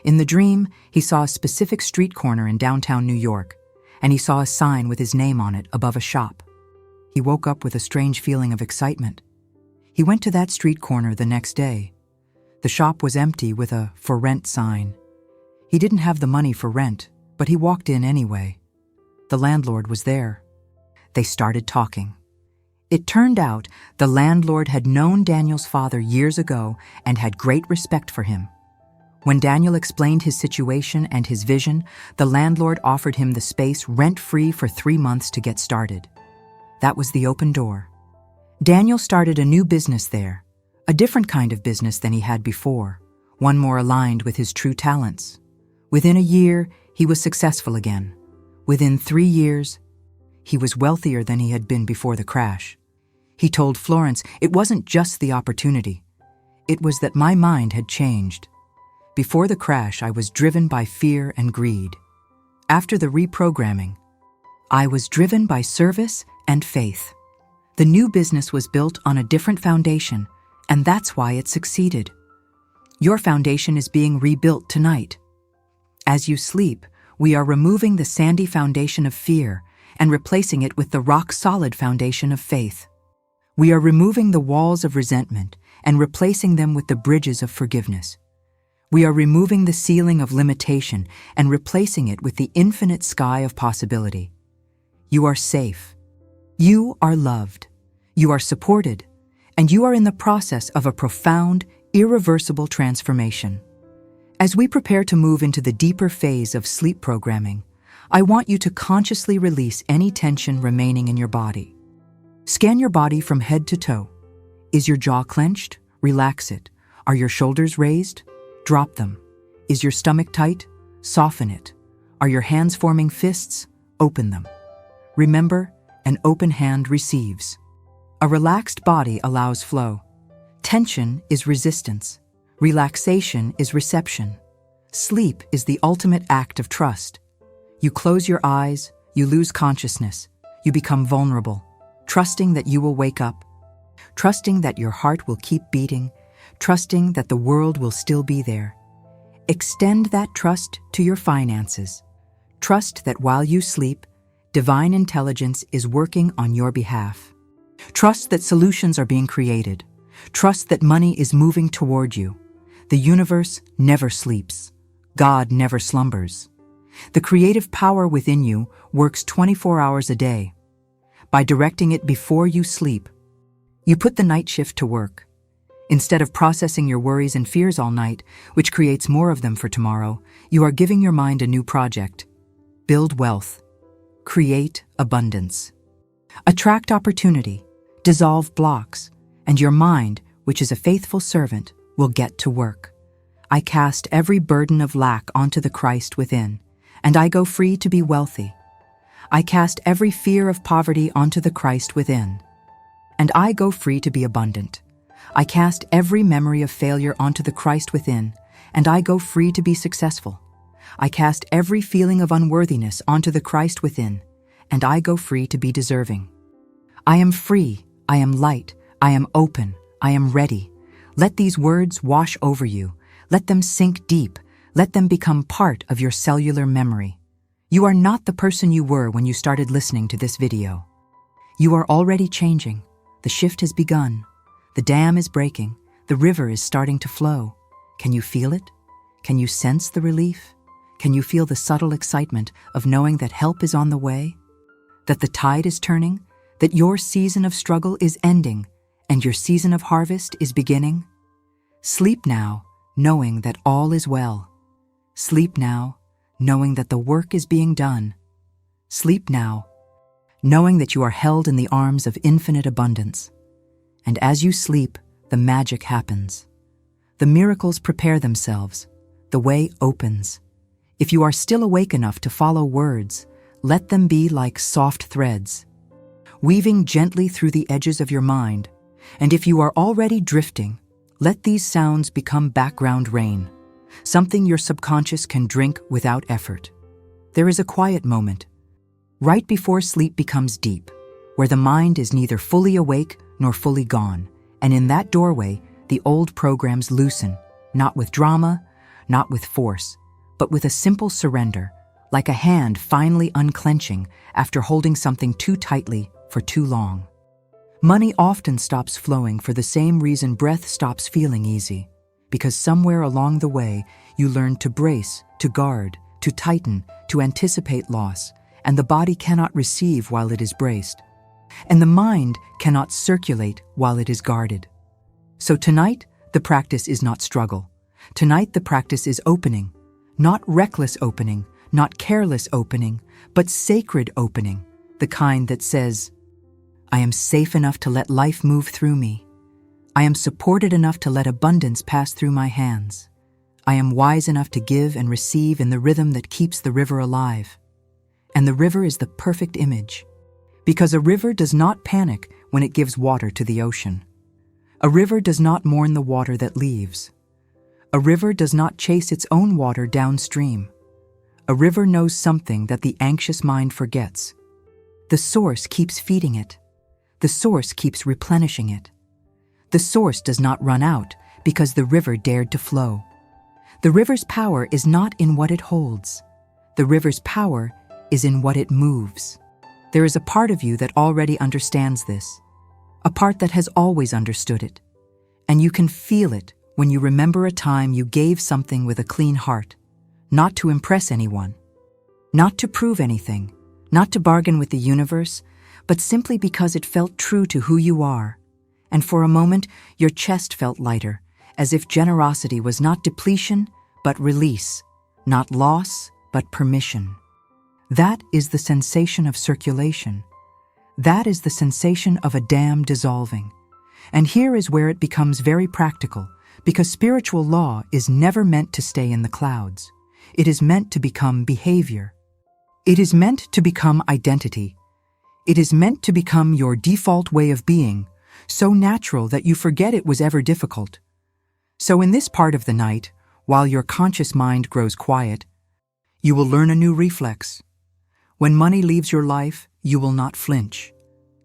In the dream, he saw a specific street corner in downtown New York, and he saw a sign with his name on it above a shop. He woke up with a strange feeling of excitement. He went to that street corner the next day. The shop was empty with a "for rent" sign. He didn't have the money for rent, but he walked in anyway. The landlord was there. They started talking. It turned out the landlord had known Daniel's father years ago and had great respect for him. When Daniel explained his situation and his vision, the landlord offered him the space rent-free for 3 months to get started. That was the open door. Daniel started a new business there. A different kind of business than he had before, one more aligned with his true talents. Within a year, he was successful again. Within 3 years, he was wealthier than he had been before the crash. He told Florence it wasn't just the opportunity. It was that my mind had changed. Before the crash, I was driven by fear and greed. After the reprogramming, I was driven by service and faith. The new business was built on a different foundation, and that's why it succeeded. Your foundation is being rebuilt tonight. As you sleep, we are removing the sandy foundation of fear and replacing it with the rock-solid foundation of faith. We are removing the walls of resentment and replacing them with the bridges of forgiveness. We are removing the ceiling of limitation and replacing it with the infinite sky of possibility. You are safe. You are loved. You are supported. And you are in the process of a profound, irreversible transformation. As we prepare to move into the deeper phase of sleep programming, I want you to consciously release any tension remaining in your body. Scan your body from head to toe. Is your jaw clenched? Relax it. Are your shoulders raised? Drop them. Is your stomach tight? Soften it. Are your hands forming fists? Open them. Remember, An open hand receives. A relaxed body allows flow. Tension is resistance. Relaxation is reception. Sleep is the ultimate act of trust. You close your eyes, you lose consciousness, you become vulnerable, trusting that you will wake up, trusting that your heart will keep beating, trusting that the world will still be there. Extend that trust to your finances. Trust that while you sleep, divine intelligence is working on your behalf. Trust that solutions are being created. Trust that money is moving toward you. The universe never sleeps. God never slumbers. The creative power within you works 24 hours a day. By directing it before you sleep, you put the night shift to work. Instead of processing your worries and fears all night, which creates more of them for tomorrow, you are giving your mind a new project. Build wealth. Create abundance. Attract opportunity. Dissolve blocks. And your mind, which is a faithful servant, will get to work. I cast every burden of lack onto the Christ within, and I go free to be wealthy. I cast every fear of poverty onto the Christ within, and I go free to be abundant. I cast every memory of failure onto the Christ within, and I go free to be successful. I cast every feeling of unworthiness onto the Christ within, and I go free to be deserving. I am free, I am light, I am open, I am ready. Let these words wash over you. Let them sink deep. Let them become part of your cellular memory. You are not the person you were when you started listening to this video. You are already changing. The shift has begun. The dam is breaking. The river is starting to flow. Can you feel it? Can you sense the relief? Can you feel the subtle excitement of knowing that help is on the way? That the tide is turning? That your season of struggle is ending and your season of harvest is beginning? Sleep now, knowing that all is well. Sleep now, knowing that the work is being done. Sleep now, knowing that you are held in the arms of infinite abundance. And as you sleep, the magic happens. The miracles prepare themselves. The way opens. If you are still awake enough to follow words, let them be like soft threads, weaving gently through the edges of your mind. And if you are already drifting, let these sounds become background rain, something your subconscious can drink without effort. There is a quiet moment, right before sleep becomes deep, where the mind is neither fully awake nor fully gone, and in that doorway, the old programs loosen, not with drama, not with force, but with a simple surrender, like a hand finally unclenching after holding something too tightly for too long. Money often stops flowing for the same reason breath stops feeling easy, because somewhere along the way you learn to brace, to guard, to tighten, to anticipate loss, and the body cannot receive while it is braced, and the mind cannot circulate while it is guarded. So tonight, the practice is not struggle. Tonight, the practice is opening, not reckless opening, not careless opening, but sacred opening, the kind that says, I am safe enough to let life move through me. I am supported enough to let abundance pass through my hands. I am wise enough to give and receive in the rhythm that keeps the river alive. And the river is the perfect image, because a river does not panic when it gives water to the ocean. A river does not mourn the water that leaves. A river does not chase its own water downstream. A river knows something that the anxious mind forgets. The source keeps feeding it. The source keeps replenishing it. The source does not run out because the river dared to flow. The river's power is not in what it holds. The river's power is in what it moves. There is a part of you that already understands this, a part that has always understood it. And you can feel it when you remember a time you gave something with a clean heart, not to impress anyone, not to prove anything, not to bargain with the universe, but simply because it felt true to who you are. And for a moment, your chest felt lighter, as if generosity was not depletion, but release, not loss, but permission. That is the sensation of circulation. That is the sensation of a dam dissolving. And here is where it becomes very practical, because spiritual law is never meant to stay in the clouds. It is meant to become behavior. It is meant to become identity. It is meant to become your default way of being, so natural that you forget it was ever difficult. So in this part of the night, while your conscious mind grows quiet, you will learn a new reflex. When money leaves your life, you will not flinch.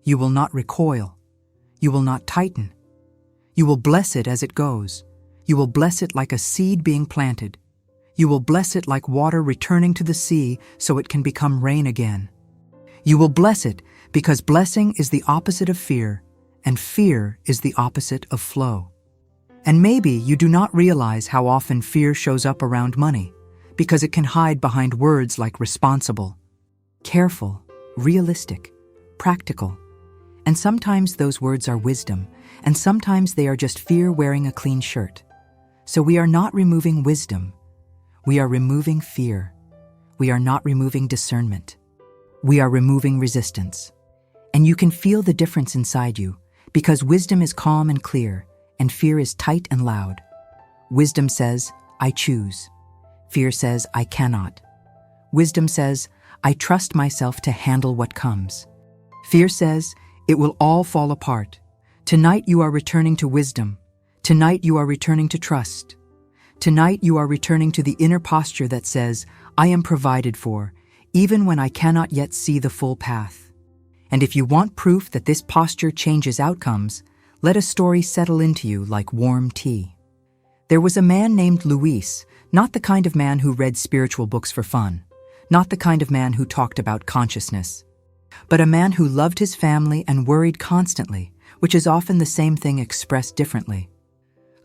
You will not recoil. You will not tighten. You will bless it as it goes. You will bless it like a seed being planted. You will bless it like water returning to the sea so it can become rain again. You will bless it because blessing is the opposite of fear, and fear is the opposite of flow. And maybe you do not realize how often fear shows up around money, because it can hide behind words like responsible, careful, realistic, practical. And sometimes those words are wisdom, and sometimes they are just fear wearing a clean shirt. So we are not removing wisdom. We are removing fear. We are not removing discernment. We are removing resistance. And you can feel the difference inside you, because wisdom is calm and clear, and fear is tight and loud. Wisdom says, I choose. Fear says, I cannot. Wisdom says, I trust myself to handle what comes. Fear says, it will all fall apart. Tonight you are returning to wisdom. Tonight you are returning to trust. Tonight you are returning to the inner posture that says, I am provided for, even when I cannot yet see the full path. And if you want proof that this posture changes outcomes, let a story settle into you like warm tea. There was a man named Luis, not the kind of man who read spiritual books for fun, not the kind of man who talked about consciousness, but a man who loved his family and worried constantly, which is often the same thing expressed differently.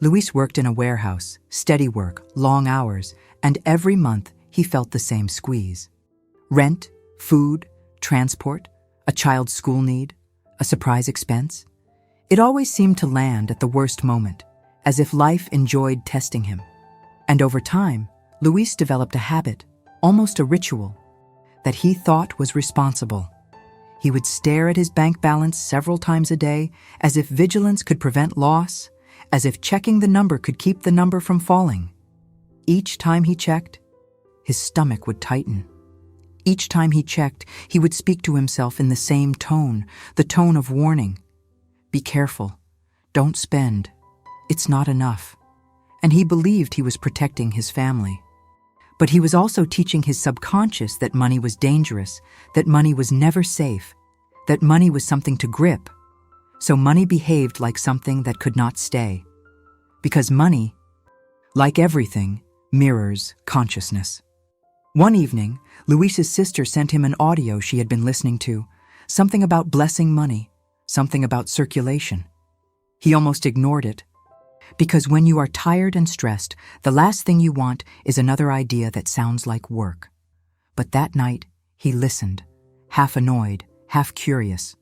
Luis worked in a warehouse, steady work, long hours, and every month he felt the same squeeze. Rent, food, transport, a child's school need, a surprise expense. It always seemed to land at the worst moment, as if life enjoyed testing him. And over time, Luis developed a habit, almost a ritual, that he thought was responsible. He would stare at his bank balance several times a day, as if vigilance could prevent loss, as if checking the number could keep the number from falling. Each time he checked, his stomach would tighten. Each time he checked, he would speak to himself in the same tone, the tone of warning. Be careful. Don't spend. It's not enough. And he believed he was protecting his family. But he was also teaching his subconscious that money was dangerous, that money was never safe, that money was something to grip. So money behaved like something that could not stay. Because money, like everything, mirrors consciousness. One evening, Luis's sister sent him an audio she had been listening to, something about blessing money, something about circulation. He almost ignored it. Because when you are tired and stressed, the last thing you want is another idea that sounds like work. But that night, he listened, half annoyed, half curious,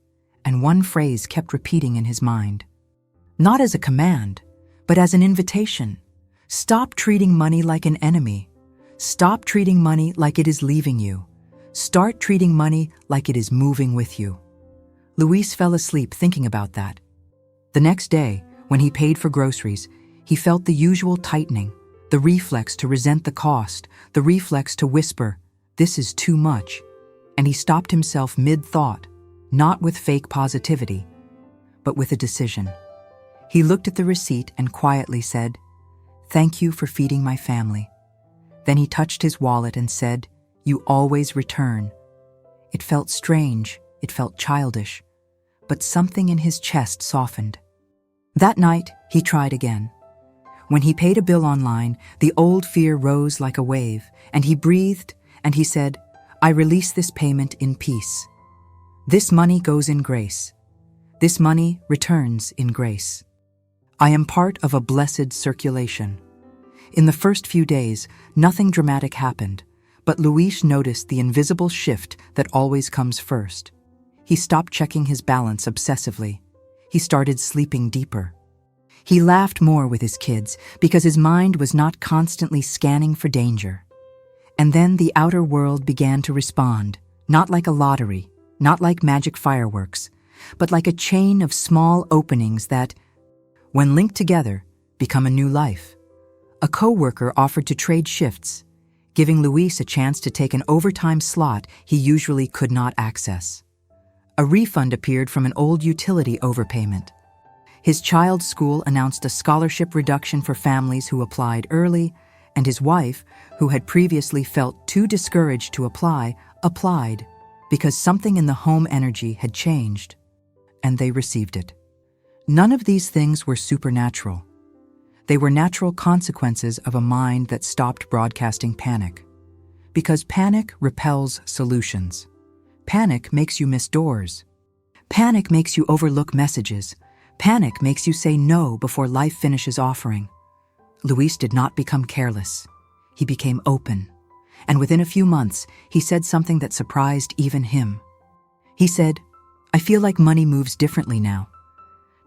and one phrase kept repeating in his mind. Not as a command, but as an invitation. Stop treating money like an enemy. Stop treating money like it is leaving you. Start treating money like it is moving with you. Luis fell asleep thinking about that. The next day, when he paid for groceries, he felt the usual tightening, the reflex to resent the cost, the reflex to whisper, "This is too much." And he stopped himself mid-thought, not with fake positivity, but with a decision. He looked at the receipt and quietly said, "Thank you for feeding my family." Then he touched his wallet and said, "You always return." It felt strange, it felt childish, but something in his chest softened. That night, he tried again. When he paid a bill online, the old fear rose like a wave, and he breathed, and he said, "I release this payment in peace. This money goes in grace. This money returns in grace. I am part of a blessed circulation." In the first few days, nothing dramatic happened, but Luis noticed the invisible shift that always comes first. He stopped checking his balance obsessively. He started sleeping deeper. He laughed more with his kids because his mind was not constantly scanning for danger. And then the outer world began to respond, not like a lottery, not like magic fireworks, but like a chain of small openings that, when linked together, become a new life. A coworker offered to trade shifts, giving Luis a chance to take an overtime slot he usually could not access. A refund appeared from an old utility overpayment. His child's school announced a scholarship reduction for families who applied early, and his wife, who had previously felt too discouraged to apply, applied because something in the home energy had changed, and they received it. None of these things were supernatural. They were natural consequences of a mind that stopped broadcasting panic. Because panic repels solutions. Panic makes you miss doors. Panic makes you overlook messages. Panic makes you say no before life finishes offering. Luis did not become careless. He became open. And within a few months, he said something that surprised even him. He said, "I feel like money moves differently now.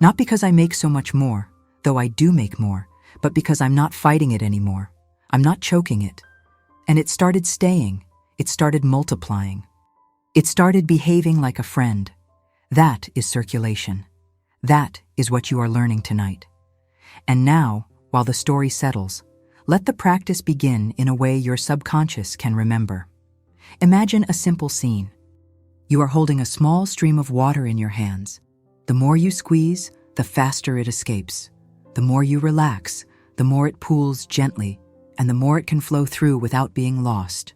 Not because I make so much more, though I do make more, but because I'm not fighting it anymore. I'm not choking it." And it started staying. It started multiplying. It started behaving like a friend. That is circulation. That is what you are learning tonight. And now, while the story settles, let the practice begin in a way your subconscious can remember. Imagine a simple scene. You are holding a small stream of water in your hands. The more you squeeze, the faster it escapes. The more you relax, the more it pools gently, and the more it can flow through without being lost.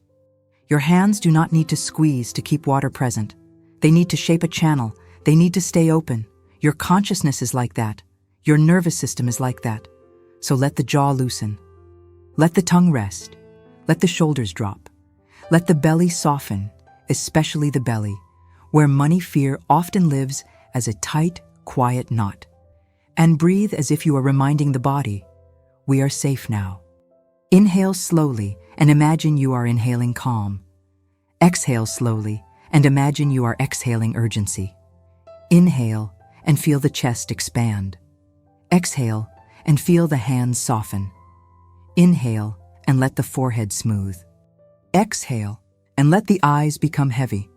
Your hands do not need to squeeze to keep water present. They need to shape a channel. They need to stay open. Your consciousness is like that. Your nervous system is like that. So let the jaw loosen. Let the tongue rest. Let the shoulders drop. Let the belly soften, especially the belly, where money fear often lives as a tight, quiet knot. And breathe as if you are reminding the body, we are safe now. Inhale slowly and imagine you are inhaling calm. Exhale slowly and imagine you are exhaling urgency. Inhale and feel the chest expand. Exhale and feel the hands soften. Inhale and let the forehead smooth. Exhale and let the eyes become heavy.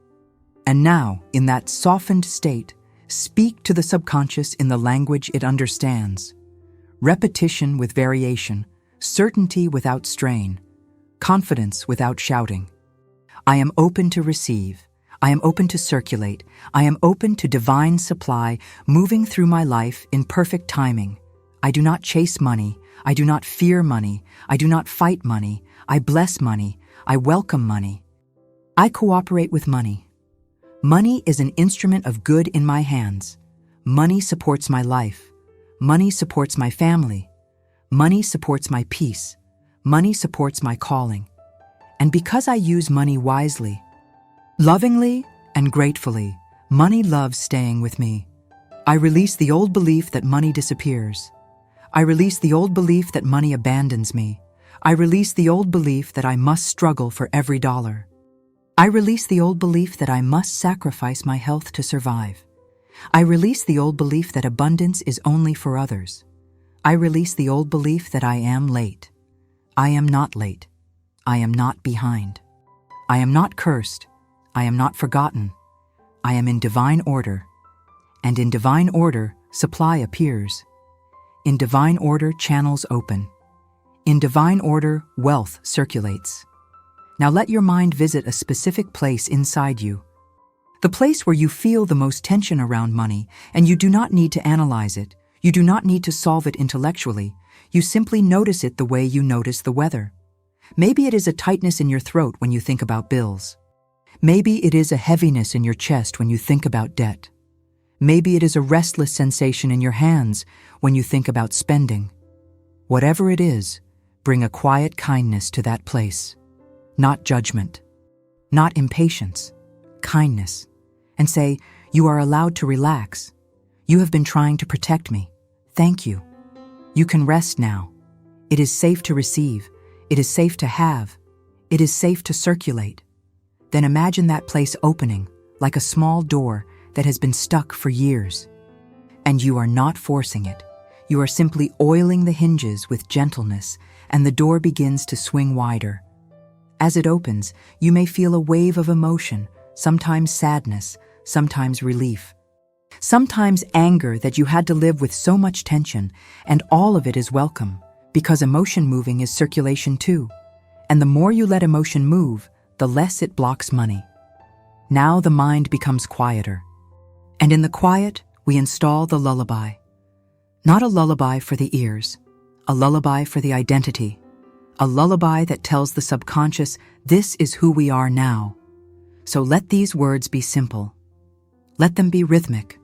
And now, in that softened state, speak to the subconscious in the language it understands. Repetition with variation, certainty without strain, confidence without shouting. I am open to receive. I am open to circulate. I am open to divine supply moving through my life in perfect timing. I do not chase money. I do not fear money. I do not fight money. I bless money. I welcome money. I cooperate with money. Money is an instrument of good in my hands. Money supports my life. Money supports my family. Money supports my peace. Money supports my calling. And because I use money wisely, lovingly and gratefully, money loves staying with me. I release the old belief that money disappears. I release the old belief that money abandons me. I release the old belief that I must struggle for every dollar. I release the old belief that I must sacrifice my health to survive. I release the old belief that abundance is only for others. I release the old belief that I am late. I am not late. I am not behind. I am not cursed. I am not forgotten. I am in divine order. And in divine order, supply appears. In divine order, channels open. In divine order, wealth circulates. Now let your mind visit a specific place inside you. The place where you feel the most tension around money, and you do not need to analyze it. You do not need to solve it intellectually. You simply notice it the way you notice the weather. Maybe it is a tightness in your throat when you think about bills. Maybe it is a heaviness in your chest when you think about debt. Maybe it is a restless sensation in your hands when you think about spending. Whatever it is, bring a quiet kindness to that place. Not judgment, not impatience, kindness. And say, you are allowed to relax. You have been trying to protect me. Thank you. You can rest now. It is safe to receive. It is safe to have. It is safe to circulate. Then imagine that place opening, like a small door that has been stuck for years. And you are not forcing it. You are simply oiling the hinges with gentleness, and the door begins to swing wider. As it opens, you may feel a wave of emotion, sometimes sadness, sometimes relief. Sometimes anger that you had to live with so much tension, and all of it is welcome, because emotion moving is circulation too. And the more you let emotion move, the less it blocks money. Now the mind becomes quieter. And in the quiet, we install the lullaby. Not a lullaby for the ears, a lullaby for the identity, a lullaby that tells the subconscious, this is who we are now. So let these words be simple. Let them be rhythmic.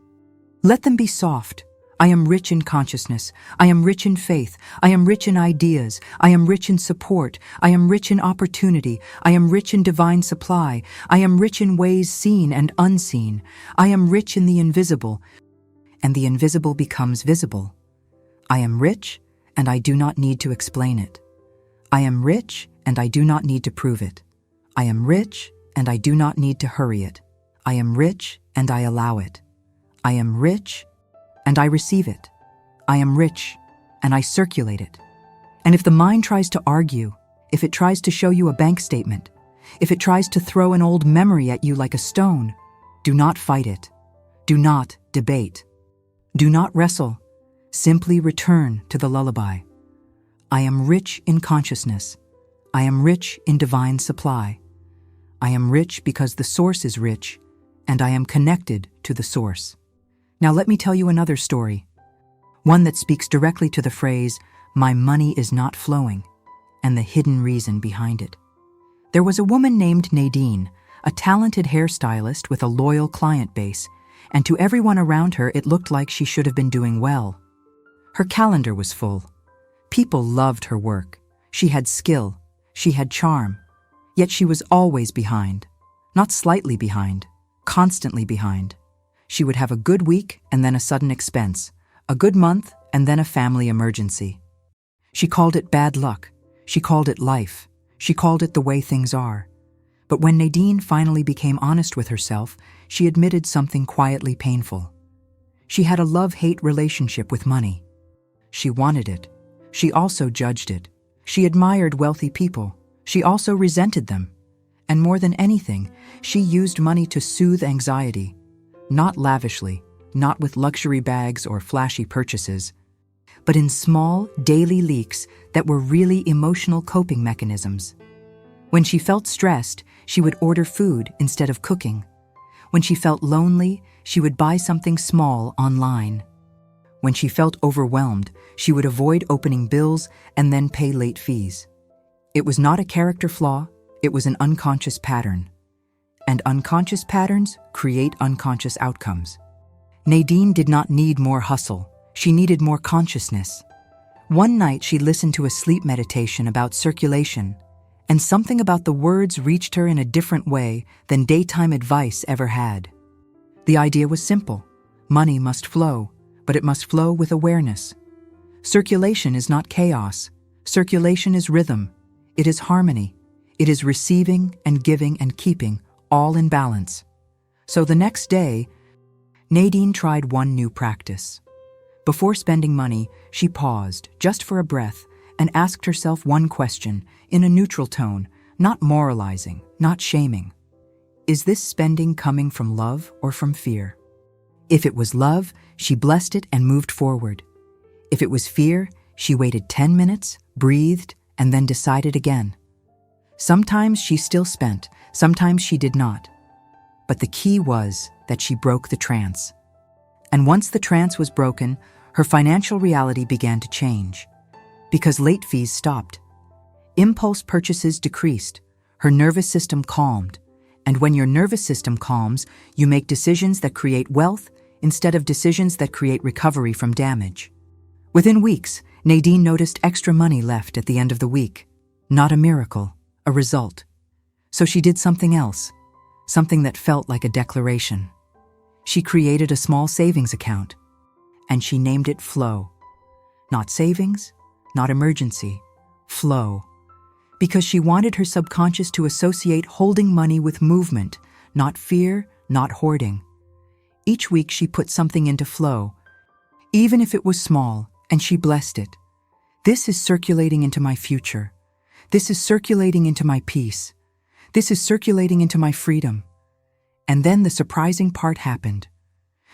Let them be soft. I am rich in consciousness. I am rich in faith. I am rich in ideas. I am rich in support. I am rich in opportunity. I am rich in divine supply. I am rich in ways seen and unseen. I am rich in the invisible, and the invisible becomes visible. I am rich, and I do not need to explain it. I am rich, and I do not need to prove it. I am rich, and I do not need to hurry it. I am rich, and I allow it. I am rich, and I receive it. I am rich, and I circulate it. And if the mind tries to argue, if it tries to show you a bank statement, if it tries to throw an old memory at you like a stone, do not fight it. Do not debate. Do not wrestle. Simply return to the lullaby. I am rich in consciousness. I am rich in divine supply. I am rich because the source is rich, and I am connected to the source. Now let me tell you another story, one that speaks directly to the phrase, my money is not flowing, and the hidden reason behind it. There was a woman named Nadine, a talented hairstylist with a loyal client base, and to everyone around her it looked like she should have been doing well. Her calendar was full. People loved her work. She had skill. She had charm. Yet she was always behind. Not slightly behind, constantly behind. She would have a good week and then a sudden expense, a good month and then a family emergency. She called it bad luck. She called it life. She called it the way things are. But when Nadine finally became honest with herself, she admitted something quietly painful. She had a love-hate relationship with money. She wanted it. She also judged it. She admired wealthy people. She also resented them. And more than anything, she used money to soothe anxiety. Not lavishly, not with luxury bags or flashy purchases, but in small, daily leaks that were really emotional coping mechanisms. When she felt stressed, she would order food instead of cooking. When she felt lonely, she would buy something small online. When she felt overwhelmed, she would avoid opening bills and then pay late fees. It was not a character flaw, it was an unconscious pattern. And unconscious patterns create unconscious outcomes. Nadine did not need more hustle, she needed more consciousness. One night she listened to a sleep meditation about circulation, and something about the words reached her in a different way than daytime advice ever had. The idea was simple. Money must flow, but it must flow with awareness. Circulation is not chaos. Circulation is rhythm. It is harmony. It is receiving and giving and keeping, all in balance. So the next day, Nadine tried one new practice. Before spending money, she paused, just for a breath, and asked herself one question, in a neutral tone, not moralizing, not shaming. Is this spending coming from love or from fear? If it was love, she blessed it and moved forward. If it was fear, she waited 10 minutes, breathed, and then decided again. Sometimes she still spent, sometimes she did not. But the key was that she broke the trance. And once the trance was broken, her financial reality began to change. Because late fees stopped. Impulse purchases decreased. Her nervous system calmed. And when your nervous system calms, you make decisions that create wealth instead of decisions that create recovery from damage. Within weeks, Nadine noticed extra money left at the end of the week. Not a miracle, a result. So she did something else, something that felt like a declaration. She created a small savings account, and she named it Flow. Not savings, not emergency, flow. Because she wanted her subconscious to associate holding money with movement, not fear, not hoarding. Each week she put something into flow, even if it was small, and she blessed it. This is circulating into my future. This is circulating into my peace. This is circulating into my freedom. And then the surprising part happened.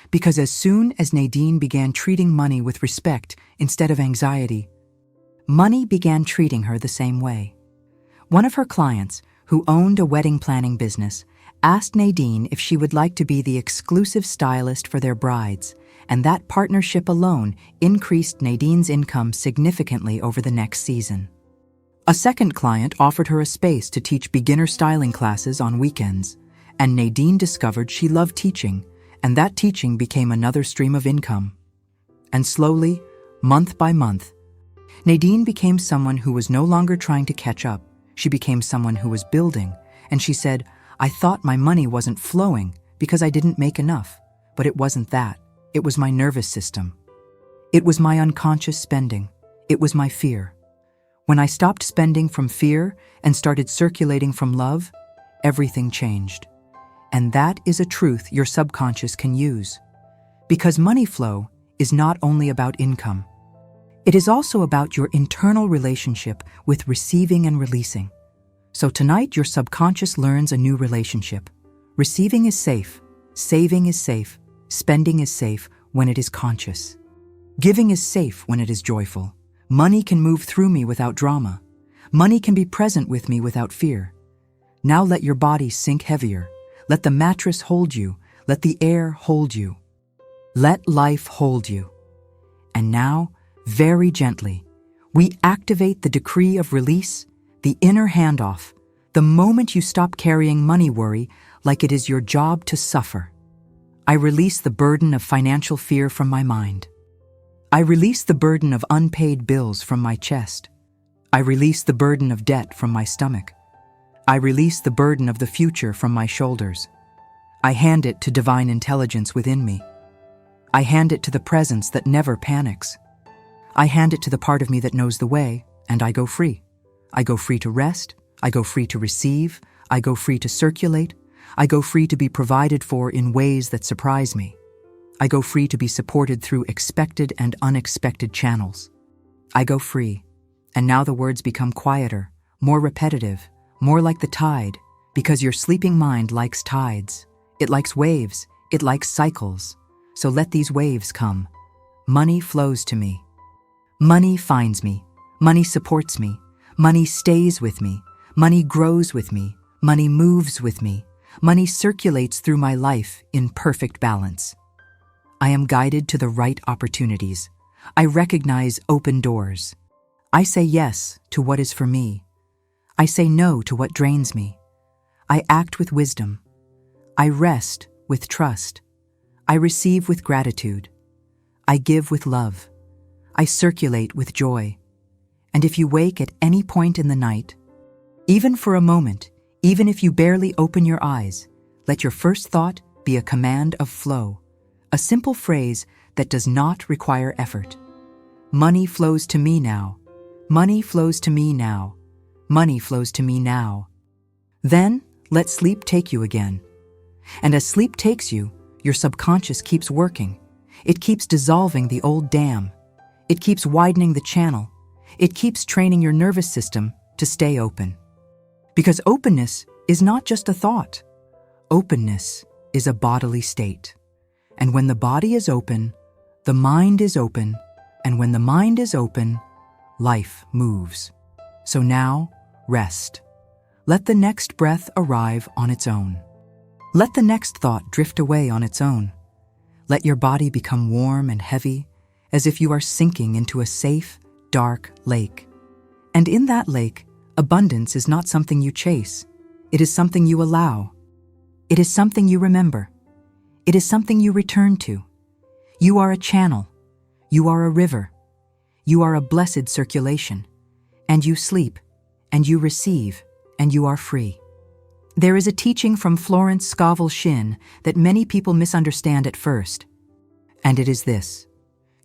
Because as soon as Nadine began treating money with respect instead of anxiety, money began treating her the same way. One of her clients, who owned a wedding planning business, asked Nadine if she would like to be the exclusive stylist for their brides, and that partnership alone increased Nadine's income significantly over the next season. A second client offered her a space to teach beginner styling classes on weekends, and Nadine discovered she loved teaching, and that teaching became another stream of income. And slowly, month by month, Nadine became someone who was no longer trying to catch up. She became someone who was building, and she said, "I thought my money wasn't flowing because I didn't make enough, but it wasn't that. It was my nervous system. It was my unconscious spending. It was my fear. When I stopped spending from fear and started circulating from love, everything changed." And that is a truth your subconscious can use. Because money flow is not only about income. It is also about your internal relationship with receiving and releasing. So tonight your subconscious learns a new relationship. Receiving is safe, saving is safe, spending is safe when it is conscious. Giving is safe when it is joyful. Money can move through me without drama. Money can be present with me without fear. Now let your body sink heavier. Let the mattress hold you. Let the air hold you. Let life hold you. And now, very gently, we activate the decree of release, the inner handoff, the moment you stop carrying money worry like it is your job to suffer. I release the burden of financial fear from my mind. I release the burden of unpaid bills from my chest. I release the burden of debt from my stomach. I release the burden of the future from my shoulders. I hand it to divine intelligence within me. I hand it to the presence that never panics. I hand it to the part of me that knows the way, and I go free. I go free to rest. I go free to receive. I go free to circulate. I go free to be provided for in ways that surprise me. I go free to be supported through expected and unexpected channels. I go free. And now the words become quieter, more repetitive, more like the tide, because your sleeping mind likes tides. It likes waves. It likes cycles. So let these waves come. Money flows to me. Money finds me. Money supports me. Money stays with me. Money grows with me. Money moves with me. Money circulates through my life in perfect balance. I am guided to the right opportunities. I recognize open doors. I say yes to what is for me. I say no to what drains me. I act with wisdom. I rest with trust. I receive with gratitude. I give with love. I circulate with joy. And if you wake at any point in the night, even for a moment, even if you barely open your eyes, let your first thought be a command of flow, a simple phrase that does not require effort. Money flows to me now. Money flows to me now. Money flows to me now. Then let sleep take you again. And as sleep takes you, your subconscious keeps working. It keeps dissolving the old dam. It keeps widening the channel. It keeps training your nervous system to stay open. Because openness is not just a thought. Openness is a bodily state. And when the body is open, the mind is open. And when the mind is open, life moves. So now, rest. Let the next breath arrive on its own. Let the next thought drift away on its own. Let your body become warm and heavy, as if you are sinking into a safe, dark lake. And in that lake, abundance is not something you chase. It is something you allow. It is something you remember. It is something you return to. You are a channel. You are a river. You are a blessed circulation. And you sleep, and you receive, and you are free. There is a teaching from Florence Scovel Shinn that many people misunderstand at first. And it is this: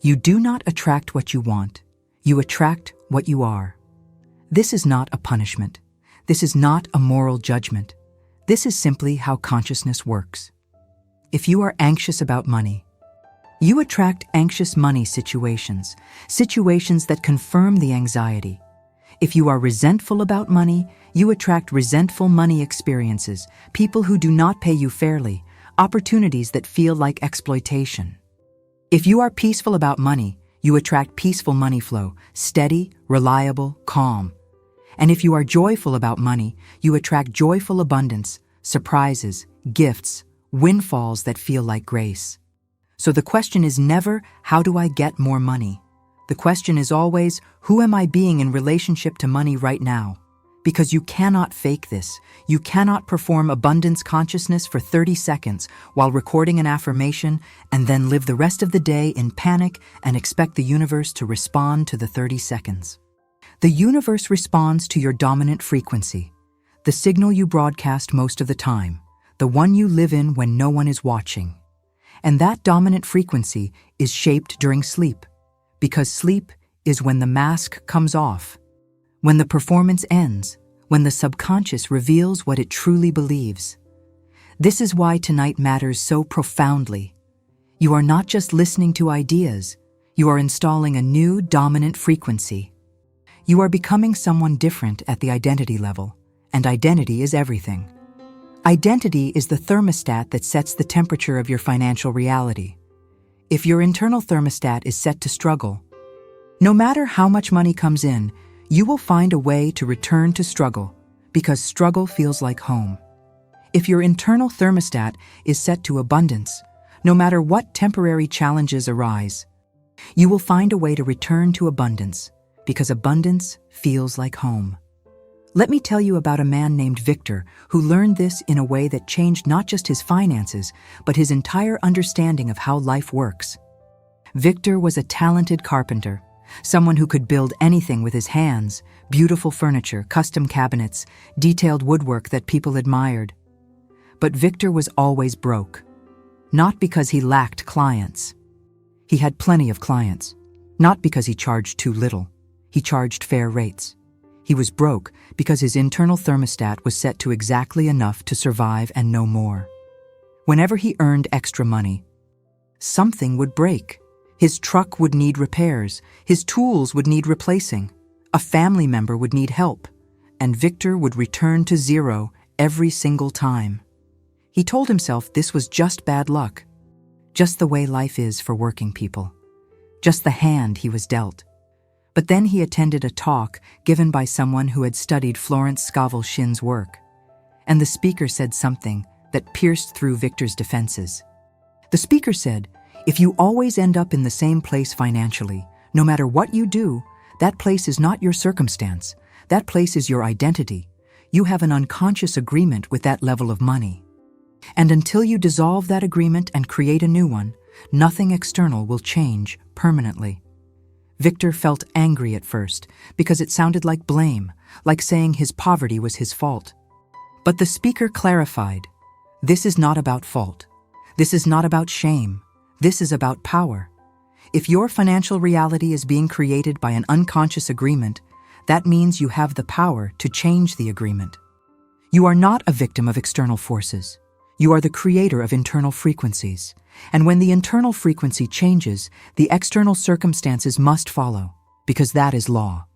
you do not attract what you want. You attract what you are. This is not a punishment. This is not a moral judgment. This is simply how consciousness works. If you are anxious about money, you attract anxious money situations, situations that confirm the anxiety. If you are resentful about money, you attract resentful money experiences, people who do not pay you fairly, opportunities that feel like exploitation. If you are peaceful about money, you attract peaceful money flow, steady, reliable, calm. And if you are joyful about money, you attract joyful abundance, surprises, gifts, windfalls that feel like grace. So the question is never, how do I get more money? The question is always, who am I being in relationship to money right now? Because you cannot fake this. You cannot perform abundance consciousness for 30 seconds while recording an affirmation and then live the rest of the day in panic and expect the universe to respond to the 30 seconds. The universe responds to your dominant frequency, the signal you broadcast most of the time, the one you live in when no one is watching. And that dominant frequency is shaped during sleep, because sleep is when the mask comes off, when the performance ends, when the subconscious reveals what it truly believes. This is why tonight matters so profoundly. You are not just listening to ideas, you are installing a new dominant frequency. You are becoming someone different at the identity level, and identity is everything. Identity is the thermostat that sets the temperature of your financial reality. If your internal thermostat is set to struggle, no matter how much money comes in, you will find a way to return to struggle, because struggle feels like home. If your internal thermostat is set to abundance, no matter what temporary challenges arise, you will find a way to return to abundance, because abundance feels like home. Let me tell you about a man named Victor who learned this in a way that changed not just his finances, but his entire understanding of how life works. Victor was a talented carpenter, someone who could build anything with his hands, beautiful furniture, custom cabinets, detailed woodwork that people admired. But Victor was always broke, not because he lacked clients. He had plenty of clients, not because he charged too little. He charged fair rates. He was broke because his internal thermostat was set to exactly enough to survive and no more. Whenever he earned extra money, something would break. His truck would need repairs, his tools would need replacing, a family member would need help, and Victor would return to zero every single time. He told himself this was just bad luck, just the way life is for working people, just the hand he was dealt. But then he attended a talk given by someone who had studied Florence Scovel Shinn's work, and the speaker said something that pierced through Victor's defenses. The speaker said, if you always end up in the same place financially, no matter what you do, that place is not your circumstance. That place is your identity. You have an unconscious agreement with that level of money. And until you dissolve that agreement and create a new one, nothing external will change permanently. Victor felt angry at first because it sounded like blame, like saying his poverty was his fault. But the speaker clarified, this is not about fault. This is not about shame. This is about power. If your financial reality is being created by an unconscious agreement, that means you have the power to change the agreement. You are not a victim of external forces. You are the creator of internal frequencies. And when the internal frequency changes, the external circumstances must follow, because that is law.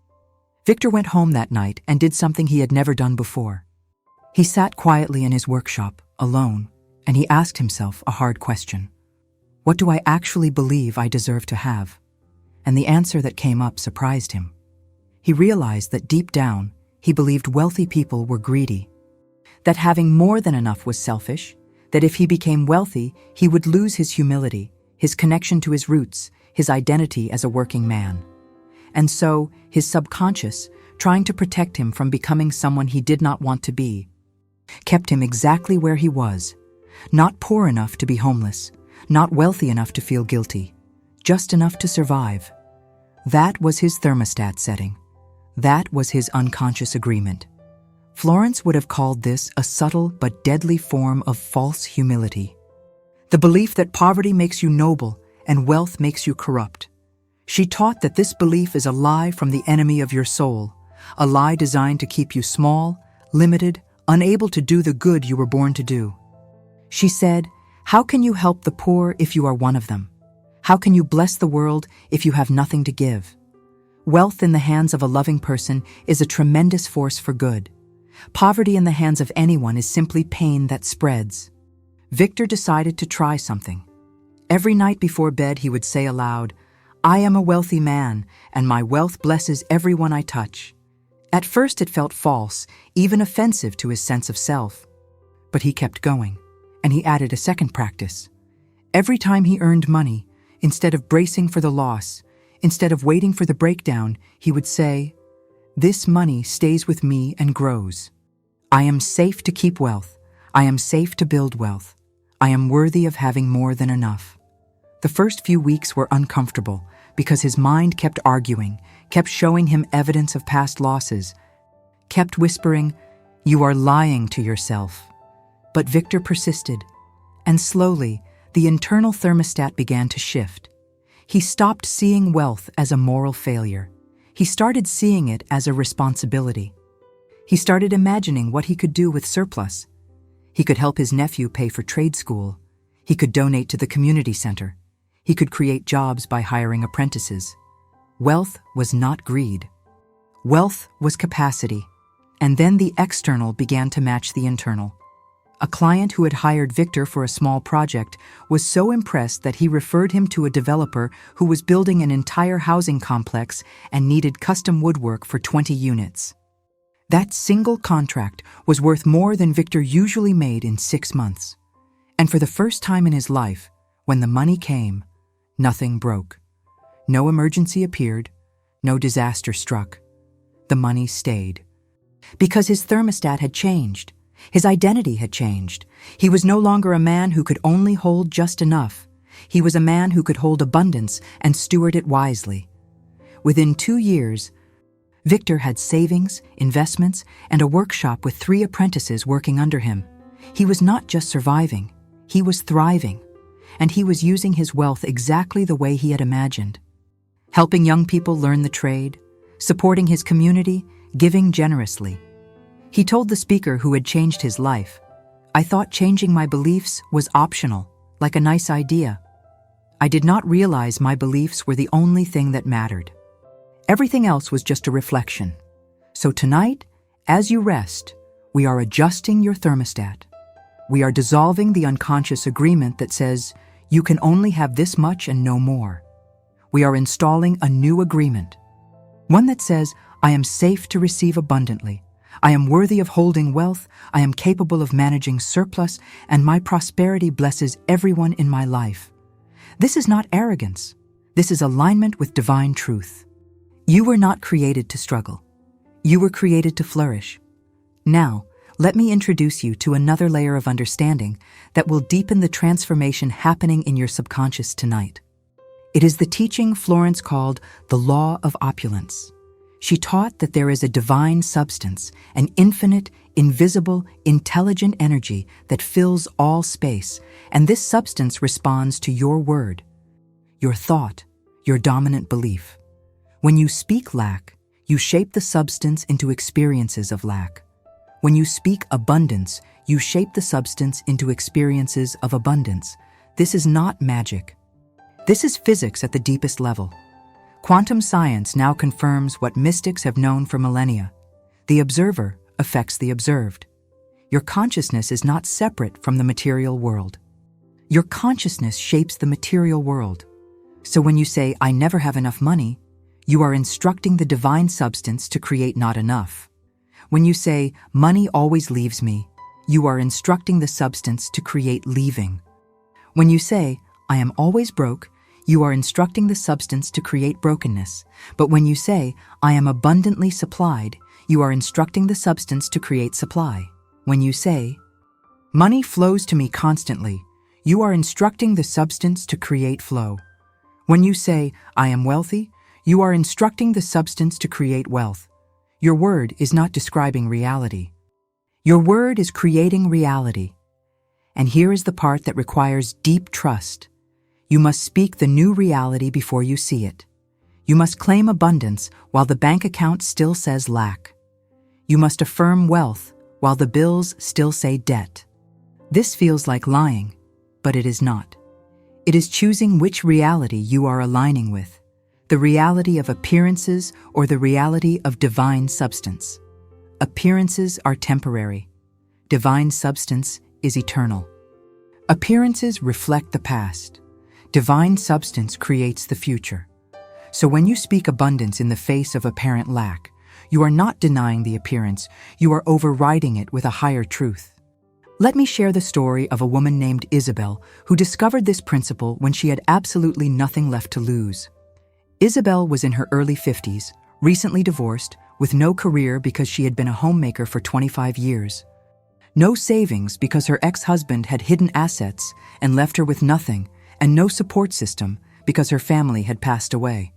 Victor went home that night and did something he had never done before. He sat quietly in his workshop, alone, and he asked himself a hard question. What do I actually believe I deserve to have? And the answer that came up surprised him. He realized that deep down, he believed wealthy people were greedy, that having more than enough was selfish, that if he became wealthy, he would lose his humility, his connection to his roots, his identity as a working man. And so, his subconscious, trying to protect him from becoming someone he did not want to be, kept him exactly where he was, not poor enough to be homeless, not wealthy enough to feel guilty, just enough to survive. That was his thermostat setting. That was his unconscious agreement. Florence would have called this a subtle but deadly form of false humility. The belief that poverty makes you noble and wealth makes you corrupt. She taught that this belief is a lie from the enemy of your soul, a lie designed to keep you small, limited, unable to do the good you were born to do. She said, how can you help the poor if you are one of them? How can you bless the world if you have nothing to give? Wealth in the hands of a loving person is a tremendous force for good. Poverty in the hands of anyone is simply pain that spreads. Victor decided to try something. Every night before bed he would say aloud, I am a wealthy man, and my wealth blesses everyone I touch. At first it felt false, even offensive to his sense of self. But he kept going, and he added a second practice. Every time he earned money, instead of bracing for the loss, instead of waiting for the breakdown, he would say, "This money stays with me and grows. I am safe to keep wealth. I am safe to build wealth. I am worthy of having more than enough." The first few weeks were uncomfortable because his mind kept arguing, kept showing him evidence of past losses, kept whispering, "You are lying to yourself." But Victor persisted, and slowly, the internal thermostat began to shift. He stopped seeing wealth as a moral failure. He started seeing it as a responsibility. He started imagining what he could do with surplus. He could help his nephew pay for trade school. He could donate to the community center. He could create jobs by hiring apprentices. Wealth was not greed. Wealth was capacity. And then the external began to match the internal. A client who had hired Victor for a small project was so impressed that he referred him to a developer who was building an entire housing complex and needed custom woodwork for 20 units. That single contract was worth more than Victor usually made in 6 months. And for the first time in his life, when the money came, nothing broke. No emergency appeared, no disaster struck. The money stayed. Because his thermostat had changed. His identity had changed. He was no longer a man who could only hold just enough. He was a man who could hold abundance and steward it wisely. Within 2 years, Victor had savings, investments, and a workshop with 3 apprentices working under him. He was not just surviving, he was thriving, and he was using his wealth exactly the way he had imagined. Helping young people learn the trade, supporting his community, giving generously. He told the speaker who had changed his life, "I thought changing my beliefs was optional, like a nice idea. I did not realize my beliefs were the only thing that mattered. Everything else was just a reflection. So tonight, as you rest, we are adjusting your thermostat. We are dissolving the unconscious agreement that says, you can only have this much and no more. We are installing a new agreement. One that says, I am safe to receive abundantly. I am worthy of holding wealth, I am capable of managing surplus, and my prosperity blesses everyone in my life. This is not arrogance. This is alignment with divine truth. You were not created to struggle. You were created to flourish. Now, let me introduce you to another layer of understanding that will deepen the transformation happening in your subconscious tonight. It is the teaching Florence called the law of opulence. She taught that there is a divine substance, an infinite, invisible, intelligent energy that fills all space, and this substance responds to your word, your thought, your dominant belief. When you speak lack, you shape the substance into experiences of lack. When you speak abundance, you shape the substance into experiences of abundance. This is not magic. This is physics at the deepest level. Quantum science now confirms what mystics have known for millennia. The observer affects the observed. Your consciousness is not separate from the material world. Your consciousness shapes the material world. So when you say, I never have enough money, you are instructing the divine substance to create not enough. When you say, money always leaves me, you are instructing the substance to create leaving. When you say, I am always broke, you are instructing the substance to create brokenness. But when you say, I am abundantly supplied, you are instructing the substance to create supply. When you say, money flows to me constantly, you are instructing the substance to create flow. When you say, I am wealthy, you are instructing the substance to create wealth. Your word is not describing reality. Your word is creating reality. And here is the part that requires deep trust. You must speak the new reality before you see it. You must claim abundance while the bank account still says lack. You must affirm wealth while the bills still say debt. This feels like lying, but it is not. It is choosing which reality you are aligning with, the reality of appearances or the reality of divine substance. Appearances are temporary. Divine substance is eternal. Appearances reflect the past. Divine substance creates the future. So when you speak abundance in the face of apparent lack, you are not denying the appearance, you are overriding it with a higher truth. Let me share the story of a woman named Isabel who discovered this principle when she had absolutely nothing left to lose. Isabel was in her early 50s, recently divorced, with no career because she had been a homemaker for 25 years. No savings because her ex-husband had hidden assets and left her with nothing, and no support system because her family had passed away.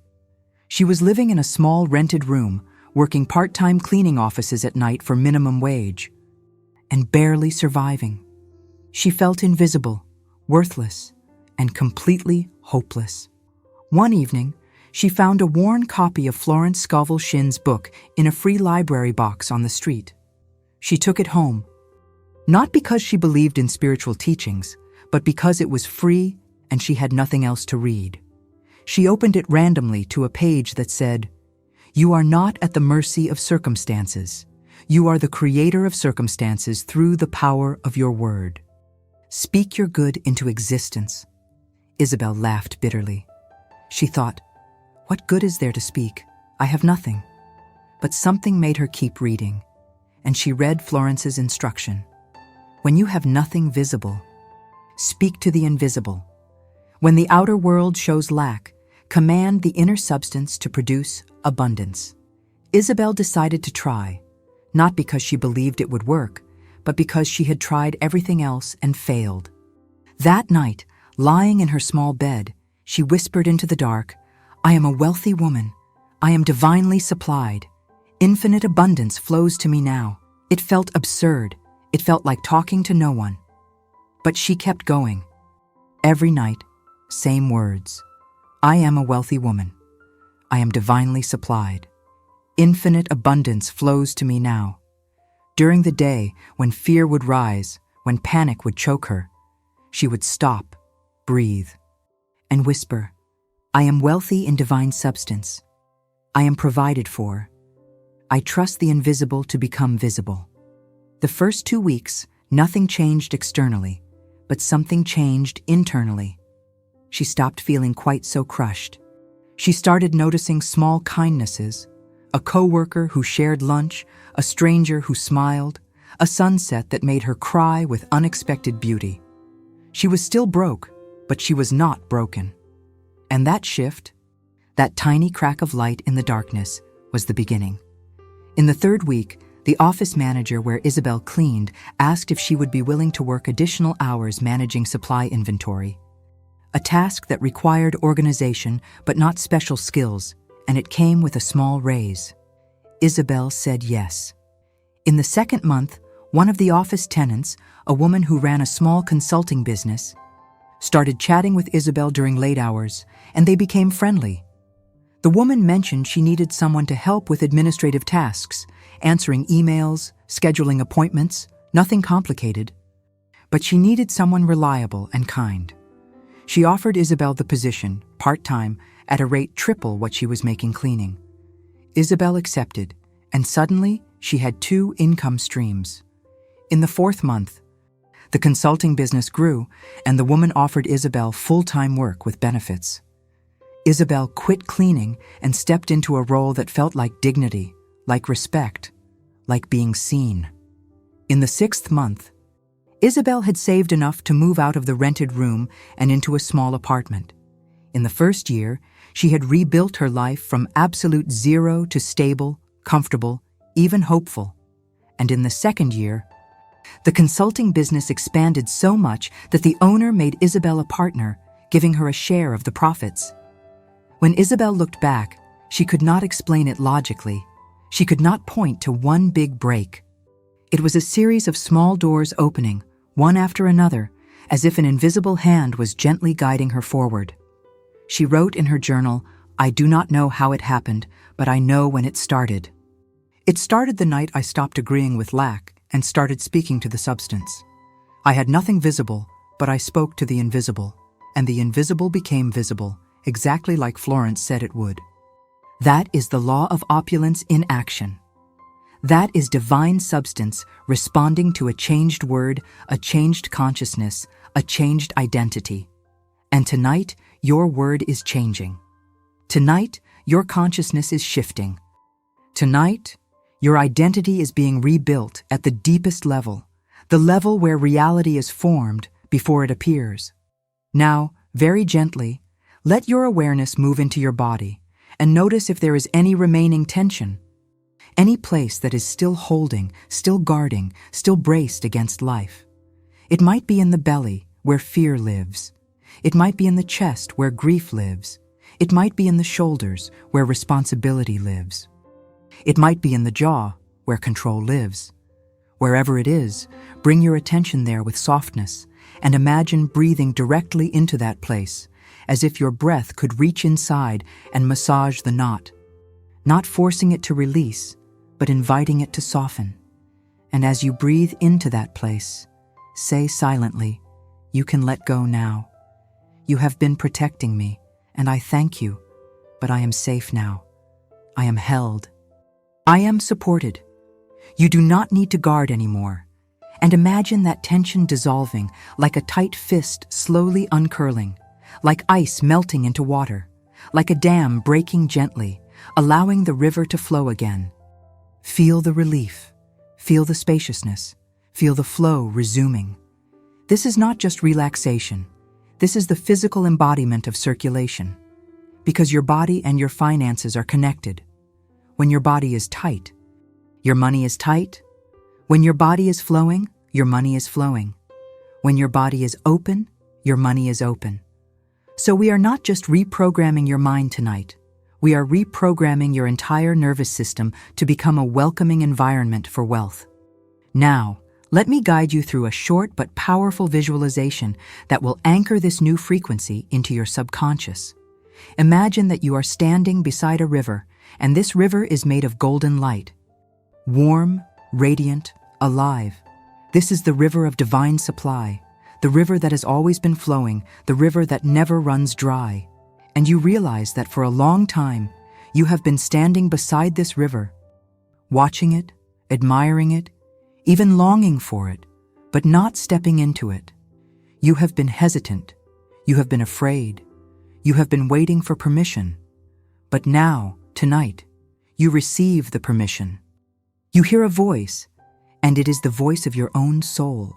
She was living in a small rented room, working part-time cleaning offices at night for minimum wage, and barely surviving. She felt invisible, worthless, and completely hopeless. One evening, she found a worn copy of Florence Scovel Shinn's book in a free library box on the street. She took it home, not because she believed in spiritual teachings, but because it was free and she had nothing else to read. She opened it randomly to a page that said, "You are not at the mercy of circumstances. You are the creator of circumstances through the power of your word. Speak your good into existence." Isabel laughed bitterly. She thought, "What good is there to speak? I have nothing." But something made her keep reading, and she read Florence's instruction. When you have nothing visible, speak to the invisible. When the outer world shows lack, command the inner substance to produce abundance. Isabel decided to try, not because she believed it would work, but because she had tried everything else and failed. That night, lying in her small bed, she whispered into the dark, "I am a wealthy woman. I am divinely supplied. Infinite abundance flows to me now." It felt absurd. It felt like talking to no one. But she kept going. Every night, same words. "I am a wealthy woman. I am divinely supplied. Infinite abundance flows to me now." During the day, when fear would rise, when panic would choke her, she would stop, breathe, and whisper, "I am wealthy in divine substance. I am provided for. I trust the invisible to become visible." The first 2 weeks, nothing changed externally, but something changed internally. She stopped feeling quite so crushed. She started noticing small kindnesses, a coworker who shared lunch, a stranger who smiled, a sunset that made her cry with unexpected beauty. She was still broke, but she was not broken. And that shift, that tiny crack of light in the darkness, was the beginning. In the 3rd week, the office manager where Isabel cleaned asked if she would be willing to work additional hours managing supply inventory. A task that required organization but not special skills, and it came with a small raise. Isabel said yes. In the 2nd month, one of the office tenants, a woman who ran a small consulting business, started chatting with Isabel during late hours, and they became friendly. The woman mentioned she needed someone to help with administrative tasks, answering emails, scheduling appointments, nothing complicated. But she needed someone reliable and kind. She offered Isabel the position, part-time, at a rate triple what she was making cleaning. Isabel accepted, and suddenly she had 2 income streams. In the 4th month, the consulting business grew, and the woman offered Isabel full-time work with benefits. Isabel quit cleaning and stepped into a role that felt like dignity, like respect, like being seen. In the 6th month, Isabel had saved enough to move out of the rented room and into a small apartment. In the 1st year, she had rebuilt her life from absolute zero to stable, comfortable, even hopeful. And in the 2nd year, the consulting business expanded so much that the owner made Isabel a partner, giving her a share of the profits. When Isabel looked back, she could not explain it logically. She could not point to one big break. It was a series of small doors opening, one after another, as if an invisible hand was gently guiding her forward. She wrote in her journal, "I do not know how it happened, but I know when it started. It started the night I stopped agreeing with lack and started speaking to the substance. I had nothing visible, but I spoke to the invisible, and the invisible became visible, exactly like Florence said it would." That is the law of opulence in action. That is divine substance responding to a changed word, a changed consciousness, a changed identity. And tonight, your word is changing. Tonight, your consciousness is shifting. Tonight, your identity is being rebuilt at the deepest level, the level where reality is formed before it appears. Now, very gently, let your awareness move into your body and notice if there is any remaining tension, any place that is still holding, still guarding, still braced against life. It might be in the belly, where fear lives. It might be in the chest, where grief lives. It might be in the shoulders, where responsibility lives. It might be in the jaw, where control lives. Wherever it is, bring your attention there with softness and imagine breathing directly into that place, as if your breath could reach inside and massage the knot, not forcing it to release, but inviting it to soften. And as you breathe into that place, say silently, "You can let go now. You have been protecting me, and I thank you, but I am safe now. I am held. I am supported. You do not need to guard anymore." And imagine that tension dissolving like a tight fist slowly uncurling, like ice melting into water, like a dam breaking gently, allowing the river to flow again. Feel the relief, feel the spaciousness, feel the flow resuming. This is not just relaxation. This is the physical embodiment of circulation, because your body and your finances are connected. When your body is tight, your money is tight. When your body is flowing, your money is flowing. When your body is open, your money is open. So we are not just reprogramming your mind tonight. We are reprogramming your entire nervous system to become a welcoming environment for wealth. Now, let me guide you through a short but powerful visualization that will anchor this new frequency into your subconscious. Imagine that you are standing beside a river, and this river is made of golden light. Warm, radiant, alive. This is the river of divine supply, the river that has always been flowing, the river that never runs dry. And you realize that for a long time, you have been standing beside this river, watching it, admiring it, even longing for it, but not stepping into it. You have been hesitant. You have been afraid. You have been waiting for permission. But now, tonight, you receive the permission. You hear a voice, and it is the voice of your own soul,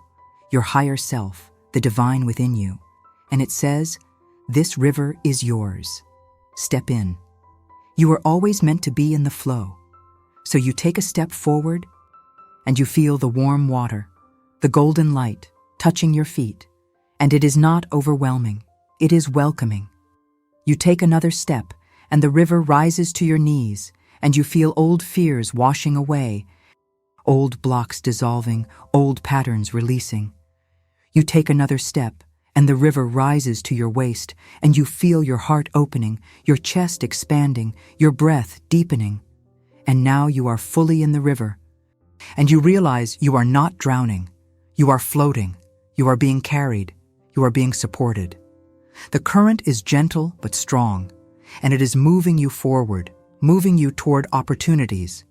your higher self, the divine within you. And it says, "This river is yours. Step in." You are always meant to be in the flow. So you take a step forward, and you feel the warm water, the golden light, touching your feet. And it is not overwhelming. It is welcoming. You take another step, and the river rises to your knees, and you feel old fears washing away, old blocks dissolving, old patterns releasing. You take another step, and the river rises to your waist, and you feel your heart opening, your chest expanding, your breath deepening. And now you are fully in the river. And you realize you are not drowning. You are floating. You are being carried. You are being supported. The current is gentle but strong, and it is moving you forward, moving you toward opportunities,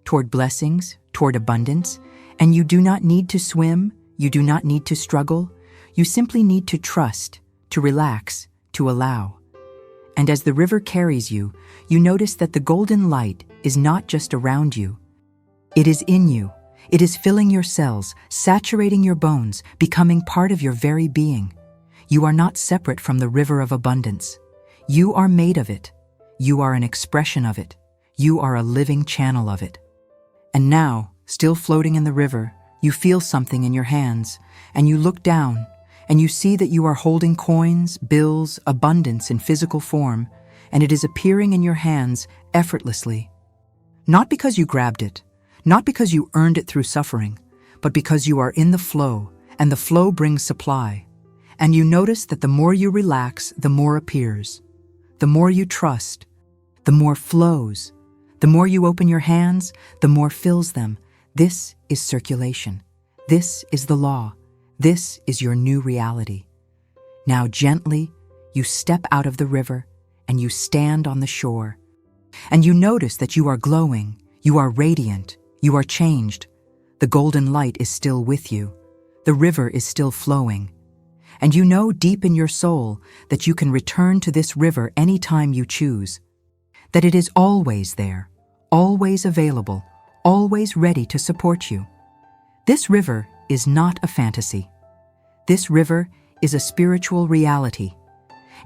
toward blessings, toward abundance. And you do not need to swim. You do not need to struggle. You simply need to trust, to relax, to allow. And as the river carries you, you notice that the golden light is not just around you. It is in you. It is filling your cells, saturating your bones, becoming part of your very being. You are not separate from the river of abundance. You are made of it. You are an expression of it. You are a living channel of it. And now, still floating in the river, you feel something in your hands, and you look down, and you see that you are holding coins, bills, abundance in physical form, and it is appearing in your hands effortlessly. Not because you grabbed it, not because you earned it through suffering, but because you are in the flow, and the flow brings supply. And you notice that the more you relax, the more appears. The more you trust, the more flows. The more you open your hands, the more fills them. This is circulation. This is the law. This is your new reality. Now gently, you step out of the river and you stand on the shore. And you notice that you are glowing, you are radiant, you are changed. The golden light is still with you. The river is still flowing. And you know deep in your soul that you can return to this river anytime you choose. That it is always there, always available, always ready to support you. This river is not a fantasy. This river is a spiritual reality,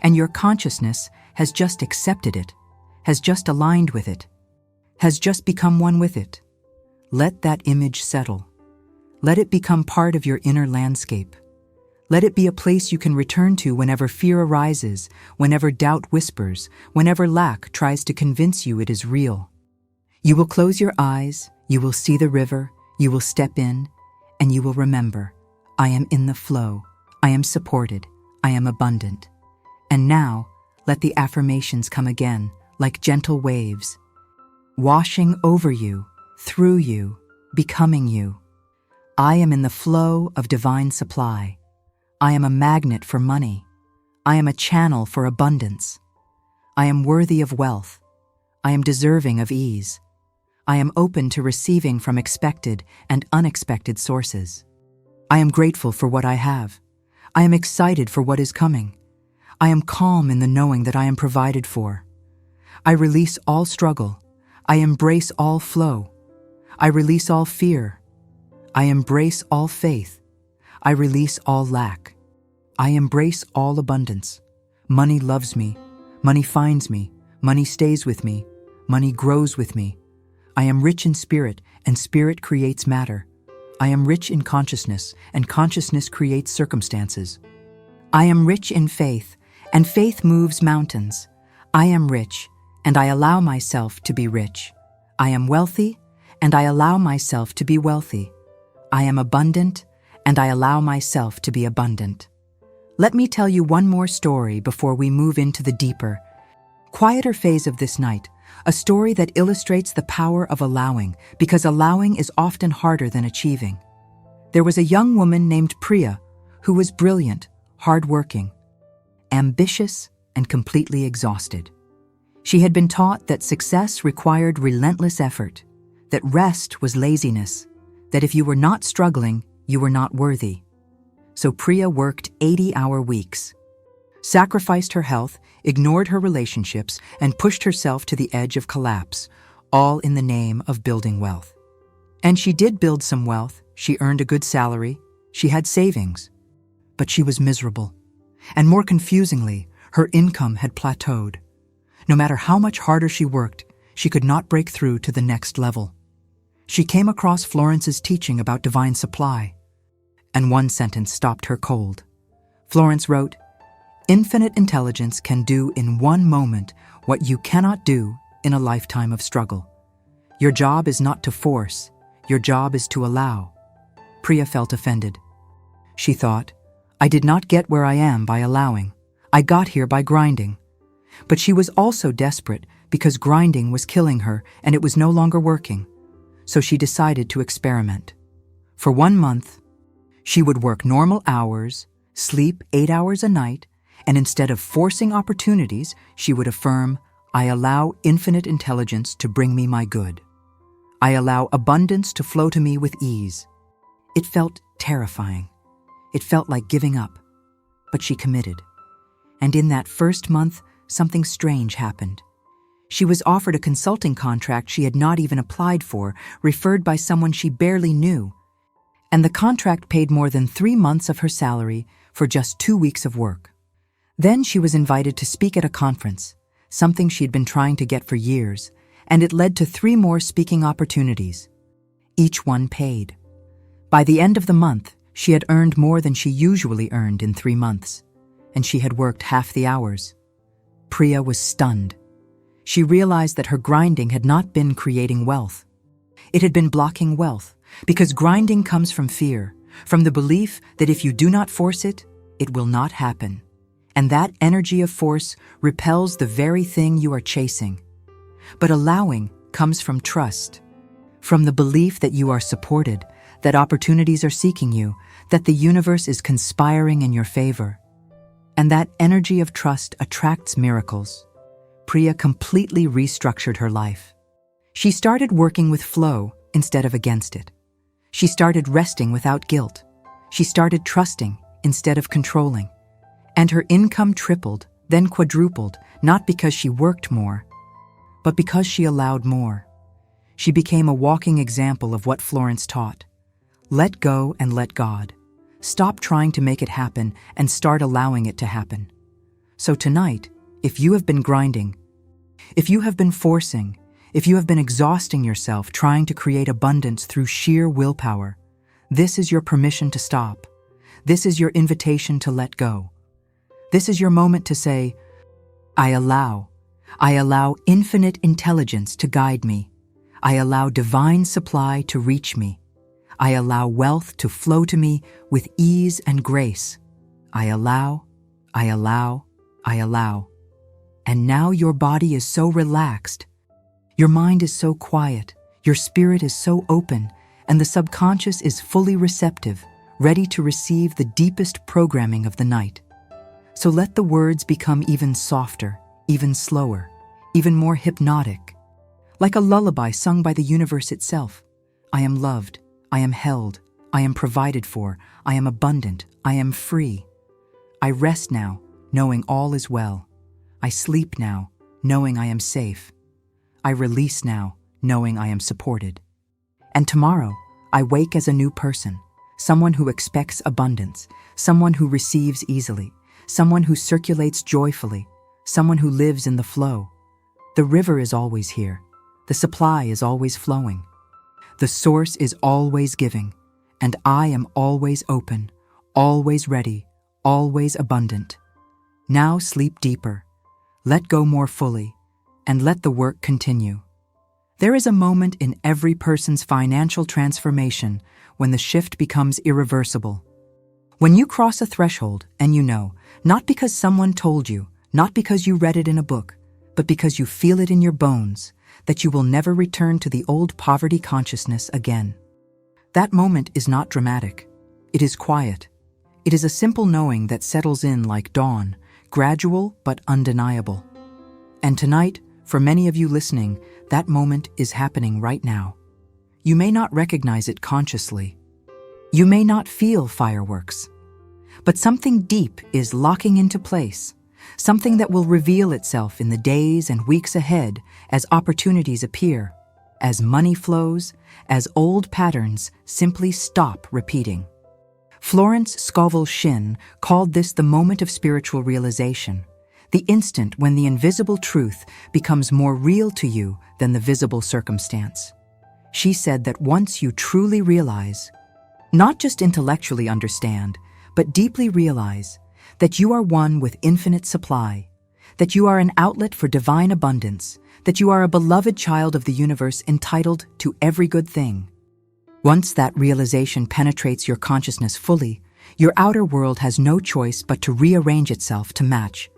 and your consciousness has just accepted it, has just aligned with it, has just become one with it. Let that image settle. Let it become part of your inner landscape. Let it be a place you can return to whenever fear arises, whenever doubt whispers, whenever lack tries to convince you it is real. You will close your eyes, you will see the river, you will step in, and you will remember, I am in the flow, I am supported, I am abundant. And now, let the affirmations come again, like gentle waves, washing over you, through you, becoming you. I am in the flow of divine supply. I am a magnet for money. I am a channel for abundance. I am worthy of wealth. I am deserving of ease. I am open to receiving from expected and unexpected sources. I am grateful for what I have. I am excited for what is coming. I am calm in the knowing that I am provided for. I release all struggle. I embrace all flow. I release all fear. I embrace all faith. I release all lack. I embrace all abundance. Money loves me. Money finds me. Money stays with me. Money grows with me. I am rich in spirit, and spirit creates matter. I am rich in consciousness, and consciousness creates circumstances. I am rich in faith, and faith moves mountains. I am rich, and I allow myself to be rich. I am wealthy, and I allow myself to be wealthy. I am abundant, and I allow myself to be abundant. Let me tell you one more story before we move into the deeper, quieter phase of this night, a story that illustrates the power of allowing, because allowing is often harder than achieving. There was a young woman named Priya who was brilliant, hardworking, ambitious, and completely exhausted. She had been taught that success required relentless effort, that rest was laziness, that if you were not struggling, you were not worthy. So Priya worked 80-hour weeks, sacrificed her health, ignored her relationships, and pushed herself to the edge of collapse, all in the name of building wealth. And she did build some wealth. She earned a good salary. She had savings. But she was miserable. And more confusingly, her income had plateaued. No matter how much harder she worked, she could not break through to the next level. She came across Florence's teaching about divine supply, and one sentence stopped her cold. Florence wrote, "Infinite intelligence can do in one moment what you cannot do in a lifetime of struggle. Your job is not to force, your job is to allow." Priya felt offended. She thought, I did not get where I am by allowing. I got here by grinding. But she was also desperate because grinding was killing her and it was no longer working. So she decided to experiment. For 1 month, she would work normal hours, sleep 8 hours a night, and instead of forcing opportunities, she would affirm, I allow infinite intelligence to bring me my good. I allow abundance to flow to me with ease. It felt terrifying. It felt like giving up. But she committed. And in that first month, something strange happened. She was offered a consulting contract she had not even applied for, referred by someone she barely knew. And the contract paid more than 3 months of her salary for just 2 weeks of work. Then she was invited to speak at a conference, something she'd been trying to get for years, and it led to 3 more speaking opportunities. Each one paid. By the end of the month, she had earned more than she usually earned in 3 months, and she had worked half the hours. Priya was stunned. She realized that her grinding had not been creating wealth. It had been blocking wealth, because grinding comes from fear, from the belief that if you do not force it, it will not happen. And that energy of force repels the very thing you are chasing. But allowing comes from trust, from the belief that you are supported, that opportunities are seeking you, that the universe is conspiring in your favor. And that energy of trust attracts miracles. Priya completely restructured her life. She started working with flow instead of against it. She started resting without guilt. She started trusting instead of controlling. And her income tripled, then quadrupled, not because she worked more, but because she allowed more. She became a walking example of what Florence taught. Let go and let God. Stop trying to make it happen and start allowing it to happen. So tonight, if you have been grinding, if you have been forcing, if you have been exhausting yourself trying to create abundance through sheer willpower, this is your permission to stop. This is your invitation to let go. This is your moment to say, I allow infinite intelligence to guide me. I allow divine supply to reach me. I allow wealth to flow to me with ease and grace. I allow. And now your body is so relaxed. Your mind is so quiet. Your spirit is so open, and the subconscious is fully receptive, ready to receive the deepest programming of the night. So let the words become even softer, even slower, even more hypnotic. Like a lullaby sung by the universe itself. I am loved. I am held. I am provided for. I am abundant. I am free. I rest now, knowing all is well. I sleep now, knowing I am safe. I release now, knowing I am supported. And tomorrow, I wake as a new person, someone who expects abundance, someone who receives easily, someone who circulates joyfully, someone who lives in the flow. The river is always here. The supply is always flowing. The source is always giving, and I am always open, always ready, always abundant. Now sleep deeper, let go more fully, and let the work continue. There is a moment in every person's financial transformation when the shift becomes irreversible. When you cross a threshold and you know, not because someone told you, not because you read it in a book, but because you feel it in your bones, that you will never return to the old poverty consciousness again. That moment is not dramatic. It is quiet. It is a simple knowing that settles in like dawn, gradual but undeniable. And tonight, for many of you listening, that moment is happening right now. You may not recognize it consciously. You may not feel fireworks. But something deep is locking into place. Something that will reveal itself in the days and weeks ahead as opportunities appear, as money flows, as old patterns simply stop repeating. Florence Scovel Shinn called this the moment of spiritual realization, the instant when the invisible truth becomes more real to you than the visible circumstance. She said that once you truly realize, not just intellectually understand, but deeply realize, that you are one with infinite supply, that you are an outlet for divine abundance, that you are a beloved child of the universe entitled to every good thing. Once that realization penetrates your consciousness fully, your outer world has no choice but to rearrange itself to match.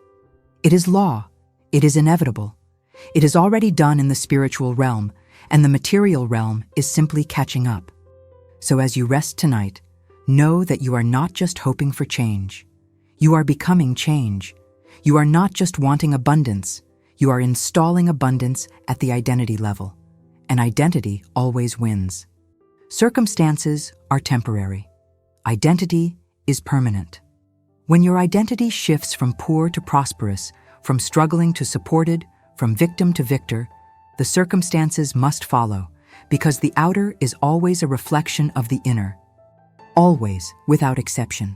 It is law. It is inevitable. It is already done in the spiritual realm, and the material realm is simply catching up. So as you rest tonight, know that you are not just hoping for change. You are becoming change. You are not just wanting abundance. You are installing abundance at the identity level. And identity always wins. Circumstances are temporary. Identity is permanent. When your identity shifts from poor to prosperous, from struggling to supported, from victim to victor, the circumstances must follow, because the outer is always a reflection of the inner. Always, without exception.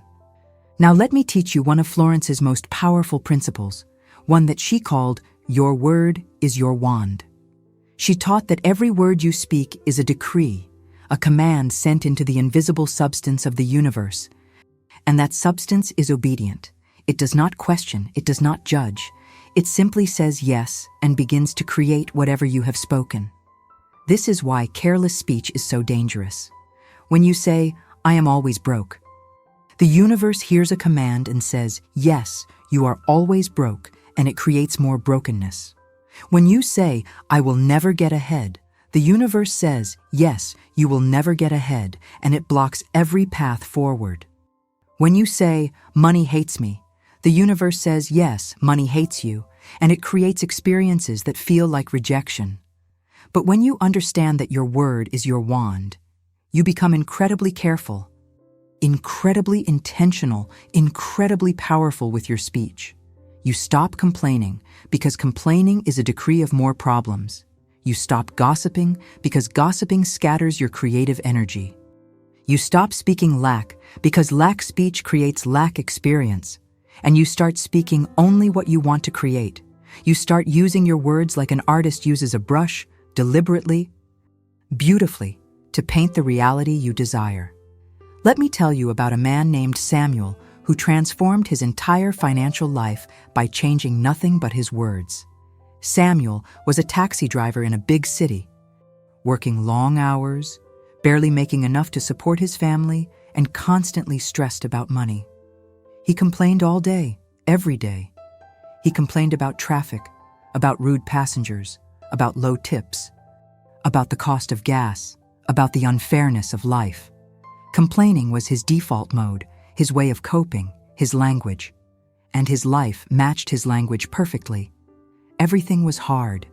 Now let me teach you one of Florence's most powerful principles, one that she called, "Your word is your wand." She taught that every word you speak is a decree, a command sent into the invisible substance of the universe. And that substance is obedient. It does not question, it does not judge. It simply says yes and begins to create whatever you have spoken. This is why careless speech is so dangerous. When you say, "I am always broke," the universe hears a command and says, "Yes, you are always broke," and it creates more brokenness. When you say, "I will never get ahead," the universe says, "Yes, you will never get ahead," and it blocks every path forward. When you say, "Money hates me," the universe says, "Yes, money hates you," and it creates experiences that feel like rejection. But when you understand that your word is your wand, you become incredibly careful, incredibly intentional, incredibly powerful with your speech. You stop complaining, because complaining is a decree of more problems. You stop gossiping, because gossiping scatters your creative energy. You stop speaking lack because lack speech creates lack experience, and you start speaking only what you want to create. You start using your words like an artist uses a brush, deliberately, beautifully, to paint the reality you desire. Let me tell you about a man named Samuel who transformed his entire financial life by changing nothing but his words. Samuel was a taxi driver in a big city, working long hours, barely making enough to support his family, and constantly stressed about money. He complained all day, every day. He complained about traffic, about rude passengers, about low tips, about the cost of gas, about the unfairness of life. Complaining was his default mode, his way of coping, his language. And his life matched his language perfectly. Everything was hard.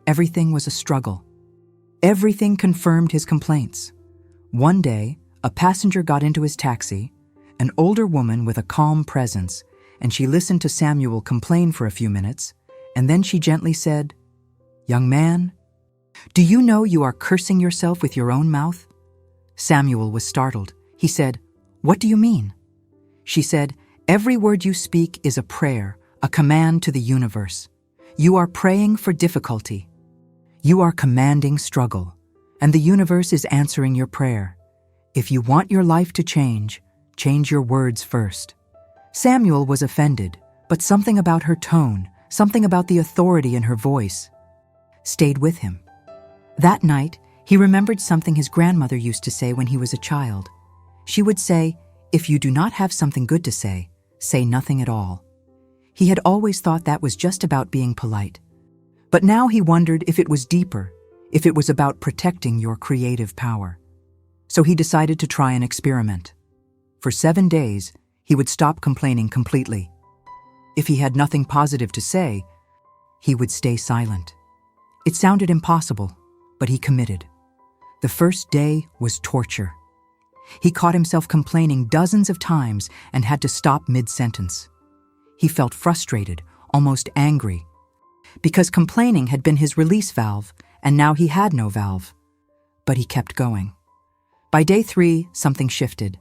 Everything was a struggle. Everything confirmed his complaints. One day, a passenger got into his taxi, an older woman with a calm presence, and she listened to Samuel complain for a few minutes, and then she gently said, "Young man, do you know you are cursing yourself with your own mouth?" Samuel was startled. He said, "What do you mean?" She said, "Every word you speak is a prayer, a command to the universe. You are praying for difficulty. You are commanding struggle, and the universe is answering your prayer. If you want your life to change your words first." Samuel was offended, but something about her tone, something about the authority in her voice, stayed with him. That night, he remembered something his grandmother used to say when he was a child. She would say, "If you do not have something good to say nothing at all." He had always thought that was just about being polite. But now he wondered if it was deeper, if it was about protecting your creative power. So he decided to try an experiment. For 7 days, he would stop complaining completely. If he had nothing positive to say, he would stay silent. It sounded impossible, but he committed. The first day was torture. He caught himself complaining dozens of times and had to stop mid-sentence. He felt frustrated, almost angry, because complaining had been his release valve, and now he had no valve. But he kept going. By day 3, something shifted.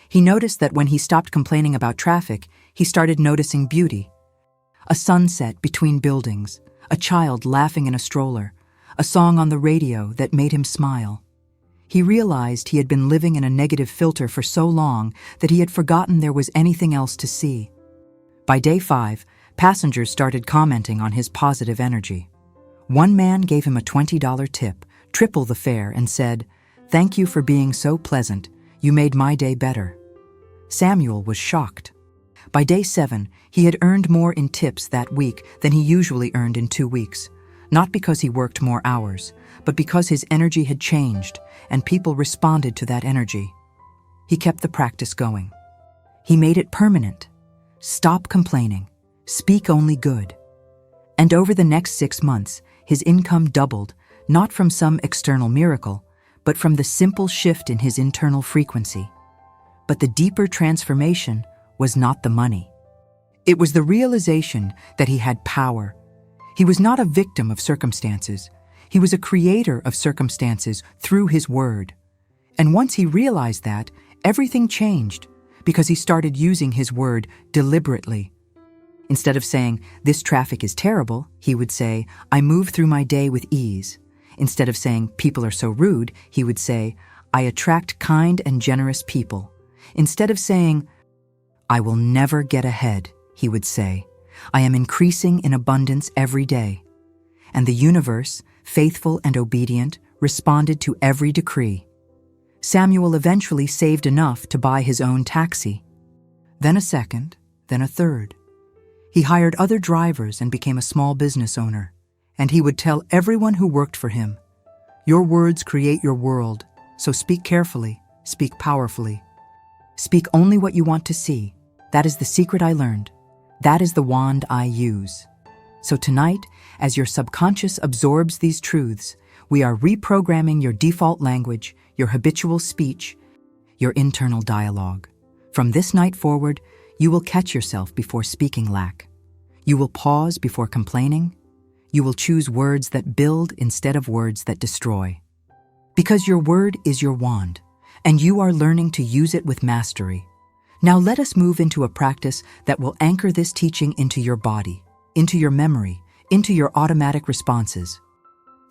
He noticed that when he stopped complaining about traffic, he started noticing beauty. A sunset between buildings, a child laughing in a stroller, a song on the radio that made him smile. He realized he had been living in a negative filter for so long that he had forgotten there was anything else to see. By day 5, passengers started commenting on his positive energy. One man gave him a $20 tip, triple the fare, and said, "Thank you for being so pleasant. You made my day better." Samuel was shocked. By day 7, he had earned more in tips that week than he usually earned in 2 weeks, not because he worked more hours, but because his energy had changed and people responded to that energy. He kept the practice going. He made it permanent. Stop complaining. Speak only good. And over the next 6 months, his income doubled, not from some external miracle, but from the simple shift in his internal frequency. But the deeper transformation was not the money. It was the realization that he had power. He was not a victim of circumstances. He was a creator of circumstances through his word. And once he realized that, everything changed because he started using his word deliberately. Instead of saying, "This traffic is terrible," he would say, "I move through my day with ease." Instead of saying, "People are so rude," he would say, "I attract kind and generous people." Instead of saying, "I will never get ahead," he would say, "I am increasing in abundance every day." And the universe, faithful and obedient, responded to every decree. Samuel eventually saved enough to buy his own taxi. Then a second, then a third. He hired other drivers and became a small business owner. And he would tell everyone who worked for him, "Your words create your world, so speak carefully, speak powerfully. Speak only what you want to see. That is the secret I learned. That is the wand I use." So tonight, as your subconscious absorbs these truths, we are reprogramming your default language, your habitual speech, your internal dialogue. From this night forward, you will catch yourself before speaking lack. You will pause before complaining. You will choose words that build instead of words that destroy. Because your word is your wand, and you are learning to use it with mastery. Now let us move into a practice that will anchor this teaching into your body, into your memory, into your automatic responses.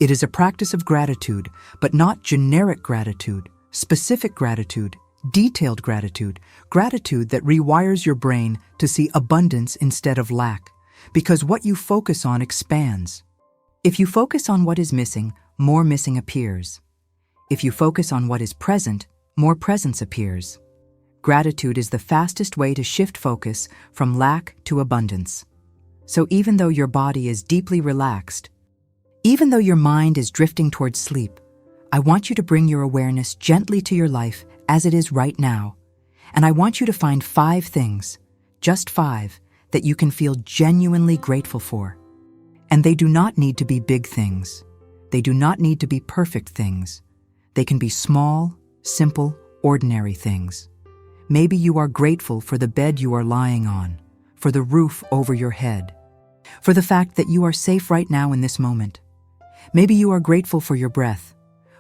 It is a practice of gratitude, but not generic gratitude, specific gratitude, detailed gratitude, gratitude that rewires your brain to see abundance instead of lack, because what you focus on expands. If you focus on what is missing, more missing appears. If you focus on what is present, more presence appears. Gratitude is the fastest way to shift focus from lack to abundance. So even though your body is deeply relaxed, even though your mind is drifting towards sleep, I want you to bring your awareness gently to your life as it is right now. And I want you to find 5 things, just 5, that you can feel genuinely grateful for. And they do not need to be big things. They do not need to be perfect things. They can be small, simple, ordinary things. Maybe you are grateful for the bed you are lying on, for the roof over your head, for the fact that you are safe right now in this moment. Maybe you are grateful for your breath,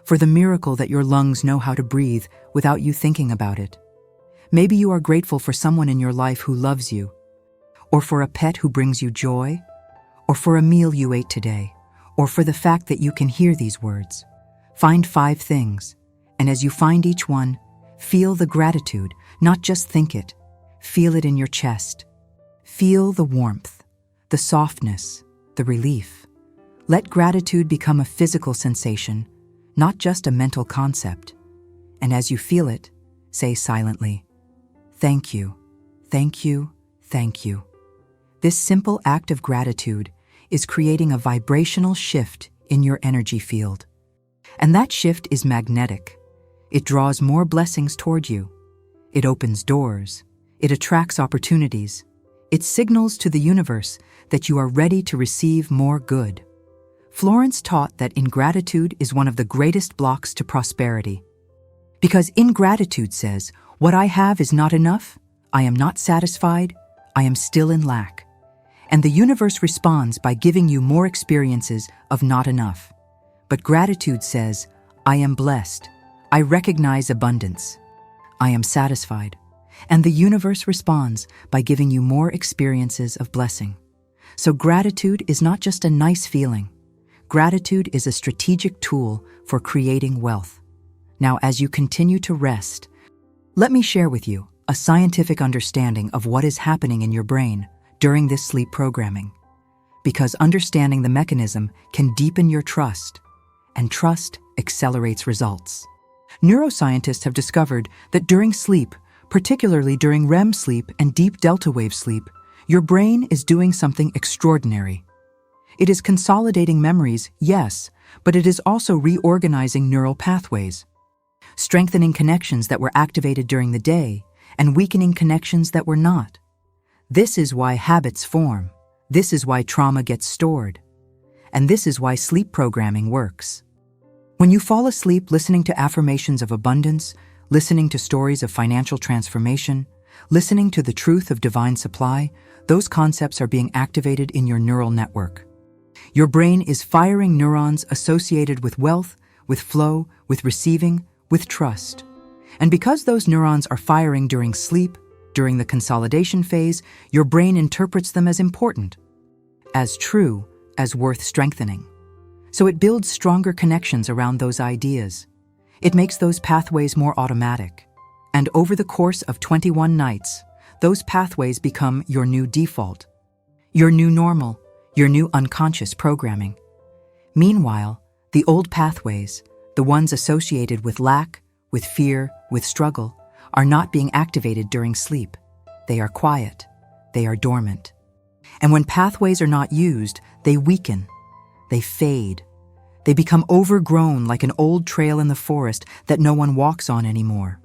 for the miracle that your lungs know how to breathe without you thinking about it. Maybe you are grateful for someone in your life who loves you, or for a pet who brings you joy, or for a meal you ate today, or for the fact that you can hear these words. Find 5 things, and as you find each one, feel the gratitude, not just think it. Feel it in your chest. Feel the warmth, the softness, the relief. Let gratitude become a physical sensation, not just a mental concept. And as you feel it, say silently, "Thank you, thank you, thank you." This simple act of gratitude is creating a vibrational shift in your energy field. And that shift is magnetic. It draws more blessings toward you. It opens doors. It attracts opportunities. It signals to the universe that you are ready to receive more good. Florence taught that ingratitude is one of the greatest blocks to prosperity. Because ingratitude says, what I have is not enough, I am not satisfied, I am still in lack. And the universe responds by giving you more experiences of not enough. But gratitude says, I am blessed, I recognize abundance, I am satisfied. And the universe responds by giving you more experiences of blessing. So gratitude is not just a nice feeling. Gratitude is a strategic tool for creating wealth. Now, as you continue to rest, let me share with you a scientific understanding of what is happening in your brain during this sleep programming. Because understanding the mechanism can deepen your trust, and trust accelerates results. Neuroscientists have discovered that during sleep, particularly during REM sleep and deep delta wave sleep, your brain is doing something extraordinary. It is consolidating memories, yes, but it is also reorganizing neural pathways, strengthening connections that were activated during the day and weakening connections that were not. This is why habits form. This is why trauma gets stored. And this is why sleep programming works. When you fall asleep listening to affirmations of abundance, listening to stories of financial transformation, listening to the truth of divine supply, those concepts are being activated in your neural network. Your brain is firing neurons associated with wealth, with flow, with receiving, with trust. And because those neurons are firing during sleep, during the consolidation phase, your brain interprets them as important, as true, as worth strengthening. So it builds stronger connections around those ideas. It makes those pathways more automatic. And over the course of 21 nights, those pathways become your new default, your new normal, your new unconscious programming. Meanwhile, the old pathways, the ones associated with lack, with fear, with struggle, are not being activated during sleep. They are quiet. They are dormant. And when pathways are not used, they weaken. They fade. They become overgrown like an old trail in the forest that no one walks on anymore.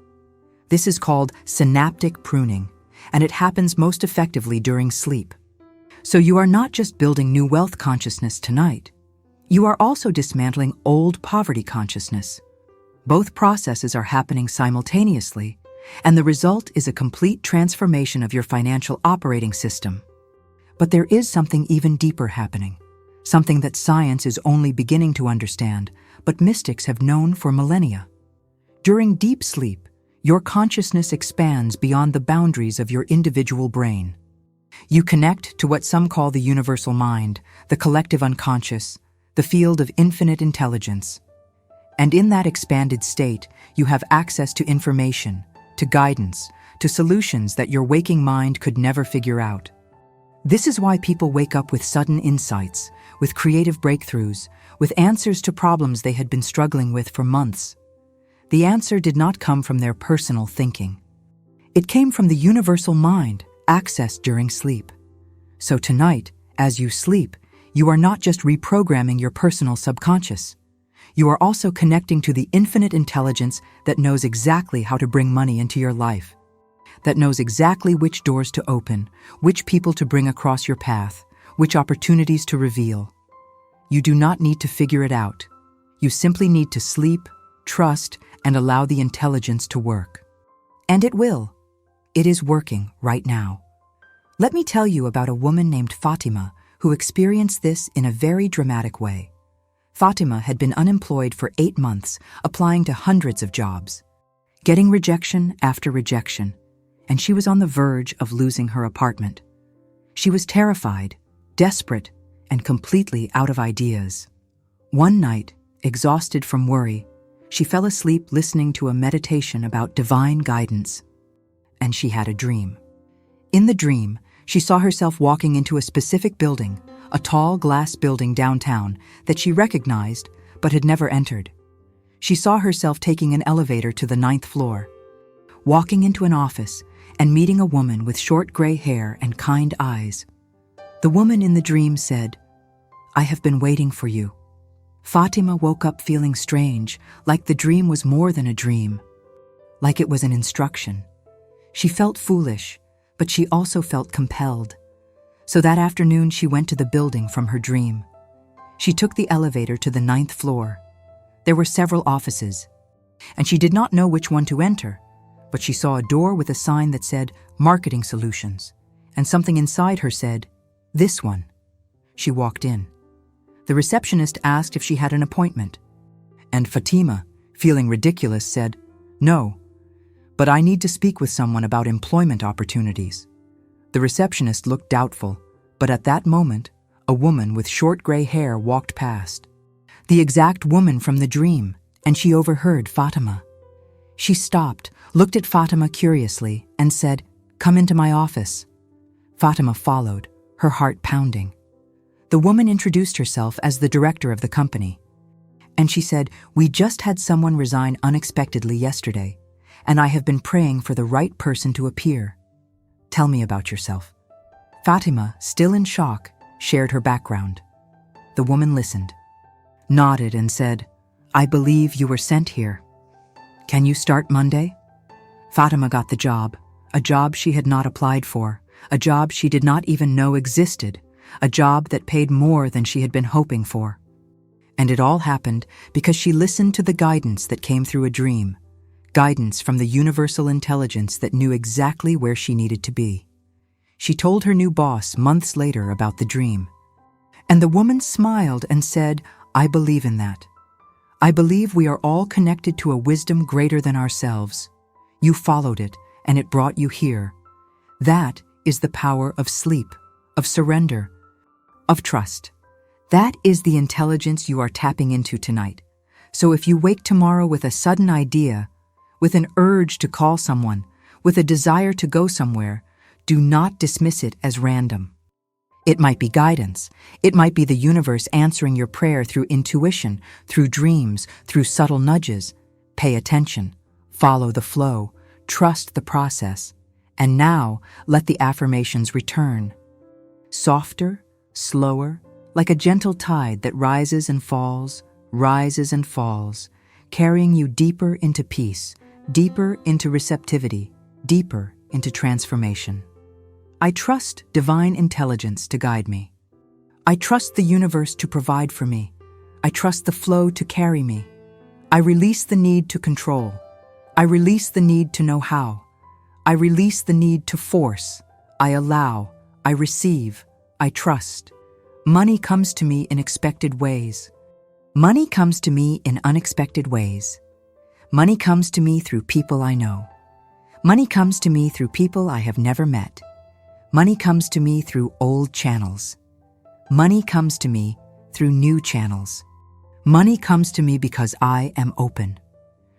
This is called synaptic pruning, and it happens most effectively during sleep. So you are not just building new wealth consciousness tonight. You are also dismantling old poverty consciousness. Both processes are happening simultaneously, and the result is a complete transformation of your financial operating system. But there is something even deeper happening, something that science is only beginning to understand, but mystics have known for millennia. During deep sleep, your consciousness expands beyond the boundaries of your individual brain. You connect to what some call the universal mind, the collective unconscious, the field of infinite intelligence. And in that expanded state, you have access to information, to guidance, to solutions that your waking mind could never figure out. This is why people wake up with sudden insights, with creative breakthroughs, with answers to problems they had been struggling with for months. The answer did not come from their personal thinking. It came from the universal mind, accessed during sleep. So tonight, as you sleep, you are not just reprogramming your personal subconscious. You are also connecting to the infinite intelligence that knows exactly how to bring money into your life, that knows exactly which doors to open, which people to bring across your path, which opportunities to reveal. You do not need to figure it out. You simply need to sleep, trust, and allow the intelligence to work. And it will. It is working right now. Let me tell you about a woman named Fatima who experienced this in a very dramatic way. Fatima had been unemployed for 8 months, applying to hundreds of jobs, getting rejection after rejection, and she was on the verge of losing her apartment. She was terrified, desperate, and completely out of ideas. One night, exhausted from worry, she fell asleep listening to a meditation about divine guidance. And she had a dream. In the dream, she saw herself walking into a specific building, a tall glass building downtown that she recognized but had never entered. She saw herself taking an elevator to the 9th floor, walking into an office and meeting a woman with short gray hair and kind eyes. The woman in the dream said, "I have been waiting for you." Fatima woke up feeling strange, like the dream was more than a dream, like it was an instruction. She felt foolish, but she also felt compelled. So that afternoon she went to the building from her dream. She took the elevator to the 9th floor. There were several offices, and she did not know which one to enter, but she saw a door with a sign that said Marketing Solutions, and something inside her said, "This one." She walked in. The receptionist asked if she had an appointment, and Fatima, feeling ridiculous, said, "No, but I need to speak with someone about employment opportunities." The receptionist looked doubtful, but at that moment, a woman with short gray hair walked past. The exact woman from the dream, and she overheard Fatima. She stopped, looked at Fatima curiously, and said, "Come into my office." Fatima followed, her heart pounding. The woman introduced herself as the director of the company. And she said, "We just had someone resign unexpectedly yesterday, and I have been praying for the right person to appear. Tell me about yourself." Fatima, still in shock, shared her background. The woman listened, nodded and said, "I believe you were sent here. Can you start Monday?" Fatima got the job, a job she had not applied for, a job she did not even know existed, a job that paid more than she had been hoping for. And it all happened because she listened to the guidance that came through a dream, guidance from the universal intelligence that knew exactly where she needed to be. She told her new boss months later about the dream. And the woman smiled and said, "I believe in that. I believe we are all connected to a wisdom greater than ourselves. You followed it, and it brought you here. That is the power of sleep, of surrender, of trust. That is the intelligence you are tapping into tonight. So if you wake tomorrow with a sudden idea, with an urge to call someone, with a desire to go somewhere, do not dismiss it as random. It might be guidance. It might be the universe answering your prayer through intuition, through dreams, through subtle nudges. Pay attention. Follow the flow. Trust the process. And now, let the affirmations return. Softer, slower, like a gentle tide that rises and falls, carrying you deeper into peace, deeper into receptivity, deeper into transformation. I trust divine intelligence to guide me. I trust the universe to provide for me. I trust the flow to carry me. I release the need to control. I release the need to know how. I release the need to force. I allow. I receive. I trust. Money comes to me in expected ways. Money comes to me in unexpected ways. Money comes to me through people I know. Money comes to me through people I have never met. Money comes to me through old channels. Money comes to me through new channels. Money comes to me because I am open.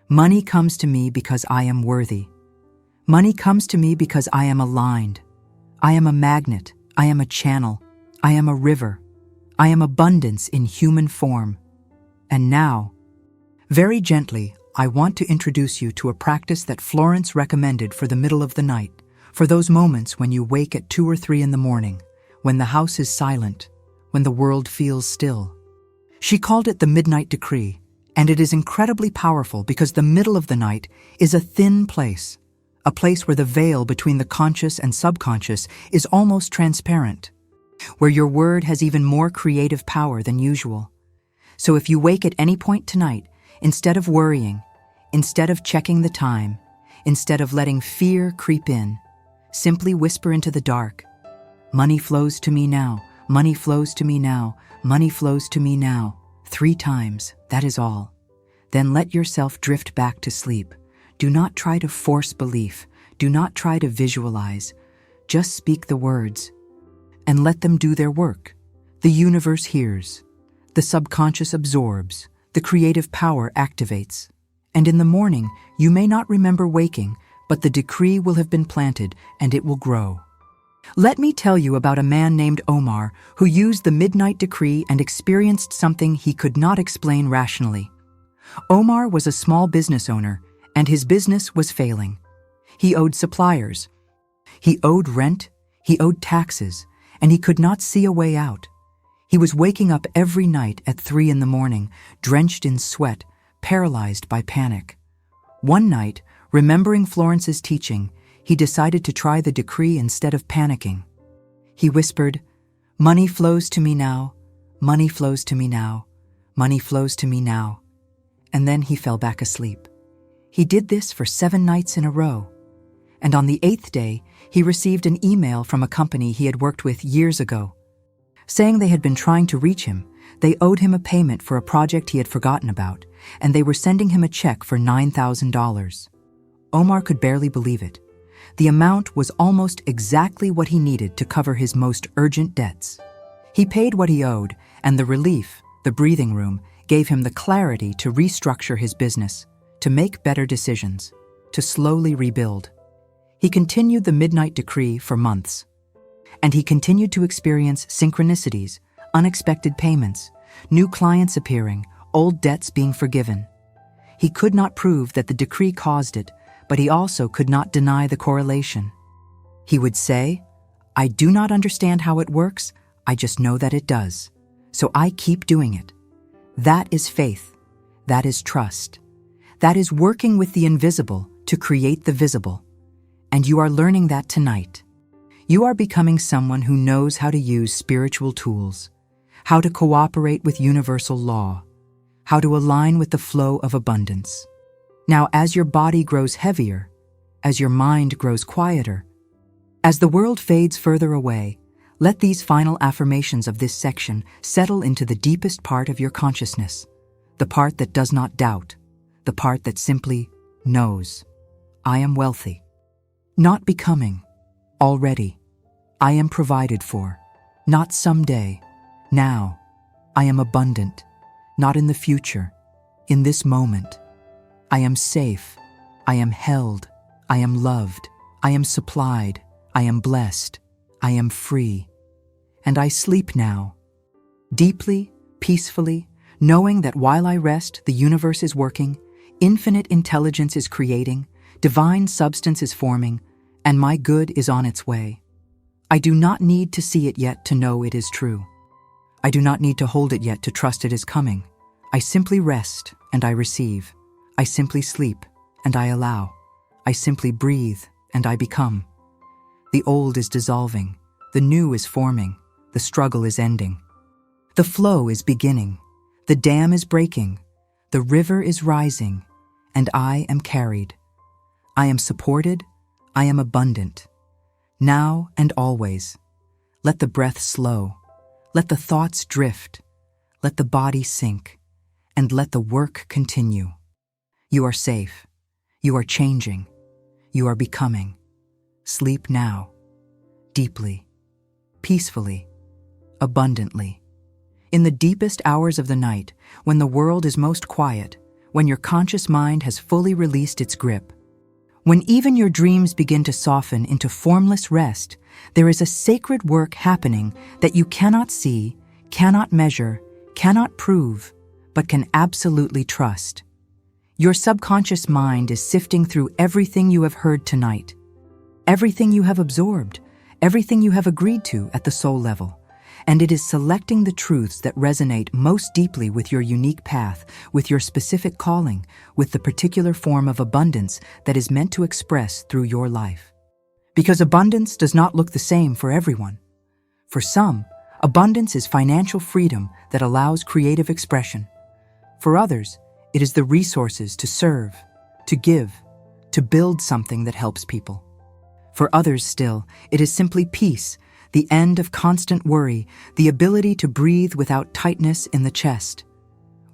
Money comes to me because I am worthy. Money comes to me because I am aligned. I am a magnet. I am a channel. I am a river. I am abundance in human form. And now, very gently, I want to introduce you to a practice that Florence recommended for the middle of the night, for those moments when you wake at 2 or 3 in the morning, when the house is silent, when the world feels still. She called it the Midnight Decree, and it is incredibly powerful because the middle of the night is a thin place, a place where the veil between the conscious and subconscious is almost transparent, where your word has even more creative power than usual. So if you wake at any point tonight, instead of worrying, instead of checking the time, instead of letting fear creep in, simply whisper into the dark, "Money flows to me now, money flows to me now, money flows to me now," 3 times, that is all. Then let yourself drift back to sleep. Do not try to force belief. Do not try to visualize. Just speak the words and let them do their work. The universe hears. The subconscious absorbs. The creative power activates. And in the morning, you may not remember waking, but the decree will have been planted and it will grow. Let me tell you about a man named Omar who used the Midnight Decree and experienced something he could not explain rationally. Omar was a small business owner, and his business was failing. He owed suppliers. He owed rent. He owed taxes, and he could not see a way out. He was waking up every night at 3 in the morning, drenched in sweat, paralyzed by panic. One night, remembering Florence's teaching, he decided to try the decree instead of panicking. He whispered, "Money flows to me now, money flows to me now, money flows to me now." And then he fell back asleep. He did this for 7 nights in a row. And on the 8th day, he received an email from a company he had worked with years ago, saying they had been trying to reach him. They owed him a payment for a project he had forgotten about, and they were sending him a check for $9,000. Omar could barely believe it. The amount was almost exactly what he needed to cover his most urgent debts. He paid what he owed, and the relief, the breathing room, gave him the clarity to restructure his business, to make better decisions, to slowly rebuild. He continued the Midnight Decree for months. And he continued to experience synchronicities, unexpected payments, new clients appearing, old debts being forgiven. He could not prove that the decree caused it, but he also could not deny the correlation. He would say, "I do not understand how it works, I just know that it does. So I keep doing it." That is faith. That is trust. That is working with the invisible to create the visible. And you are learning that tonight. You are becoming someone who knows how to use spiritual tools, how to cooperate with universal law, how to align with the flow of abundance. Now, as your body grows heavier, as your mind grows quieter, as the world fades further away, let these final affirmations of this section settle into the deepest part of your consciousness, the part that does not doubt, the part that simply knows. I am wealthy. Not becoming. Already. I am provided for. Not someday. Now. I am abundant. Not in the future. In this moment. I am safe. I am held. I am loved. I am supplied. I am blessed. I am free. And I sleep now. Deeply, peacefully, knowing that while I rest, the universe is working, infinite intelligence is creating, divine substance is forming, and my good is on its way. I do not need to see it yet to know it is true. I do not need to hold it yet to trust it is coming. I simply rest and I receive. I simply sleep and I allow. I simply breathe and I become. The old is dissolving. The new is forming. The struggle is ending. The flow is beginning. The dam is breaking. The river is rising. And I am carried. I am supported. I am abundant. Now and always. Let the breath slow. Let the thoughts drift. Let the body sink. And let the work continue. You are safe. You are changing. You are becoming. Sleep now. Deeply. Peacefully. Abundantly. In the deepest hours of the night, when the world is most quiet, when your conscious mind has fully released its grip, when even your dreams begin to soften into formless rest, there is a sacred work happening that you cannot see, cannot measure, cannot prove, but can absolutely trust. Your subconscious mind is sifting through everything you have heard tonight, everything you have absorbed, everything you have agreed to at the soul level, and it is selecting the truths that resonate most deeply with your unique path, with your specific calling, with the particular form of abundance that is meant to express through your life. Because abundance does not look the same for everyone. For some, abundance is financial freedom that allows creative expression. For others, it is the resources to serve, to give, to build something that helps people. For others still, it is simply peace, the end of constant worry, the ability to breathe without tightness in the chest.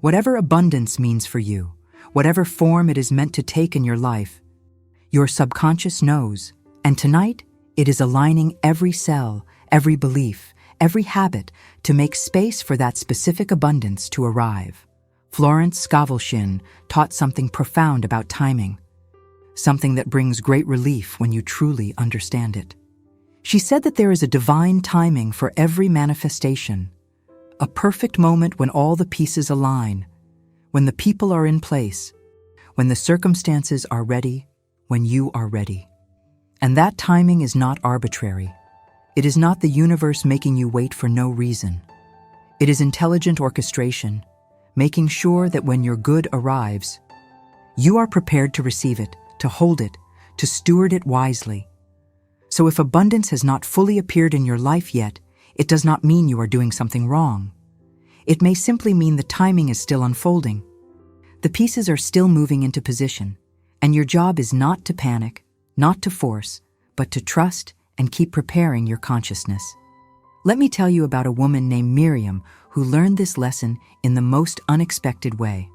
Whatever abundance means for you, whatever form it is meant to take in your life, your subconscious knows, and tonight it is aligning every cell, every belief, every habit to make space for that specific abundance to arrive. Florence Scovel Shinn taught something profound about timing, something that brings great relief when you truly understand it. She said that there is a divine timing for every manifestation, a perfect moment when all the pieces align, when the people are in place, when the circumstances are ready, when you are ready. And that timing is not arbitrary. It is not the universe making you wait for no reason. It is intelligent orchestration, making sure that when your good arrives, you are prepared to receive it, to hold it, to steward it wisely. So if abundance has not fully appeared in your life yet, it does not mean you are doing something wrong. It may simply mean the timing is still unfolding. The pieces are still moving into position, and your job is not to panic, not to force, but to trust and keep preparing your consciousness. Let me tell you about a woman named Miriam who learned this lesson in the most unexpected way.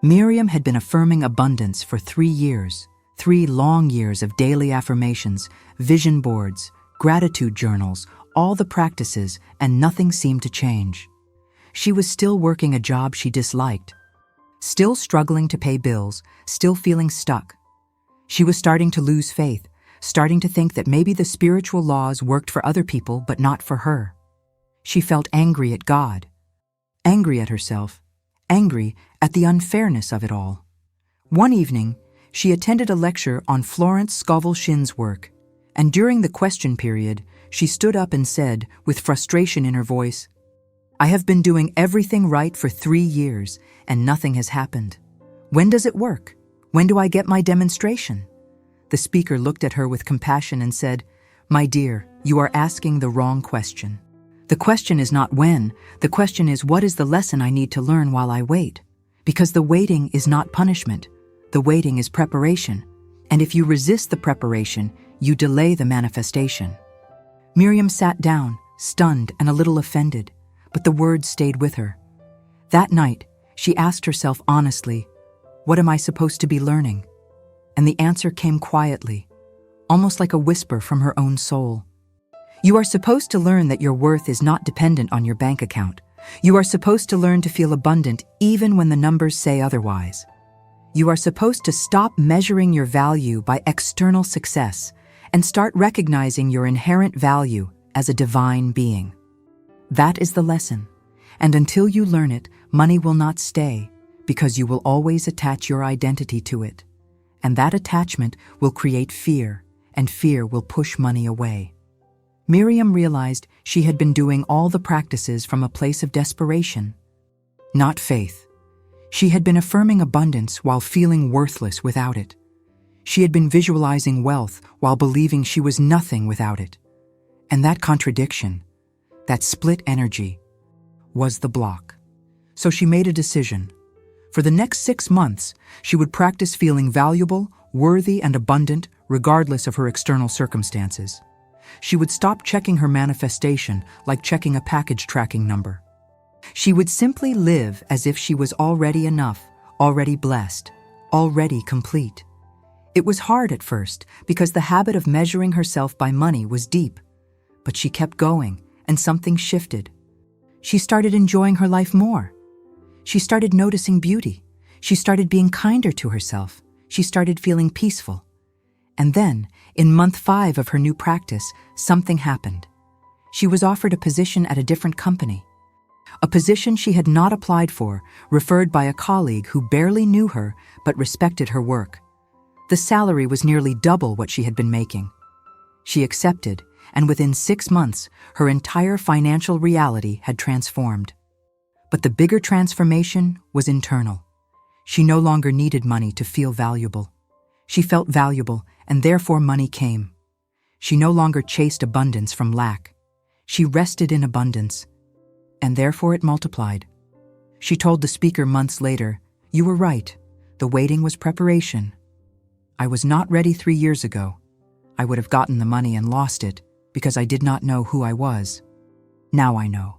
Miriam had been affirming abundance for 3 years. 3 long years of daily affirmations, vision boards, gratitude journals, all the practices, and nothing seemed to change. She was still working a job she disliked, still struggling to pay bills, still feeling stuck. She was starting to lose faith, starting to think that maybe the spiritual laws worked for other people but not for her. She felt angry at God, angry at herself, angry at the unfairness of it all. One evening, she attended a lecture on Florence Scovel Shinn's work, and during the question period, she stood up and said, with frustration in her voice, "I have been doing everything right for 3 years, and nothing has happened. When does it work? When do I get my demonstration?" The speaker looked at her with compassion and said, "My dear, you are asking the wrong question. The question is not when, the question is what is the lesson I need to learn while I wait? Because the waiting is not punishment. The waiting is preparation, and if you resist the preparation, you delay the manifestation." Miriam sat down, stunned and a little offended, but the words stayed with her. That night, she asked herself honestly, "What am I supposed to be learning?" And the answer came quietly, almost like a whisper from her own soul. You are supposed to learn that your worth is not dependent on your bank account. You are supposed to learn to feel abundant even when the numbers say otherwise. You are supposed to stop measuring your value by external success and start recognizing your inherent value as a divine being. That is the lesson, and until you learn it, money will not stay because you will always attach your identity to it, and that attachment will create fear, and fear will push money away. Miriam realized she had been doing all the practices from a place of desperation, not faith. She had been affirming abundance while feeling worthless without it. She had been visualizing wealth while believing she was nothing without it. And that contradiction, that split energy, was the block. So she made a decision. For the next 6 months, she would practice feeling valuable, worthy, and abundant regardless of her external circumstances. She would stop checking her manifestation like checking a package tracking number. She would simply live as if she was already enough, already blessed, already complete. It was hard at first because the habit of measuring herself by money was deep, but she kept going and something shifted. She started enjoying her life more. She started noticing beauty. She started being kinder to herself. She started feeling peaceful. And then, in month 5 of her new practice, something happened. She was offered a position at a different company. A position she had not applied for, referred by a colleague who barely knew her but respected her work. The salary was nearly double what she had been making. She accepted, and within 6 months, her entire financial reality had transformed. But the bigger transformation was internal. She no longer needed money to feel valuable. She felt valuable, and therefore money came. She no longer chased abundance from lack. She rested in abundance, and therefore it multiplied. She told the speaker months later, "You were right. The waiting was preparation. I was not ready 3 years ago. I would have gotten the money and lost it because I did not know who I was. Now I know."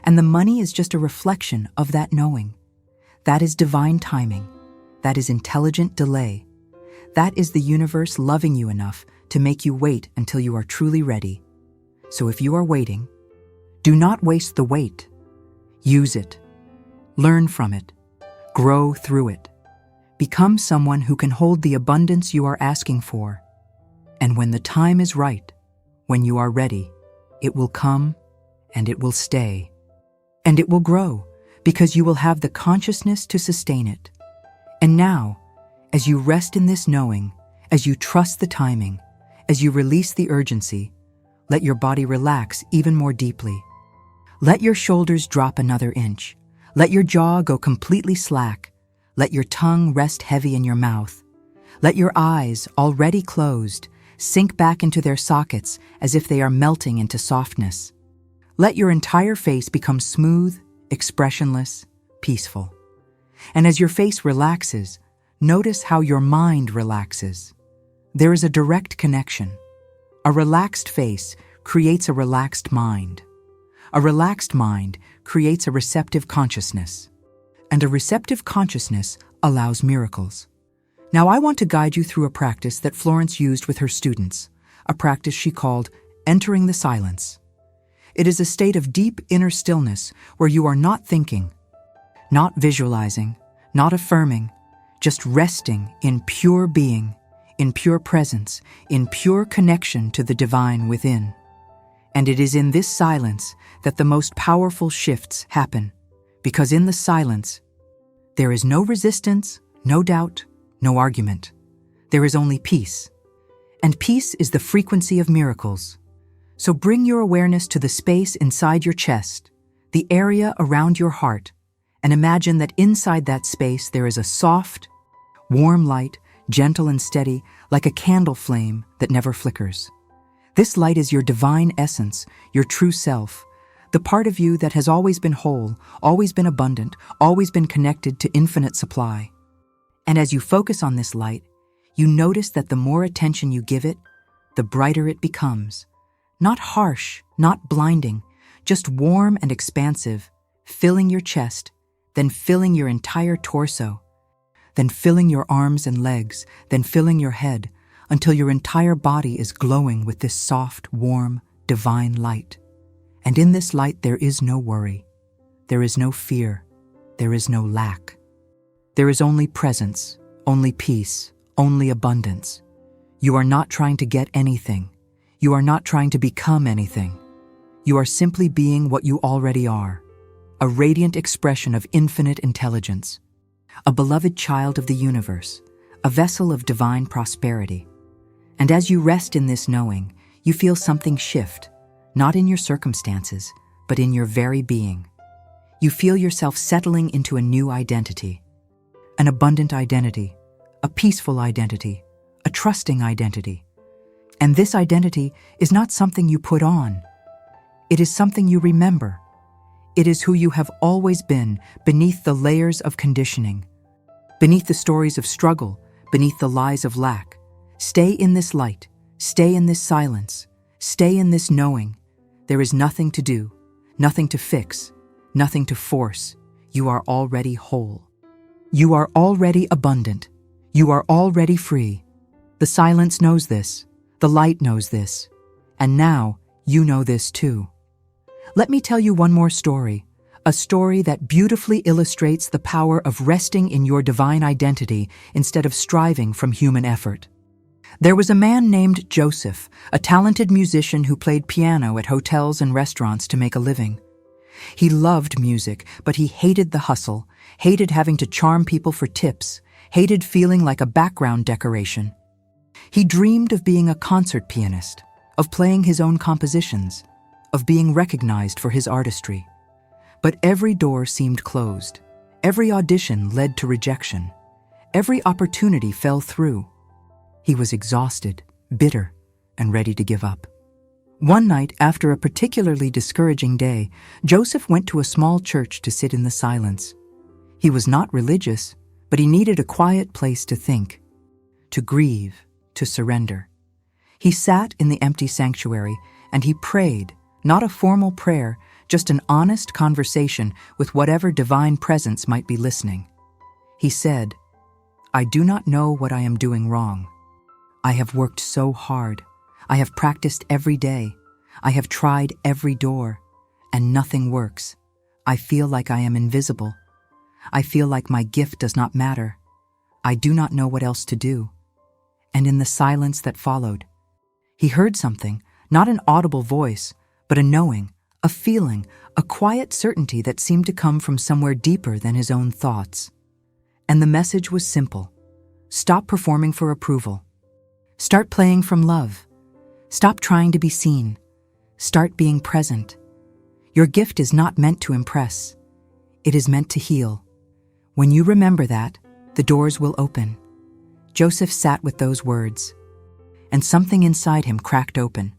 And the money is just a reflection of that knowing. That is divine timing. That is intelligent delay. That is the universe loving you enough to make you wait until you are truly ready. So if you are waiting, do not waste the wait. Use it. Learn from it. Grow through it. Become someone who can hold the abundance you are asking for. And when the time is right, when you are ready, it will come and it will stay. And it will grow because you will have the consciousness to sustain it. And now, as you rest in this knowing, as you trust the timing, as you release the urgency, let your body relax even more deeply. Let your shoulders drop another inch. Let your jaw go completely slack. Let your tongue rest heavy in your mouth. Let your eyes, already closed, sink back into their sockets as if they are melting into softness. Let your entire face become smooth, expressionless, peaceful. And as your face relaxes, notice how your mind relaxes. There is a direct connection. A relaxed face creates a relaxed mind. A relaxed mind creates a receptive consciousness. And a receptive consciousness allows miracles. Now I want to guide you through a practice that Florence used with her students, a practice she called entering the silence. It is a state of deep inner stillness where you are not thinking, not visualizing, not affirming, just resting in pure being, in pure presence, in pure connection to the divine within. And it is in this silence that the most powerful shifts happen, because in the silence, there is no resistance, no doubt, no argument. There is only peace. And peace is the frequency of miracles. So bring your awareness to the space inside your chest, the area around your heart, and imagine that inside that space there is a soft, warm light, gentle and steady, like a candle flame that never flickers. This light is your divine essence, your true self, the part of you that has always been whole, always been abundant, always been connected to infinite supply. And as you focus on this light, you notice that the more attention you give it, the brighter it becomes. Not harsh, not blinding, just warm and expansive, filling your chest, then filling your entire torso, then filling your arms and legs, then filling your head, until your entire body is glowing with this soft, warm, divine light. And in this light there is no worry, there is no fear, there is no lack. There is only presence, only peace, only abundance. You are not trying to get anything. You are not trying to become anything. You are simply being what you already are, a radiant expression of infinite intelligence, a beloved child of the universe, a vessel of divine prosperity. And as you rest in this knowing, you feel something shift, not in your circumstances, but in your very being. You feel yourself settling into a new identity, an abundant identity, a peaceful identity, a trusting identity. And this identity is not something you put on. It is something you remember. It is who you have always been beneath the layers of conditioning, beneath the stories of struggle, beneath the lies of lack. Stay in this light, stay in this silence, stay in this knowing. There is nothing to do, nothing to fix, nothing to force. You are already whole. You are already abundant. You are already free. The silence knows this. The light knows this. And now, you know this too. Let me tell you one more story, a story that beautifully illustrates the power of resting in your divine identity instead of striving from human effort. There was a man named Joseph, a talented musician who played piano at hotels and restaurants to make a living. He loved music, but he hated the hustle, hated having to charm people for tips, hated feeling like a background decoration. He dreamed of being a concert pianist, of playing his own compositions, of being recognized for his artistry. But every door seemed closed. Every audition led to rejection. Every opportunity fell through. He was exhausted, bitter, and ready to give up. One night, after a particularly discouraging day, Joseph went to a small church to sit in the silence. He was not religious, but he needed a quiet place to think, to grieve, to surrender. He sat in the empty sanctuary and he prayed, not a formal prayer, just an honest conversation with whatever divine presence might be listening. He said, "I do not know what I am doing wrong. I have worked so hard. I have practiced every day. I have tried every door, and nothing works. I feel like I am invisible. I feel like my gift does not matter. I do not know what else to do." And in the silence that followed, he heard something, not an audible voice, but a knowing, a feeling, a quiet certainty that seemed to come from somewhere deeper than his own thoughts. And the message was simple. Stop performing for approval. Start playing from love. Stop trying to be seen. Start being present. Your gift is not meant to impress. It is meant to heal. When you remember that, the doors will open. Joseph sat with those words, and something inside him cracked open.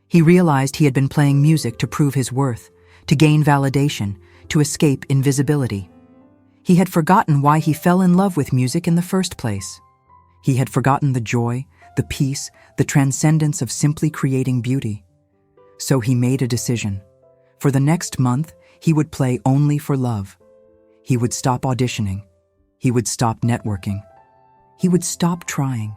He realized he had been playing music to prove his worth, to gain validation, to escape invisibility. He had forgotten why he fell in love with music in the first place. He had forgotten the joy, the peace, the transcendence of simply creating beauty. So he made a decision. For the next month, he would play only for love. He would stop auditioning. He would stop networking. He would stop trying.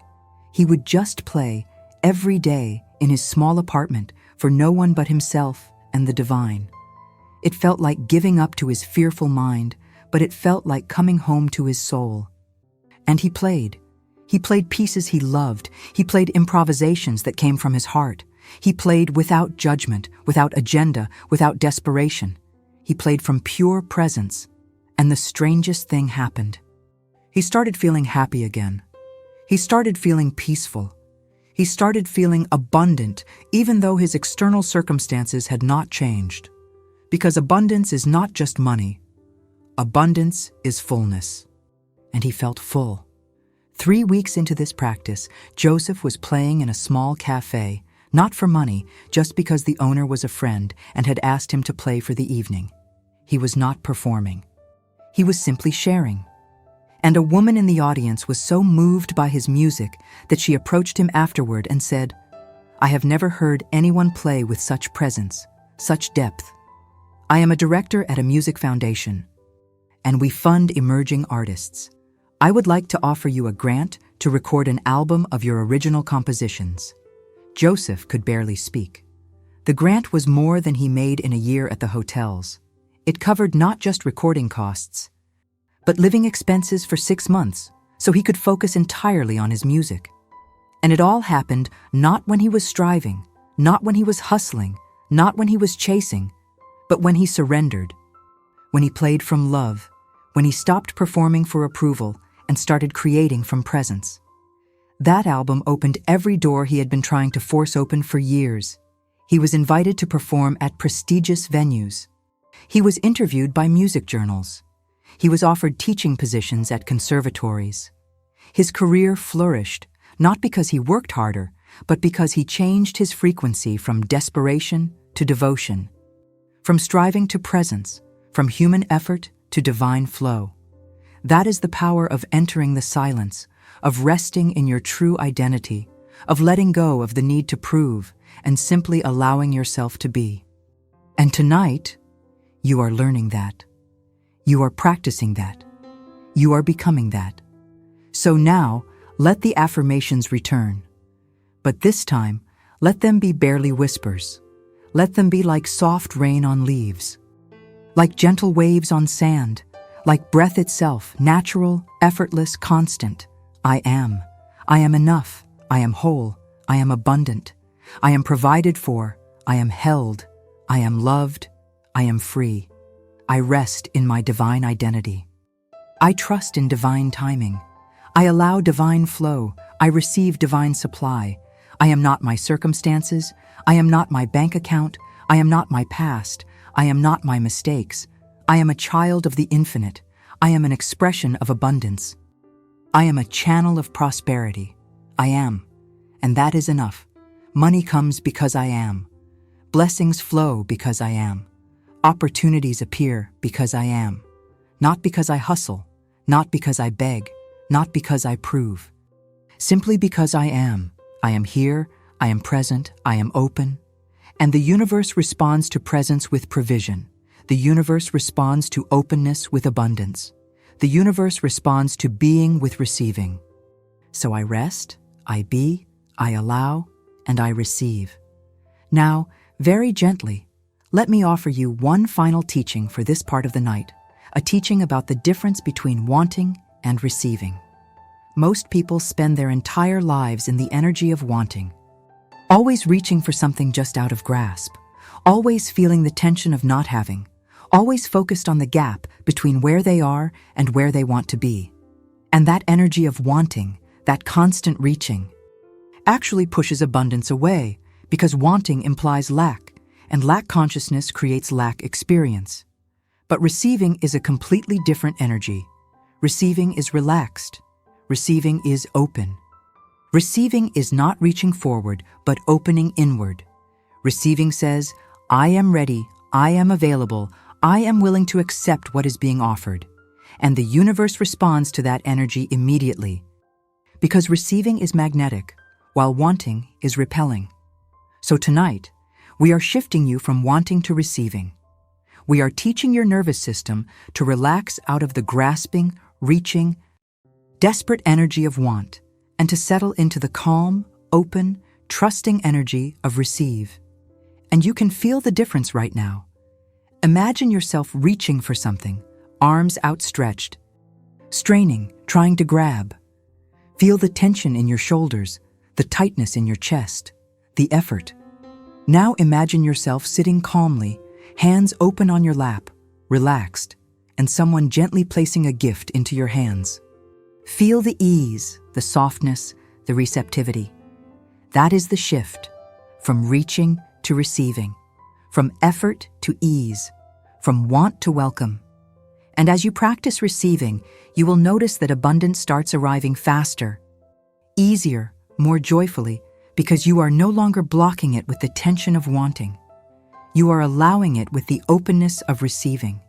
He would just play every day in his small apartment for no one but himself and the divine. It felt like giving up to his fearful mind, but it felt like coming home to his soul. And he played. He played pieces he loved. He played improvisations that came from his heart. He played without judgment, without agenda, without desperation. He played from pure presence. And the strangest thing happened. He started feeling happy again. He started feeling peaceful. He started feeling abundant, even though his external circumstances had not changed. Because abundance is not just money. Abundance is fullness. And he felt full. 3 weeks into this practice, Joseph was playing in a small cafe, not for money, just because the owner was a friend and had asked him to play for the evening. He was not performing. He was simply sharing. And a woman in the audience was so moved by his music that she approached him afterward and said, "I have never heard anyone play with such presence, such depth. I am a director at a music foundation, and we fund emerging artists. I would like to offer you a grant to record an album of your original compositions." Joseph could barely speak. The grant was more than he made in a year at the hotels. It covered not just recording costs, but living expenses for 6 months, so he could focus entirely on his music. And it all happened not when he was striving, not when he was hustling, not when he was chasing, but when he surrendered, when he played from love, when he stopped performing for approval and started creating from presence. That album opened every door he had been trying to force open for years. He was invited to perform at prestigious venues. He was interviewed by music journals. He was offered teaching positions at conservatories. His career flourished, not because he worked harder, but because he changed his frequency from desperation to devotion, from striving to presence, from human effort to divine flow. That is the power of entering the silence, of resting in your true identity, of letting go of the need to prove and simply allowing yourself to be. And tonight, you are learning that. You are practicing that. You are becoming that. So now, let the affirmations return. But this time, let them be barely whispers. Let them be like soft rain on leaves, like gentle waves on sand, like breath itself, natural, effortless, constant. I am. I am enough. I am whole. I am abundant. I am provided for. I am held. I am loved. I am free. I rest in my divine identity. I trust in divine timing. I allow divine flow. I receive divine supply. I am not my circumstances. I am not my bank account. I am not my past. I am not my mistakes. I am a child of the infinite. I am an expression of abundance. I am a channel of prosperity. I am. And that is enough. Money comes because I am. Blessings flow because I am. Opportunities appear because I am. Not because I hustle. Not because I beg. Not because I prove. Simply because I am. I am here. I am present. I am open. And the universe responds to presence with provision. The universe responds to openness with abundance. The universe responds to being with receiving. So I rest, I be, I allow, and I receive. Now, very gently, let me offer you one final teaching for this part of the night, a teaching about the difference between wanting and receiving. Most people spend their entire lives in the energy of wanting, always reaching for something just out of grasp, always feeling the tension of not having, always focused on the gap between where they are and where they want to be. And that energy of wanting, that constant reaching, actually pushes abundance away because wanting implies lack, and lack consciousness creates lack experience. But receiving is a completely different energy. Receiving is relaxed. Receiving is open. Receiving is not reaching forward, but opening inward. Receiving says, I am ready, I am available, I am willing to accept what is being offered. And the universe responds to that energy immediately. Because receiving is magnetic, while wanting is repelling. So tonight, we are shifting you from wanting to receiving. We are teaching your nervous system to relax out of the grasping, reaching, desperate energy of want, and to settle into the calm, open, trusting energy of receive. And you can feel the difference right now. Imagine yourself reaching for something, arms outstretched, straining, trying to grab. Feel the tension in your shoulders, the tightness in your chest, the effort. Now imagine yourself sitting calmly, hands open on your lap, relaxed, and someone gently placing a gift into your hands. Feel the ease, the softness, the receptivity. That is the shift, from reaching to receiving, from effort to ease, from want to welcome. And as you practice receiving, you will notice that abundance starts arriving faster, easier, more joyfully, because you are no longer blocking it with the tension of wanting. You are allowing it with the openness of receiving.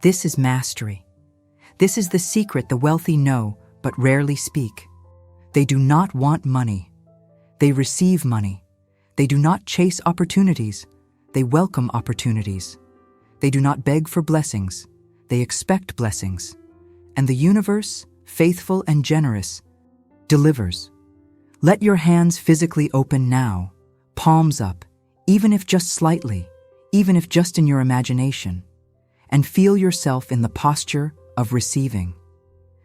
This is mastery. This is the secret the wealthy know but rarely speak. They do not want money. They receive money. They do not chase opportunities. They welcome opportunities. They do not beg for blessings. They expect blessings. And the universe, faithful and generous, delivers. Let your hands physically open now, palms up, even if just slightly, even if just in your imagination, and feel yourself in the posture of receiving.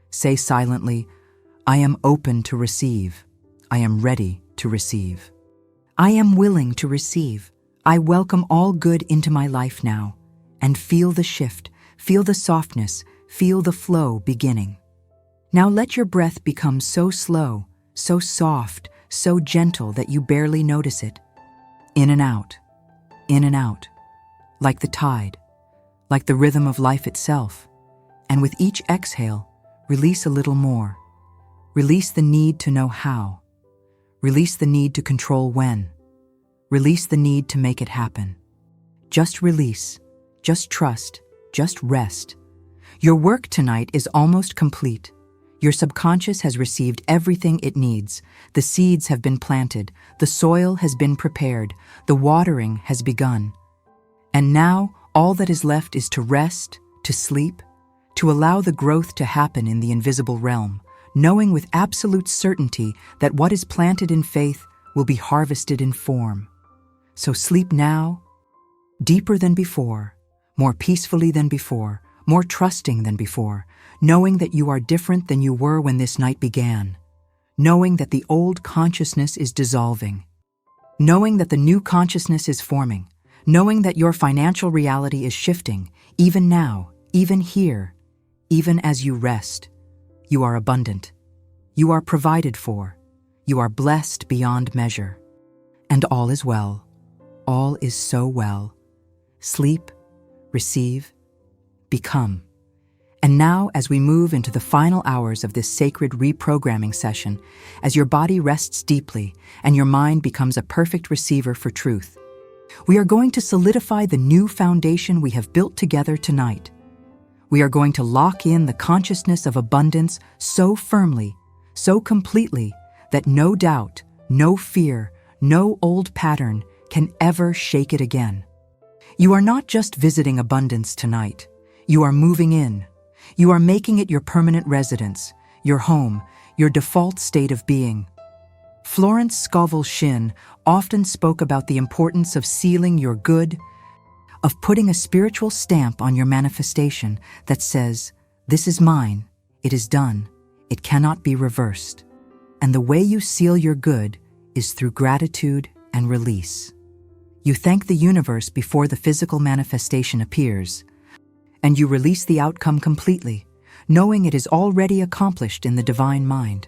Say silently, I am open to receive. I am ready to receive. I am willing to receive. I welcome all good into my life now. And feel the shift, feel the softness, feel the flow beginning. Now let your breath become so slow, so soft, so gentle that you barely notice it. In and out, like the tide, like the rhythm of life itself. And with each exhale, release a little more. Release the need to know how. Release the need to control when. Release the need to make it happen. Just release, just trust, just rest. Your work tonight is almost complete. Your subconscious has received everything it needs. The seeds have been planted. The soil has been prepared. The watering has begun. And now, all that is left is to rest, to sleep, to allow the growth to happen in the invisible realm, knowing with absolute certainty that what is planted in faith will be harvested in form. So sleep now, deeper than before, more peacefully than before, more trusting than before, knowing that you are different than you were when this night began, knowing that the old consciousness is dissolving, knowing that the new consciousness is forming, knowing that your financial reality is shifting, even now, even here, even as you rest. You are abundant. You are provided for. You are blessed beyond measure. And all is well. All is so well. Sleep, receive, become. And now, as we move into the final hours of this sacred reprogramming session, as your body rests deeply and your mind becomes a perfect receiver for truth, we are going to solidify the new foundation we have built together tonight. We are going to lock in the consciousness of abundance so firmly, so completely, that no doubt, no fear, no old pattern can ever shake it again. You are not just visiting abundance tonight. You are moving in. You are making it your permanent residence, your home, your default state of being. Florence Scovel Shinn often spoke about the importance of sealing your good, of putting a spiritual stamp on your manifestation that says, "This is mine, it is done, it cannot be reversed." And the way you seal your good is through gratitude and release. You thank the universe before the physical manifestation appears, and you release the outcome completely, knowing it is already accomplished in the divine mind.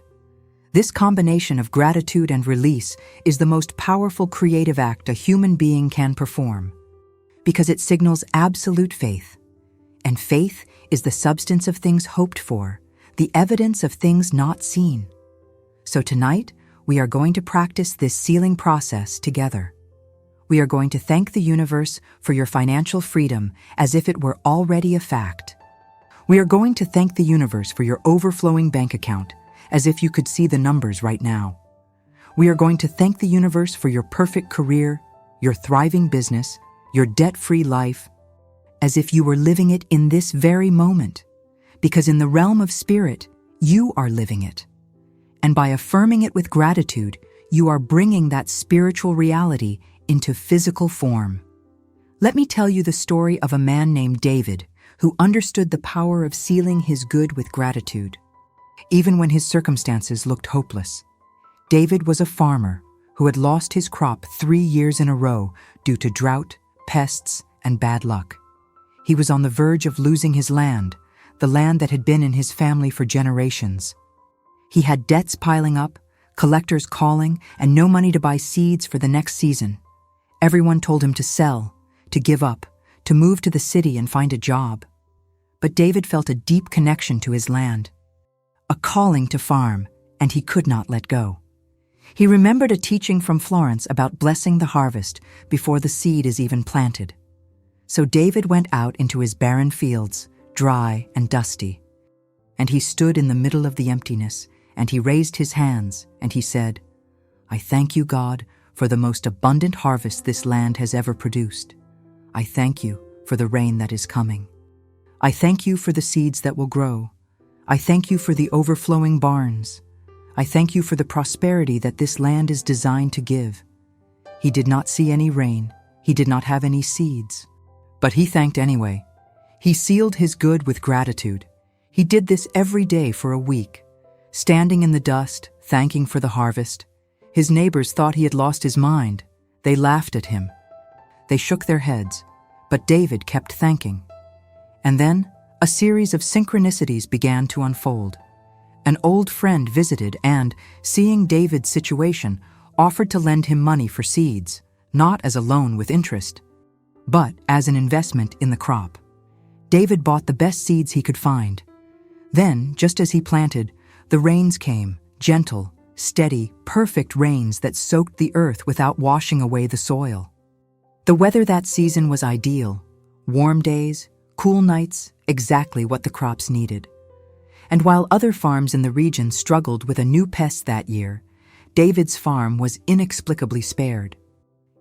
This combination of gratitude and release is the most powerful creative act a human being can perform, because it signals absolute faith. And faith is the substance of things hoped for, the evidence of things not seen. So tonight, we are going to practice this sealing process together. We are going to thank the universe for your financial freedom as if it were already a fact. We are going to thank the universe for your overflowing bank account, as if you could see the numbers right now. We are going to thank the universe for your perfect career, your thriving business, your debt-free life, as if you were living it in this very moment, because in the realm of spirit, you are living it. And by affirming it with gratitude, you are bringing that spiritual reality into physical form. Let me tell you the story of a man named David who understood the power of sealing his good with gratitude. Even when his circumstances looked hopeless, David was a farmer who had lost his crop 3 years in a row due to drought, pests, and bad luck. He was on the verge of losing his land, the land that had been in his family for generations. He had debts piling up, collectors calling, and no money to buy seeds for the next season. Everyone told him to sell, to give up, to move to the city and find a job. But David felt a deep connection to his land, a calling to farm, and he could not let go. He remembered a teaching from Florence about blessing the harvest before the seed is even planted. So David went out into his barren fields, dry and dusty. And he stood in the middle of the emptiness, and he raised his hands, and he said, "I thank you, God, for the most abundant harvest this land has ever produced. I thank you for the rain that is coming. I thank you for the seeds that will grow. I thank you for the overflowing barns. I thank you for the prosperity that this land is designed to give." He did not see any rain. He did not have any seeds. But he thanked anyway. He sealed his good with gratitude. He did this every day for a week, standing in the dust, thanking for the harvest. His neighbors thought he had lost his mind. They laughed at him. They shook their heads, but David kept thanking. And then a series of synchronicities began to unfold. An old friend visited and, seeing David's situation, offered to lend him money for seeds, not as a loan with interest, but as an investment in the crop. David bought the best seeds he could find. Then, just as he planted, the rains came, gentle, steady, perfect rains that soaked the earth without washing away the soil. The weather that season was ideal. Warm days, cool nights, exactly what the crops needed. And while other farms in the region struggled with a new pest that year, David's farm was inexplicably spared.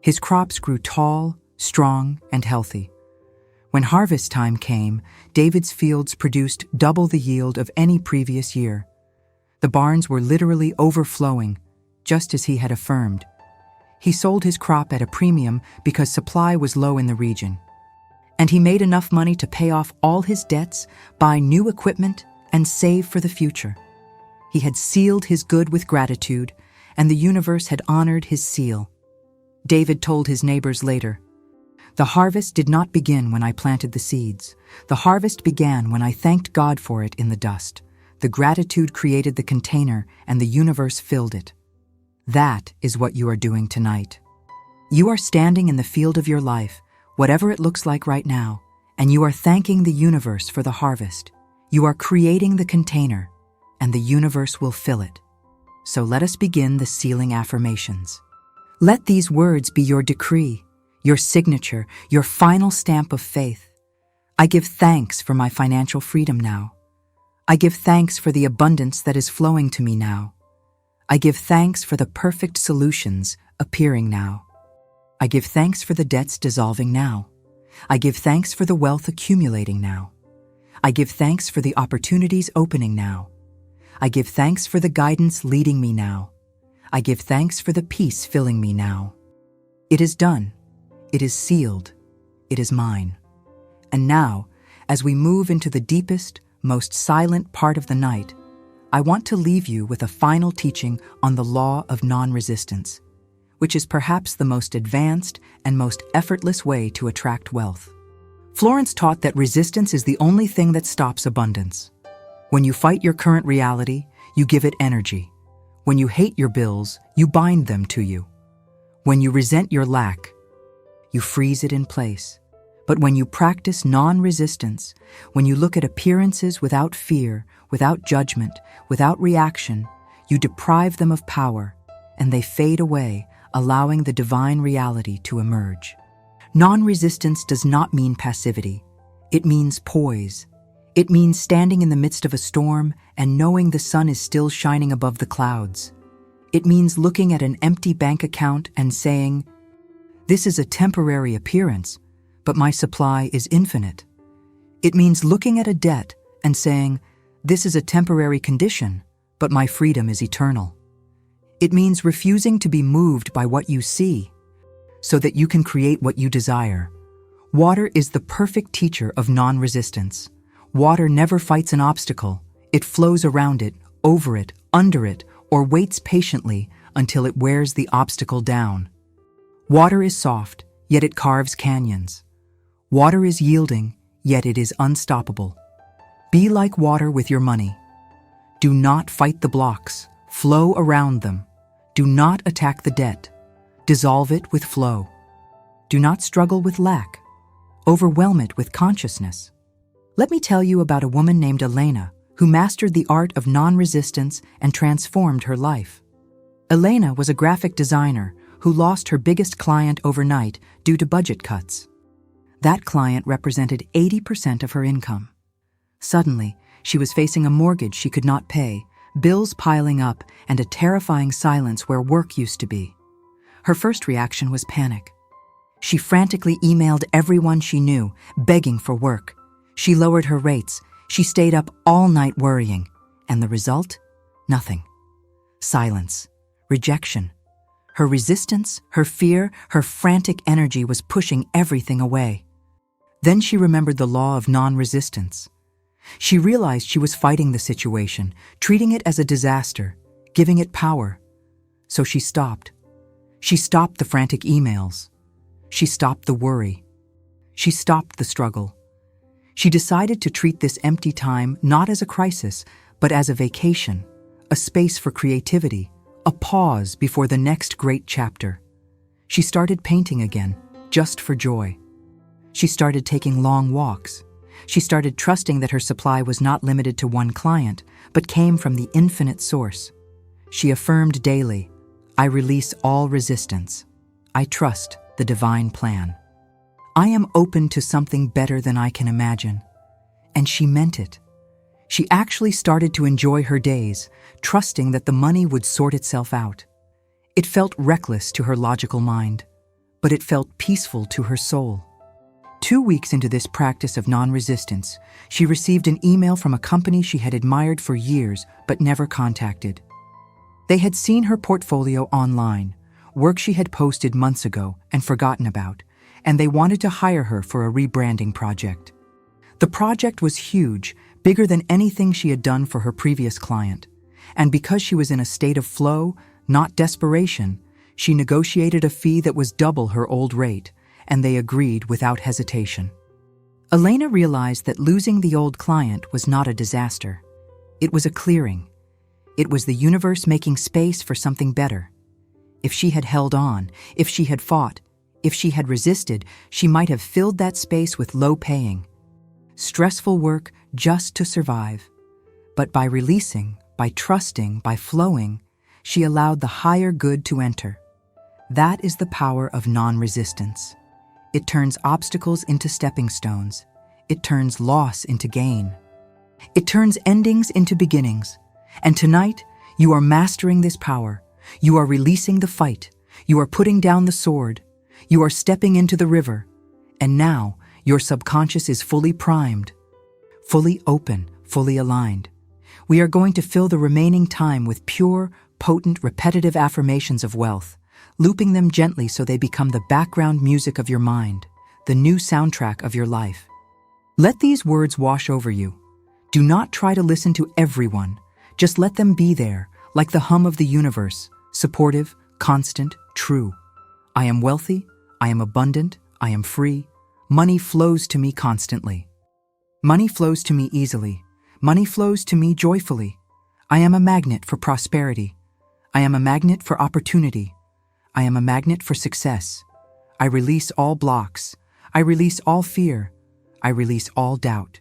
His crops grew tall, strong, and healthy. When harvest time came, David's fields produced double the yield of any previous year. The barns were literally overflowing, just as he had affirmed. He sold his crop at a premium because supply was low in the region. And he made enough money to pay off all his debts, buy new equipment, and save for the future. He had sealed his good with gratitude, and the universe had honored his seal. David told his neighbors later, "The harvest did not begin when I planted the seeds. The harvest began when I thanked God for it in the dust. The gratitude created the container, and the universe filled it." That is what you are doing tonight. You are standing in the field of your life, whatever it looks like right now, and you are thanking the universe for the harvest. You are creating the container, and the universe will fill it. So let us begin the sealing affirmations. Let these words be your decree, your signature, your final stamp of faith. I give thanks for my financial freedom now. I give thanks for the abundance that is flowing to me now. I give thanks for the perfect solutions appearing now. I give thanks for the debts dissolving now. I give thanks for the wealth accumulating now. I give thanks for the opportunities opening now. I give thanks for the guidance leading me now. I give thanks for the peace filling me now. It is done. It is sealed. It is mine. And now, as we move into the deepest, most silent part of the night, I want to leave you with a final teaching on the law of non-resistance, which is perhaps the most advanced and most effortless way to attract wealth. Florence taught that resistance is the only thing that stops abundance. When you fight your current reality, you give it energy. When you hate your bills, you bind them to you. When you resent your lack, you freeze it in place. But when you practice non-resistance, when you look at appearances without fear, without judgment, without reaction, you deprive them of power, and they fade away, allowing the divine reality to emerge. Non-resistance does not mean passivity. It means poise. It means standing in the midst of a storm and knowing the sun is still shining above the clouds. It means looking at an empty bank account and saying, "This is a temporary appearance, but my supply is infinite." It means looking at a debt and saying, "This is a temporary condition, but my freedom is eternal." It means refusing to be moved by what you see, so that you can create what you desire. Water is the perfect teacher of non-resistance. Water never fights an obstacle. It flows around it, over it, under it, or waits patiently until it wears the obstacle down. Water is soft, yet it carves canyons. Water is yielding, yet it is unstoppable. Be like water with your money. Do not fight the blocks. Flow around them. Do not attack the debt. Dissolve it with flow. Do not struggle with lack. Overwhelm it with consciousness. Let me tell you about a woman named Elena who mastered the art of non-resistance and transformed her life. Elena was a graphic designer who lost her biggest client overnight due to budget cuts. That client represented 80% of her income. Suddenly, she was facing a mortgage she could not pay, bills piling up, and a terrifying silence where work used to be. Her first reaction was panic. She frantically emailed everyone she knew, begging for work. She lowered her rates. She stayed up all night worrying. And the result? Nothing. Silence. Rejection. Her resistance, her fear, her frantic energy was pushing everything away. Then she remembered the law of non-resistance. She realized she was fighting the situation, treating it as a disaster, giving it power. So she stopped. She stopped the frantic emails. She stopped the worry. She stopped the struggle. She decided to treat this empty time not as a crisis, but as a vacation, a space for creativity, a pause before the next great chapter. She started painting again, just for joy. She started taking long walks. She started trusting that her supply was not limited to one client, but came from the infinite source. She affirmed daily, "I release all resistance. I trust the divine plan. I am open to something better than I can imagine." And she meant it. She actually started to enjoy her days, trusting that the money would sort itself out. It felt reckless to her logical mind, but it felt peaceful to her soul. 2 weeks into this practice of non-resistance, she received an email from a company she had admired for years but never contacted. They had seen her portfolio online, work she had posted months ago and forgotten about, and they wanted to hire her for a rebranding project. The project was huge, bigger than anything she had done for her previous client, and because she was in a state of flow, not desperation, she negotiated a fee that was double her old rate, and they agreed without hesitation. Elena realized that losing the old client was not a disaster. It was a clearing. It was the universe making space for something better. If she had held on, if she had fought, if she had resisted, she might have filled that space with low-paying, stressful work just to survive. But by releasing, by trusting, by flowing, she allowed the higher good to enter. That is the power of non-resistance. It turns obstacles into stepping stones. It turns loss into gain. It turns endings into beginnings. And tonight, you are mastering this power. You are releasing the fight. You are putting down the sword. You are stepping into the river. And now, your subconscious is fully primed, fully open, fully aligned. We are going to fill the remaining time with pure, potent, repetitive affirmations of wealth, looping them gently so they become the background music of your mind, the new soundtrack of your life. Let these words wash over you. Do not try to listen to everyone. Just let them be there, like the hum of the universe, supportive, constant, true. I am wealthy, I am abundant, I am free. Money flows to me constantly. Money flows to me easily. Money flows to me joyfully. I am a magnet for prosperity. I am a magnet for opportunity. I am a magnet for success. I release all blocks. I release all fear. I release all doubt.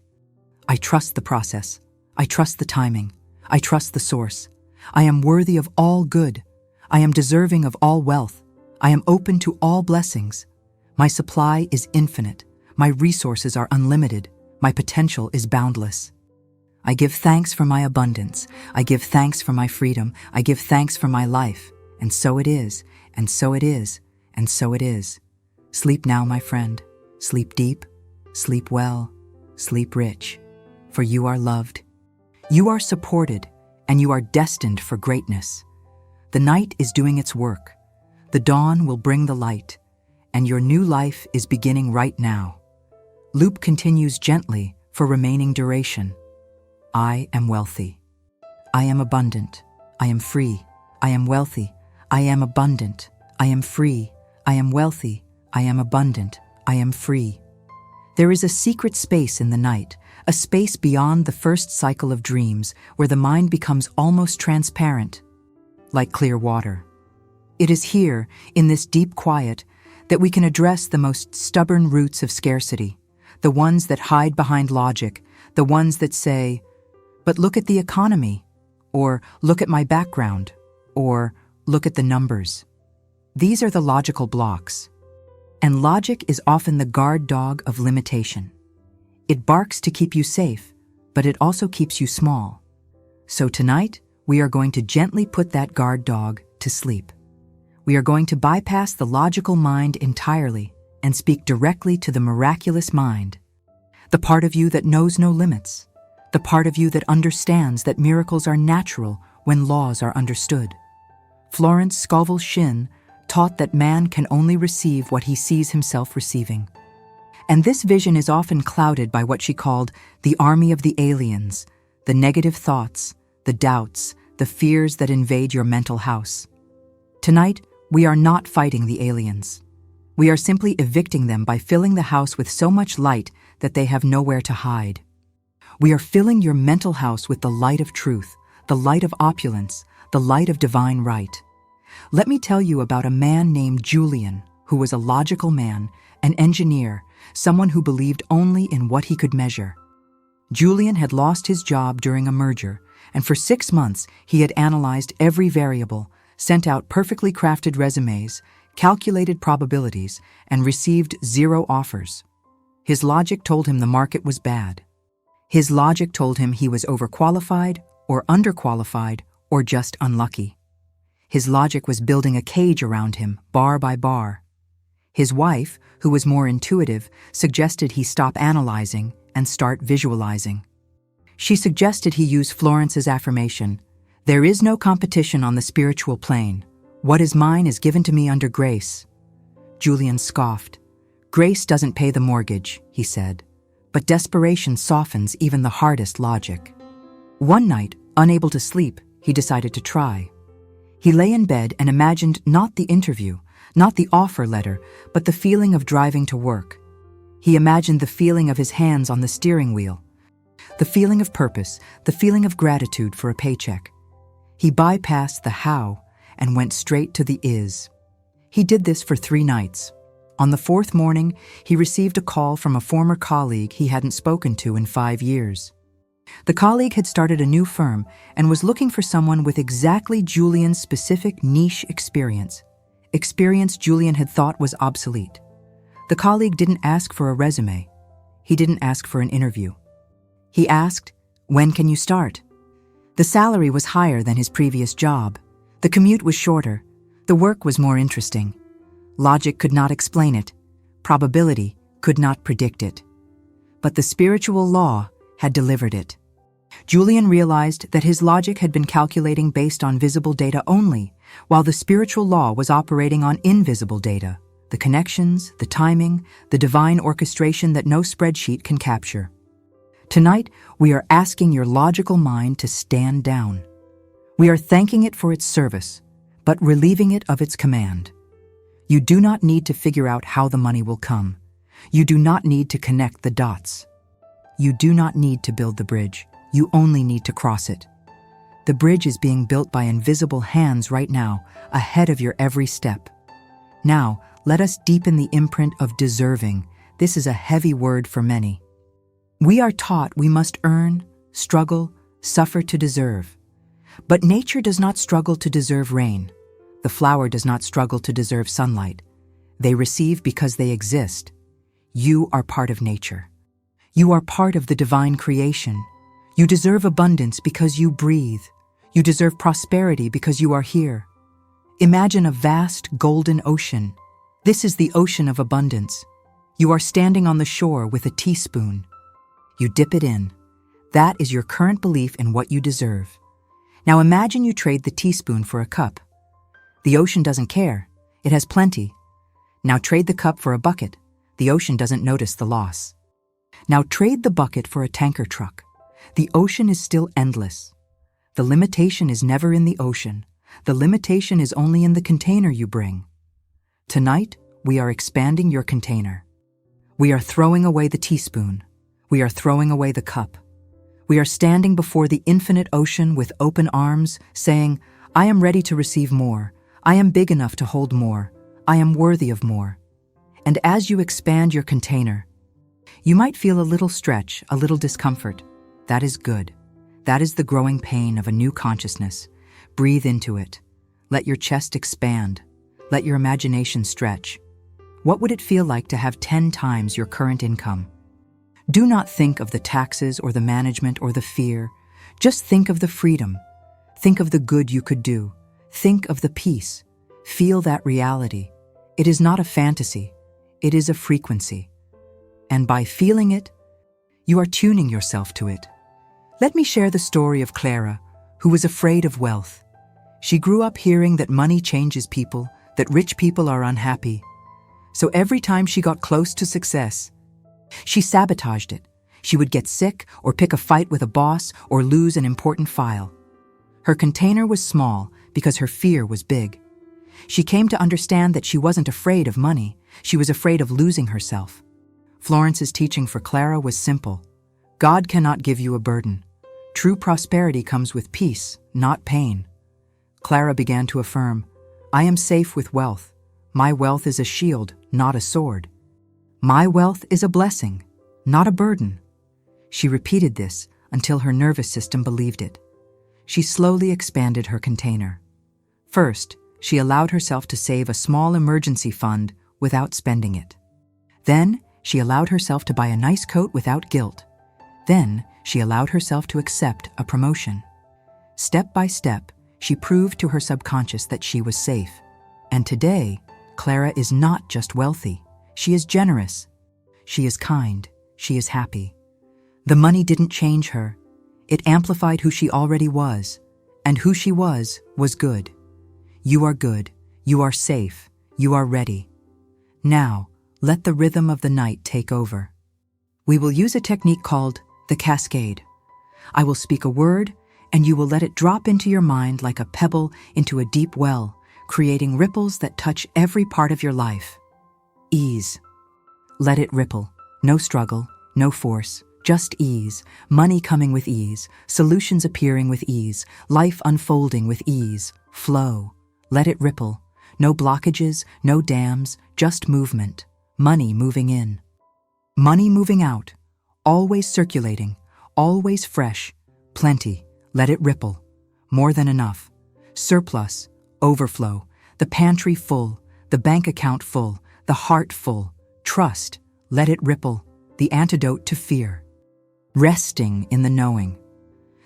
I trust the process. I trust the timing. I trust the source. I am worthy of all good. I am deserving of all wealth. I am open to all blessings. My supply is infinite. My resources are unlimited. My potential is boundless. I give thanks for my abundance. I give thanks for my freedom. I give thanks for my life. And so it is, and so it is, and so it is. Sleep now, my friend. Sleep deep, sleep well, sleep rich. For you are loved. You are supported, and you are destined for greatness. The night is doing its work. The dawn will bring the light, and your new life is beginning right now. Loop continues gently for remaining duration. I am wealthy. I am abundant. I am free. I am wealthy. I am abundant. I am free. I am wealthy. I am abundant. I am free. There is a secret space in the night, a space beyond the first cycle of dreams where the mind becomes almost transparent, like clear water. It is here, in this deep quiet, that we can address the most stubborn roots of scarcity, the ones that hide behind logic, the ones that say, but look at the economy, or look at my background, or look at the numbers. These are the logical blocks. And logic is often the guard dog of limitation. It barks to keep you safe, but it also keeps you small. So tonight, we are going to gently put that guard dog to sleep. We are going to bypass the logical mind entirely and speak directly to the miraculous mind, the part of you that knows no limits, the part of you that understands that miracles are natural when laws are understood. Florence Scovel Shinn taught that man can only receive what he sees himself receiving. And this vision is often clouded by what she called the army of the aliens, the negative thoughts, the doubts, the fears that invade your mental house. Tonight, we are not fighting the aliens. We are simply evicting them by filling the house with so much light that they have nowhere to hide. We are filling your mental house with the light of truth, the light of opulence, the light of divine right. Let me tell you about a man named Julian, who was a logical man, an engineer, someone who believed only in what he could measure. Julian had lost his job during a merger, and for 6 months he had analyzed every variable, sent out perfectly crafted resumes, calculated probabilities, and received 0 offers. His logic told him the market was bad. His logic told him he was overqualified or underqualified or just unlucky. His logic was building a cage around him, bar by bar. His wife, who was more intuitive, suggested he stop analyzing and start visualizing. She suggested he use Florence's affirmation, "There is no competition on the spiritual plane. What is mine is given to me under grace." Julian scoffed. "Grace doesn't pay the mortgage," he said, "but desperation softens even the hardest logic." One night, unable to sleep, he decided to try. He lay in bed and imagined not the interview, not the offer letter, but the feeling of driving to work. He imagined the feeling of his hands on the steering wheel, the feeling of purpose, the feeling of gratitude for a paycheck. He bypassed the how and went straight to the is. He did this for 3 nights. On the 4th morning, he received a call from a former colleague he hadn't spoken to in 5 years. The colleague had started a new firm and was looking for someone with exactly Julian's specific niche experience Julian had thought was obsolete. The colleague didn't ask for a resume. He didn't ask for an interview. He asked, "When can you start?" The salary was higher than his previous job. The commute was shorter. The work was more interesting. Logic could not explain it. Probability could not predict it. But the spiritual law had delivered it. Julian realized that his logic had been calculating based on visible data only, while the spiritual law was operating on invisible data, the connections, the timing, the divine orchestration that no spreadsheet can capture. Tonight, we are asking your logical mind to stand down. We are thanking it for its service, but relieving it of its command. You do not need to figure out how the money will come. You do not need to connect the dots. You do not need to build the bridge. You only need to cross it. The bridge is being built by invisible hands right now, ahead of your every step. Now, let us deepen the imprint of deserving. This is a heavy word for many. We are taught we must earn, struggle, suffer to deserve. But nature does not struggle to deserve rain. The flower does not struggle to deserve sunlight. They receive because they exist. You are part of nature. You are part of the divine creation. You deserve abundance because you breathe. You deserve prosperity because you are here. Imagine a vast golden ocean. This is the ocean of abundance. You are standing on the shore with a teaspoon. You dip it in. That is your current belief in what you deserve. Now imagine you trade the teaspoon for a cup. The ocean doesn't care. It has plenty. Now trade the cup for a bucket. The ocean doesn't notice the loss. Now trade the bucket for a tanker truck. The ocean is still endless. The limitation is never in the ocean. The limitation is only in the container you bring. Tonight, we are expanding your container. We are throwing away the teaspoon. We are throwing away the cup. We are standing before the infinite ocean with open arms, saying, "I am ready to receive more. I am big enough to hold more. I am worthy of more." And as you expand your container, you might feel a little stretch, a little discomfort. That is good. That is the growing pain of a new consciousness. Breathe into it. Let your chest expand. Let your imagination stretch. What would it feel like to have 10 times your current income? Do not think of the taxes or the management or the fear. Just think of the freedom. Think of the good you could do. Think of the peace. Feel that reality. It is not a fantasy. It is a frequency. And by feeling it, you are tuning yourself to it. Let me share the story of Clara, who was afraid of wealth. She grew up hearing that money changes people, that rich people are unhappy. So every time she got close to success, she sabotaged it. She would get sick or pick a fight with a boss or lose an important file. Her container was small because her fear was big. She came to understand that she wasn't afraid of money. She was afraid of losing herself. Florence's teaching for Clara was simple. God cannot give you a burden. True prosperity comes with peace, not pain. Clara began to affirm, "I am safe with wealth. My wealth is a shield, not a sword. My wealth is a blessing, not a burden." She repeated this until her nervous system believed it. She slowly expanded her container. First, she allowed herself to save a small emergency fund without spending it. Then, she allowed herself to buy a nice coat without guilt. Then, she allowed herself to accept a promotion. Step by step, she proved to her subconscious that she was safe. And today, Clara is not just wealthy. She is generous. She is kind. She is happy. The money didn't change her. It amplified who she already was, and who she was good. You are good. You are safe. You are ready. Now, let the rhythm of the night take over. We will use a technique called the cascade. I will speak a word, and you will let it drop into your mind like a pebble into a deep well, creating ripples that touch every part of your life. Ease. Let it ripple. No struggle, no force, just ease. Money coming with ease, solutions appearing with ease, life unfolding with ease. Flow. Let it ripple. No blockages, no dams, just movement. Money moving in. Money moving out. Always circulating, always fresh. Plenty. Let it ripple. More than enough. Surplus. Overflow. The pantry full. The bank account full. The heart full. Trust. Let it ripple. The antidote to fear. Resting in the knowing.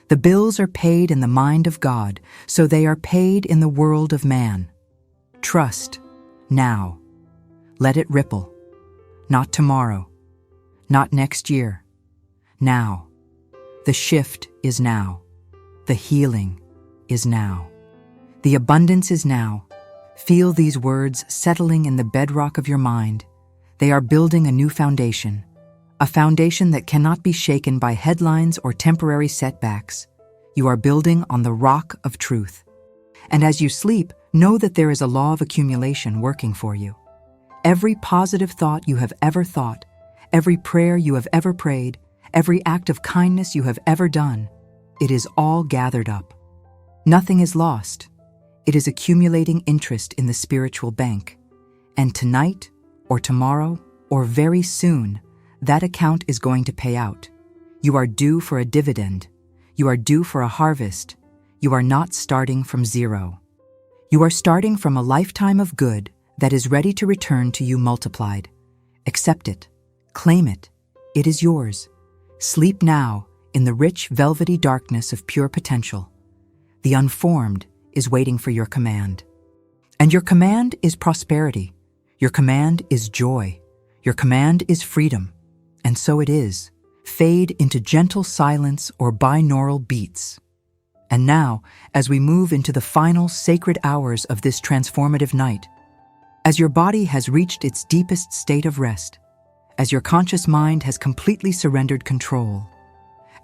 The bills are paid in the mind of God, so they are paid in the world of man. Trust. Now. Let it ripple. Not tomorrow. Not next year. Now. The shift is now. The healing is now. The abundance is now. Feel these words settling in the bedrock of your mind. They are building a new foundation, a foundation that cannot be shaken by headlines or temporary setbacks. You are building on the rock of truth. And as you sleep, know that there is a law of accumulation working for you. Every positive thought you have ever thought, every prayer you have ever prayed, every act of kindness you have ever done, it is all gathered up. Nothing is lost. It is accumulating interest in the spiritual bank. And tonight, or tomorrow, or very soon, that account is going to pay out. You are due for a dividend. You are due for a harvest. You are not starting from zero. You are starting from a lifetime of good that is ready to return to you multiplied. Accept it. Claim it. It is yours. Sleep now in the rich, velvety darkness of pure potential. The unformed is waiting for your command. And your command is prosperity. Your command is joy. Your command is freedom. And so it is. Fade into gentle silence or binaural beats. And now, as we move into the final sacred hours of this transformative night, as your body has reached its deepest state of rest, as your conscious mind has completely surrendered control,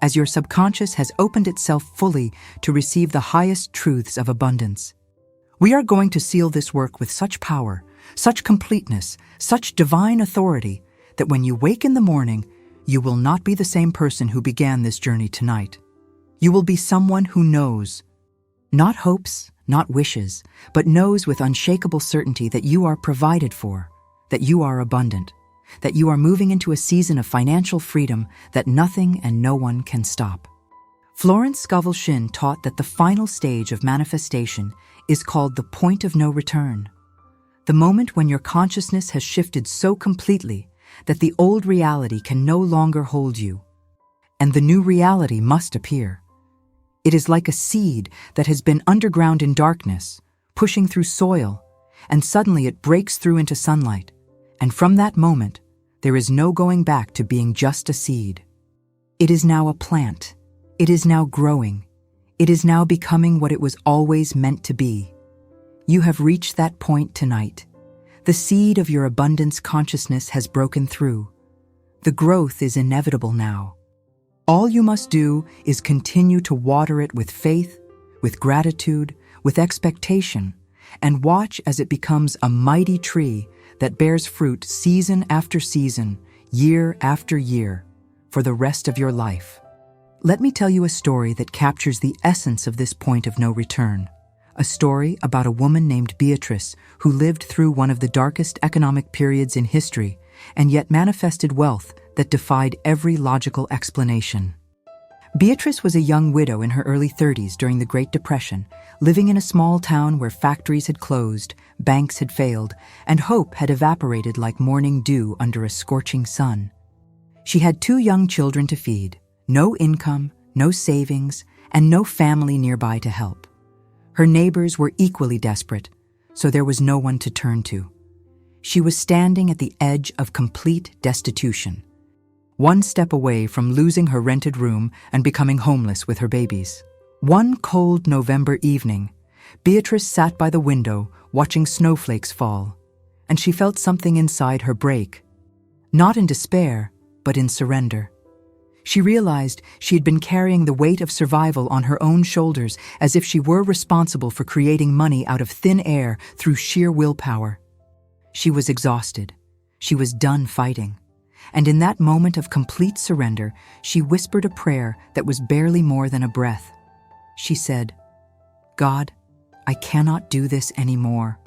as your subconscious has opened itself fully to receive the highest truths of abundance, we are going to seal this work with such power, such completeness, such divine authority, that when you wake in the morning, you will not be the same person who began this journey tonight. You will be someone who knows, not hopes, not wishes, but knows with unshakable certainty that you are provided for, that you are abundant, that you are moving into a season of financial freedom that nothing and no one can stop. Florence Scovel Shinn taught that the final stage of manifestation is called the point of no return. The moment when your consciousness has shifted so completely that the old reality can no longer hold you, and the new reality must appear. It is like a seed that has been underground in darkness, pushing through soil, and suddenly it breaks through into sunlight. And from that moment, there is no going back to being just a seed. It is now a plant. It is now growing. It is now becoming what it was always meant to be. You have reached that point tonight. The seed of your abundance consciousness has broken through. The growth is inevitable now. All you must do is continue to water it with faith, with gratitude, with expectation, and watch as it becomes a mighty tree that bears fruit season after season, year after year, for the rest of your life. Let me tell you a story that captures the essence of this point of no return. A story about a woman named Beatrice who lived through one of the darkest economic periods in history and yet manifested wealth that defied every logical explanation. Beatrice was a young widow in her early 30s during the Great Depression, living in a small town where factories had closed, banks had failed, and hope had evaporated like morning dew under a scorching sun. She had 2 young children to feed, no income, no savings, and no family nearby to help. Her neighbors were equally desperate, so there was no one to turn to. She was standing at the edge of complete destitution, one step away from losing her rented room and becoming homeless with her babies. One cold November evening, Beatrice sat by the window watching snowflakes fall, and she felt something inside her break. Not in despair, but in surrender. She realized she had been carrying the weight of survival on her own shoulders as if she were responsible for creating money out of thin air through sheer willpower. She was exhausted. She was done fighting. And in that moment of complete surrender, she whispered a prayer that was barely more than a breath. She said, "God, I cannot do this anymore.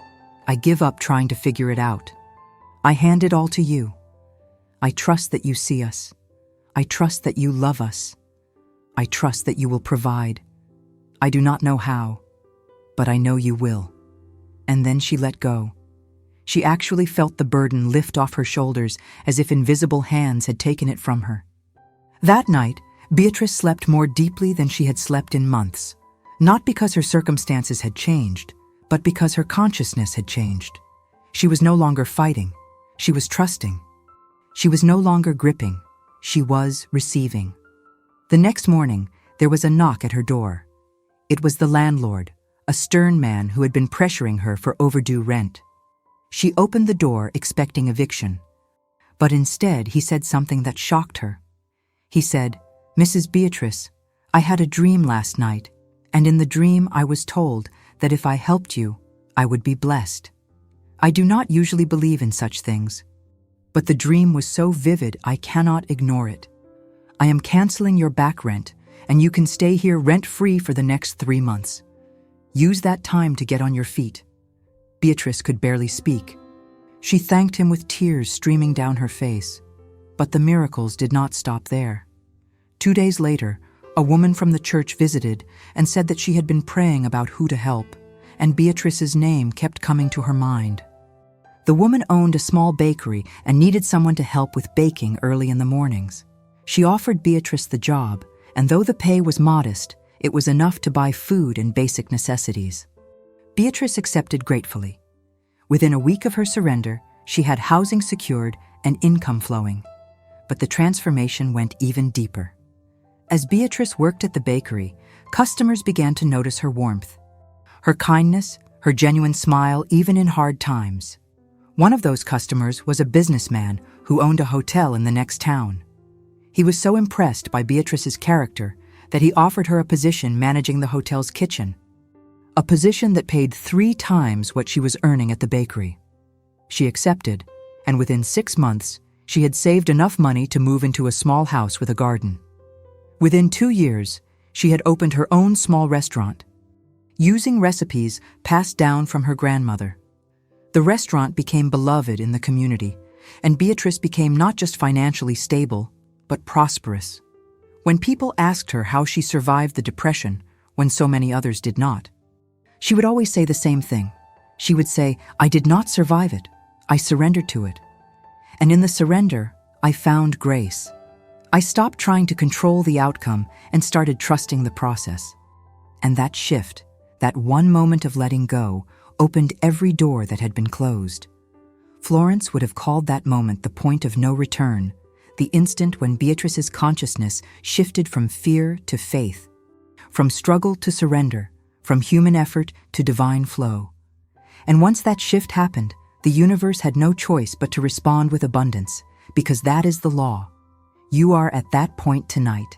I give up trying to figure it out. I hand it all to you. I trust that you see us. I trust that you love us. I trust that you will provide. I do not know how, but I know you will." And then she let go. She actually felt the burden lift off her shoulders as if invisible hands had taken it from her. That night, Beatrice slept more deeply than she had slept in months, not because her circumstances had changed, but because her consciousness had changed. She was no longer fighting. She was trusting. She was no longer gripping. She was receiving. The next morning, there was a knock at her door. It was the landlord, a stern man who had been pressuring her for overdue rent. She opened the door expecting eviction, but instead he said something that shocked her. He said, "Mrs. Beatrice, I had a dream last night, and in the dream I was told that if I helped you, I would be blessed. I do not usually believe in such things, but the dream was so vivid I cannot ignore it. I am canceling your back rent, and you can stay here rent-free for the next 3 months. Use that time to get on your feet." Beatrice could barely speak. She thanked him with tears streaming down her face. But the miracles did not stop there. 2 days later, a woman from the church visited and said that she had been praying about who to help, and Beatrice's name kept coming to her mind. The woman owned a small bakery and needed someone to help with baking early in the mornings. She offered Beatrice the job, and though the pay was modest, it was enough to buy food and basic necessities. Beatrice accepted gratefully. Within a week of her surrender, she had housing secured and income flowing. But the transformation went even deeper. As Beatrice worked at the bakery, customers began to notice her warmth, her kindness, her genuine smile even in hard times. One of those customers was a businessman who owned a hotel in the next town. He was so impressed by Beatrice's character that he offered her a position managing the hotel's kitchen, a position that paid 3 times what she was earning at the bakery. She accepted, and within 6 months, she had saved enough money to move into a small house with a garden. Within 2 years, she had opened her own small restaurant, using recipes passed down from her grandmother. The restaurant became beloved in the community, and Beatrice became not just financially stable, but prosperous. When people asked her how she survived the depression when so many others did not, she would always say the same thing. She would say, "I did not survive it. I surrendered to it. And in the surrender, I found grace. I stopped trying to control the outcome and started trusting the process." And that shift, that one moment of letting go, opened every door that had been closed. Florence would have called that moment the point of no return, the instant when Beatrice's consciousness shifted from fear to faith, from struggle to surrender, from human effort to divine flow. And once that shift happened, the universe had no choice but to respond with abundance, because that is the law. You are at that point tonight.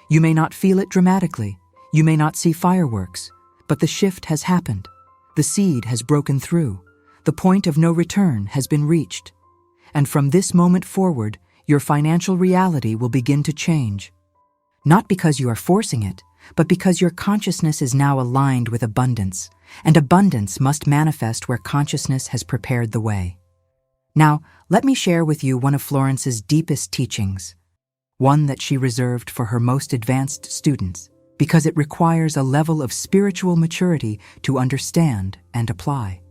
You may not feel it dramatically, you may not see fireworks, but the shift has happened. The seed has broken through. The point of no return has been reached. And from this moment forward, your financial reality will begin to change. Not because you are forcing it, but because your consciousness is now aligned with abundance, and abundance must manifest where consciousness has prepared the way. Now, let me share with you one of Florence's deepest teachings, one that she reserved for her most advanced students, because it requires a level of spiritual maturity to understand and apply.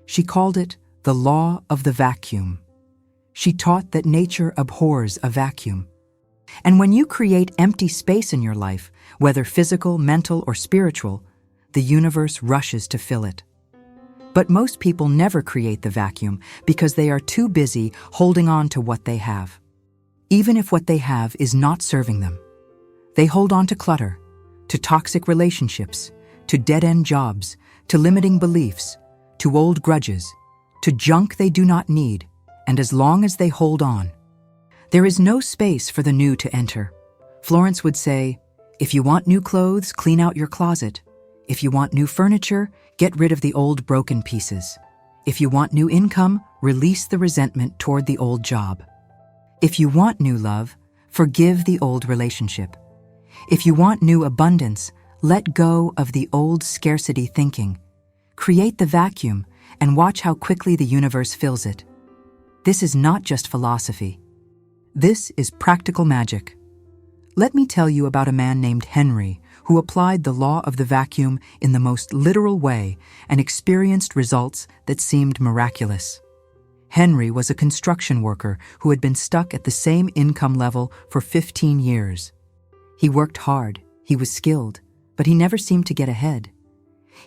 She called it the law of the vacuum. She taught that nature abhors a vacuum. And when you create empty space in your life, whether physical, mental, or spiritual, the universe rushes to fill it. But most people never create the vacuum because they are too busy holding on to what they have. Even if what they have is not serving them. They hold on to clutter, to toxic relationships, to dead-end jobs, to limiting beliefs, to old grudges, to junk they do not need, and as long as they hold on, there is no space for the new to enter. Florence would say, if you want new clothes, clean out your closet. If you want new furniture, get rid of the old broken pieces. If you want new income, release the resentment toward the old job. If you want new love, forgive the old relationship. If you want new abundance, let go of the old scarcity thinking. Create the vacuum and watch how quickly the universe fills it. This is not just philosophy. This is practical magic. Let me tell you about a man named Henry who applied the law of the vacuum in the most literal way and experienced results that seemed miraculous. Henry was a construction worker who had been stuck at the same income level for 15 years. He worked hard, he was skilled, but he never seemed to get ahead.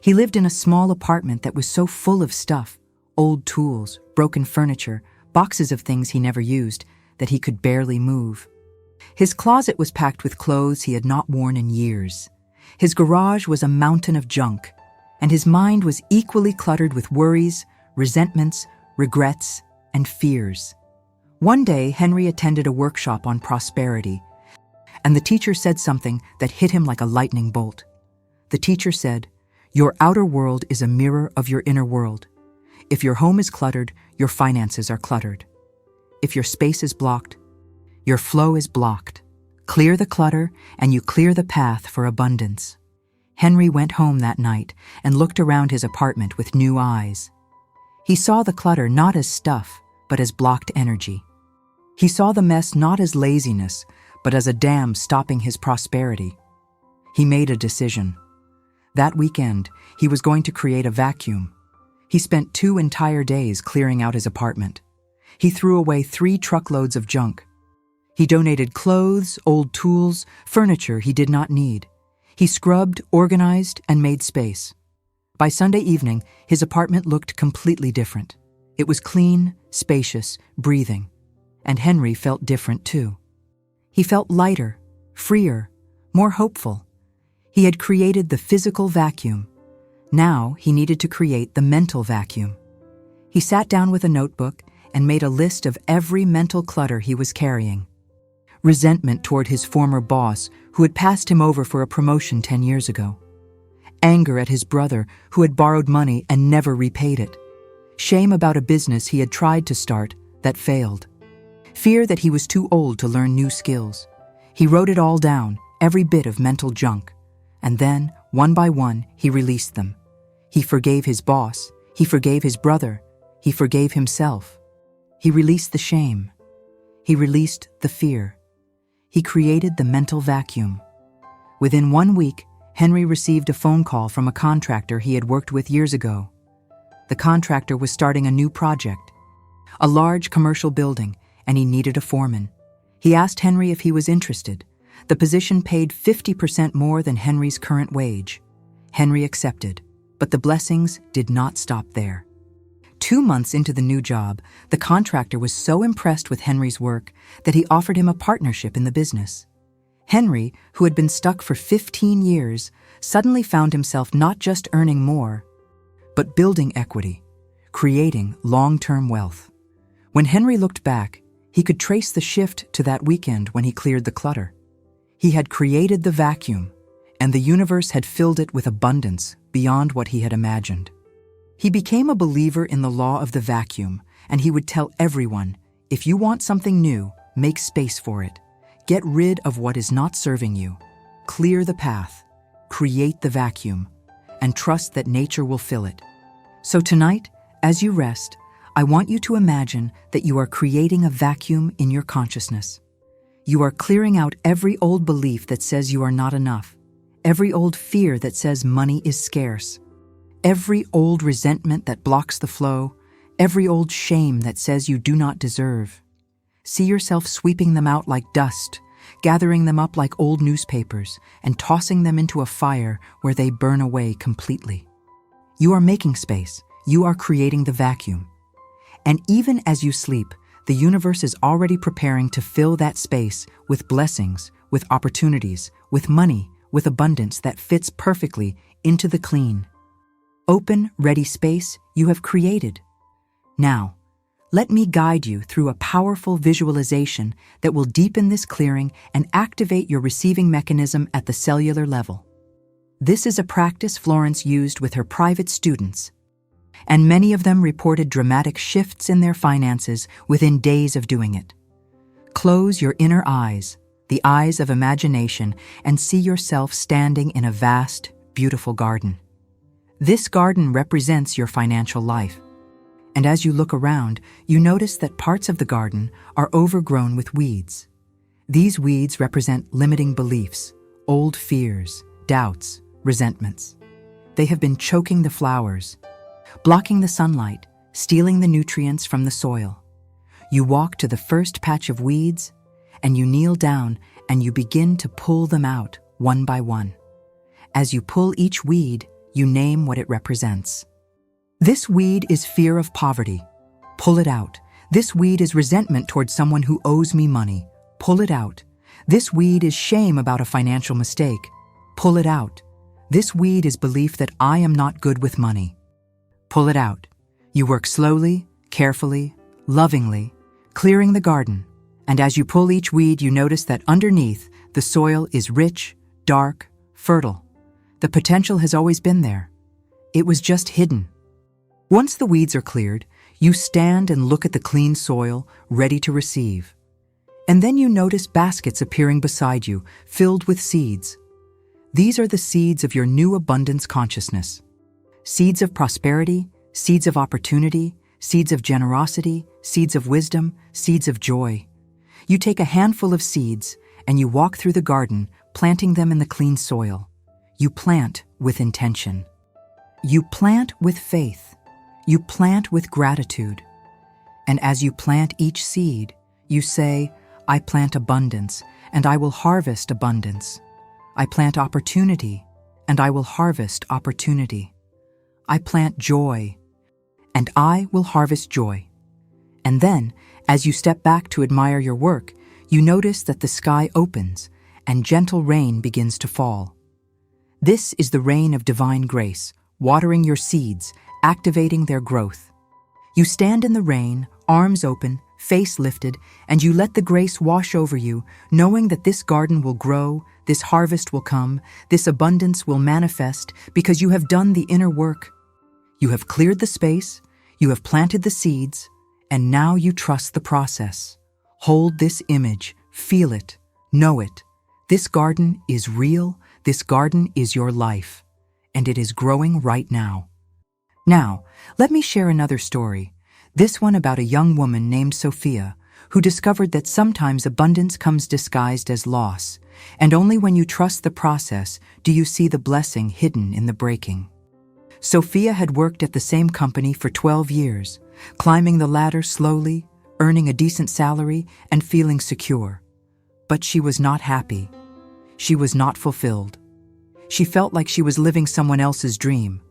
He lived in a small apartment that was so full of stuff, old tools, broken furniture, boxes of things he never used, that he could barely move. His closet was packed with clothes he had not worn in years. His garage was a mountain of junk, and his mind was equally cluttered with worries, resentments, regrets, and fears. One day, Henry attended a workshop on prosperity, and the teacher said something that hit him like a lightning bolt. The teacher said, "Your outer world is a mirror of your inner world. If your home is cluttered, your finances are cluttered. If your space is blocked, your flow is blocked. Clear the clutter, and you clear the path for abundance." Henry went home that night and looked around his apartment with new eyes. He saw the clutter not as stuff, but as blocked energy. He saw the mess not as laziness, but as a dam stopping his prosperity. He made a decision. That weekend, he was going to create a vacuum. He spent 2 entire days clearing out his apartment. He threw away 3 truckloads of junk. He donated clothes, old tools, furniture he did not need. He scrubbed, organized, and made space. By Sunday evening, his apartment looked completely different. It was clean, spacious, breathing. And Henry felt different too. He felt lighter, freer, more hopeful. He had created the physical vacuum. Now he needed to create the mental vacuum. He sat down with a notebook and made a list of every mental clutter he was carrying. Resentment toward his former boss, who had passed him over for a promotion 10 years ago. Anger at his brother, who had borrowed money and never repaid it. Shame about a business he had tried to start that failed. Fear that he was too old to learn new skills. He wrote it all down, every bit of mental junk. And then, one by one, he released them. He forgave his boss. He forgave his brother. He forgave himself. He released the shame. He released the fear. He created the mental vacuum. Within 1 week, Henry received a phone call from a contractor he had worked with years ago. The contractor was starting a new project, a large commercial building, and he needed a foreman. He asked Henry if he was interested. The position paid 50% more than Henry's current wage. Henry accepted, but the blessings did not stop there. 2 months into the new job, the contractor was so impressed with Henry's work that he offered him a partnership in the business. Henry, who had been stuck for 15 years, suddenly found himself not just earning more, but building equity, creating long-term wealth. When Henry looked back, he could trace the shift to that weekend when he cleared the clutter. He had created the vacuum, and the universe had filled it with abundance beyond what he had imagined. He became a believer in the law of the vacuum, and he would tell everyone, if you want something new, make space for it. Get rid of what is not serving you. Clear the path. Create the vacuum. And trust that nature will fill it. So tonight, as you rest, I want you to imagine that you are creating a vacuum in your consciousness. You are clearing out every old belief that says you are not enough, every old fear that says money is scarce, every old resentment that blocks the flow, every old shame that says you do not deserve. See yourself sweeping them out like dust, gathering them up like old newspapers, and tossing them into a fire where they burn away completely. You are making space. you are creating the vacuum. And even as you sleep, the universe is already preparing to fill that space with blessings, with opportunities, with money, with abundance that fits perfectly into the clean, open, ready space you have created. Now, let me guide you through a powerful visualization that will deepen this clearing and activate your receiving mechanism at the cellular level. This is a practice Florence used with her private students, and many of them reported dramatic shifts in their finances within days of doing it. Close your inner eyes, the eyes of imagination, and see yourself standing in a vast, beautiful garden. This garden represents your financial life. And as you look around, you notice that parts of the garden are overgrown with weeds. These weeds represent limiting beliefs, old fears, doubts, resentments. They have been choking the flowers, blocking the sunlight, stealing the nutrients from the soil. You walk to the first patch of weeds, and you kneel down and you begin to pull them out one by one. As you pull each weed, you name what it represents. This weed is fear of poverty. Pull it out. This weed is resentment towards someone who owes me money. Pull it out. This weed is shame about a financial mistake. Pull it out. This weed is belief that I am not good with money. Pull it out. You work slowly, carefully, lovingly, clearing the garden. And as you pull each weed, you notice that underneath, the soil is rich, dark, fertile. The potential has always been there. It was just hidden. Once the weeds are cleared, you stand and look at the clean soil, ready to receive. And then you notice baskets appearing beside you, filled with seeds. These are the seeds of your new abundance consciousness. Seeds of prosperity, seeds of opportunity, seeds of generosity, seeds of wisdom, seeds of joy. You take a handful of seeds and you walk through the garden, planting them in the clean soil. You plant with intention. You plant with faith. You plant with gratitude. And as you plant each seed, you say, I plant abundance, and I will harvest abundance. I plant opportunity, and I will harvest opportunity. I plant joy, and I will harvest joy. And then, as you step back to admire your work, you notice that the sky opens and gentle rain begins to fall. This is the rain of divine grace, watering your seeds, activating their growth. You stand in the rain, arms open, face lifted, and you let the grace wash over you, knowing that this garden will grow, this harvest will come, this abundance will manifest because you have done the inner work. You have cleared the space, you have planted the seeds, and now you trust the process. Hold this image, feel it, know it. This garden is real, this garden is your life, and it is growing right now. Now, let me share another story, this one about a young woman named Sophia, who discovered that sometimes abundance comes disguised as loss, and only when you trust the process do you see the blessing hidden in the breaking. Sophia had worked at the same company for 12 years, climbing the ladder slowly, earning a decent salary, and feeling secure. But she was not happy. She was not fulfilled. She felt like she was living someone else's dream,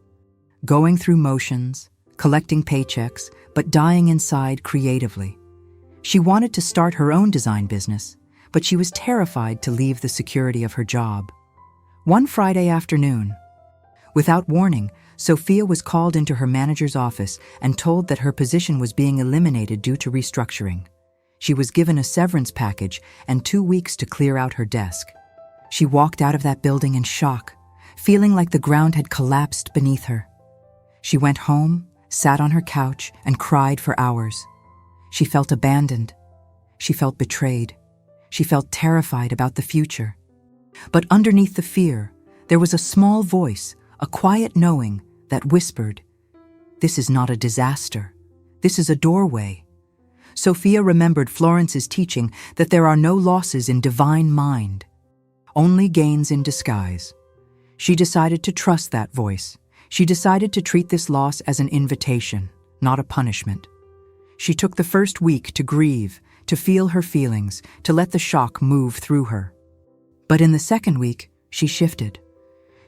going through motions, collecting paychecks, but dying inside creatively. She wanted to start her own design business, but she was terrified to leave the security of her job. One Friday afternoon, without warning, Sophia was called into her manager's office and told that her position was being eliminated due to restructuring. She was given a severance package and 2 weeks to clear out her desk. She walked out of that building in shock, feeling like the ground had collapsed beneath her. She went home, sat on her couch, and cried for hours. She felt abandoned. She felt betrayed. She felt terrified about the future. But underneath the fear, there was a small voice, a quiet knowing that whispered, "This is not a disaster. This is a doorway." Sophia remembered Florence's teaching that there are no losses in divine mind, only gains in disguise. She decided to trust that voice. She decided to treat this loss as an invitation, not a punishment. She took the first week to grieve, to feel her feelings, to let the shock move through her. But in the second week, she shifted.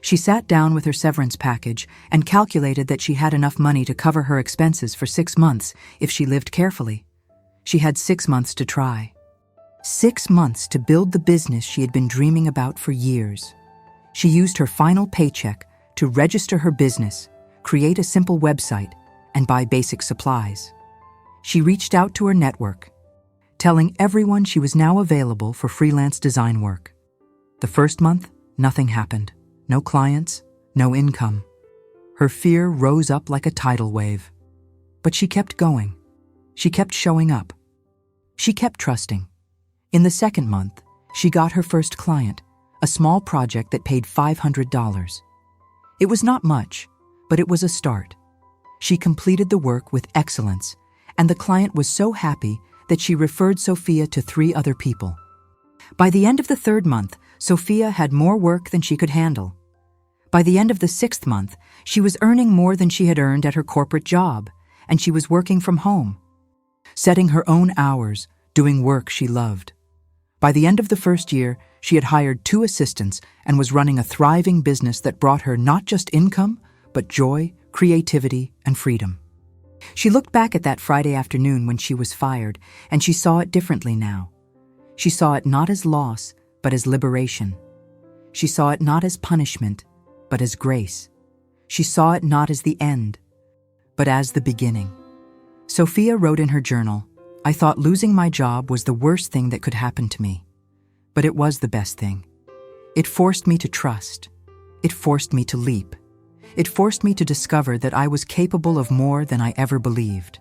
She sat down with her severance package and calculated that she had enough money to cover her expenses for 6 months if she lived carefully. She had 6 months to try. 6 months to build the business she had been dreaming about for years. She used her final paycheck to register her business, create a simple website, and buy basic supplies. She reached out to her network, telling everyone she was now available for freelance design work. The first month, nothing happened. No clients, no income. Her fear rose up like a tidal wave. But she kept going. She kept showing up. She kept trusting. In the second month, she got her first client, a small project that paid $500. It was not much, but it was a start. She completed the work with excellence, and the client was so happy that she referred Sophia to 3 other people. By the end of the 3rd month, Sophia had more work than she could handle. By the end of the 6th month, she was earning more than she had earned at her corporate job, and she was working from home, setting her own hours, doing work she loved. By the end of the 1st year, she had hired 2 assistants and was running a thriving business that brought her not just income, but joy, creativity, and freedom. She looked back at that Friday afternoon when she was fired, and she saw it differently now. She saw it not as loss, but as liberation. She saw it not as punishment, but as grace. She saw it not as the end, but as the beginning. Sophia wrote in her journal, "I thought losing my job was the worst thing that could happen to me. But it was the best thing. It forced me to trust. It forced me to leap. It forced me to discover that I was capable of more than I ever believed.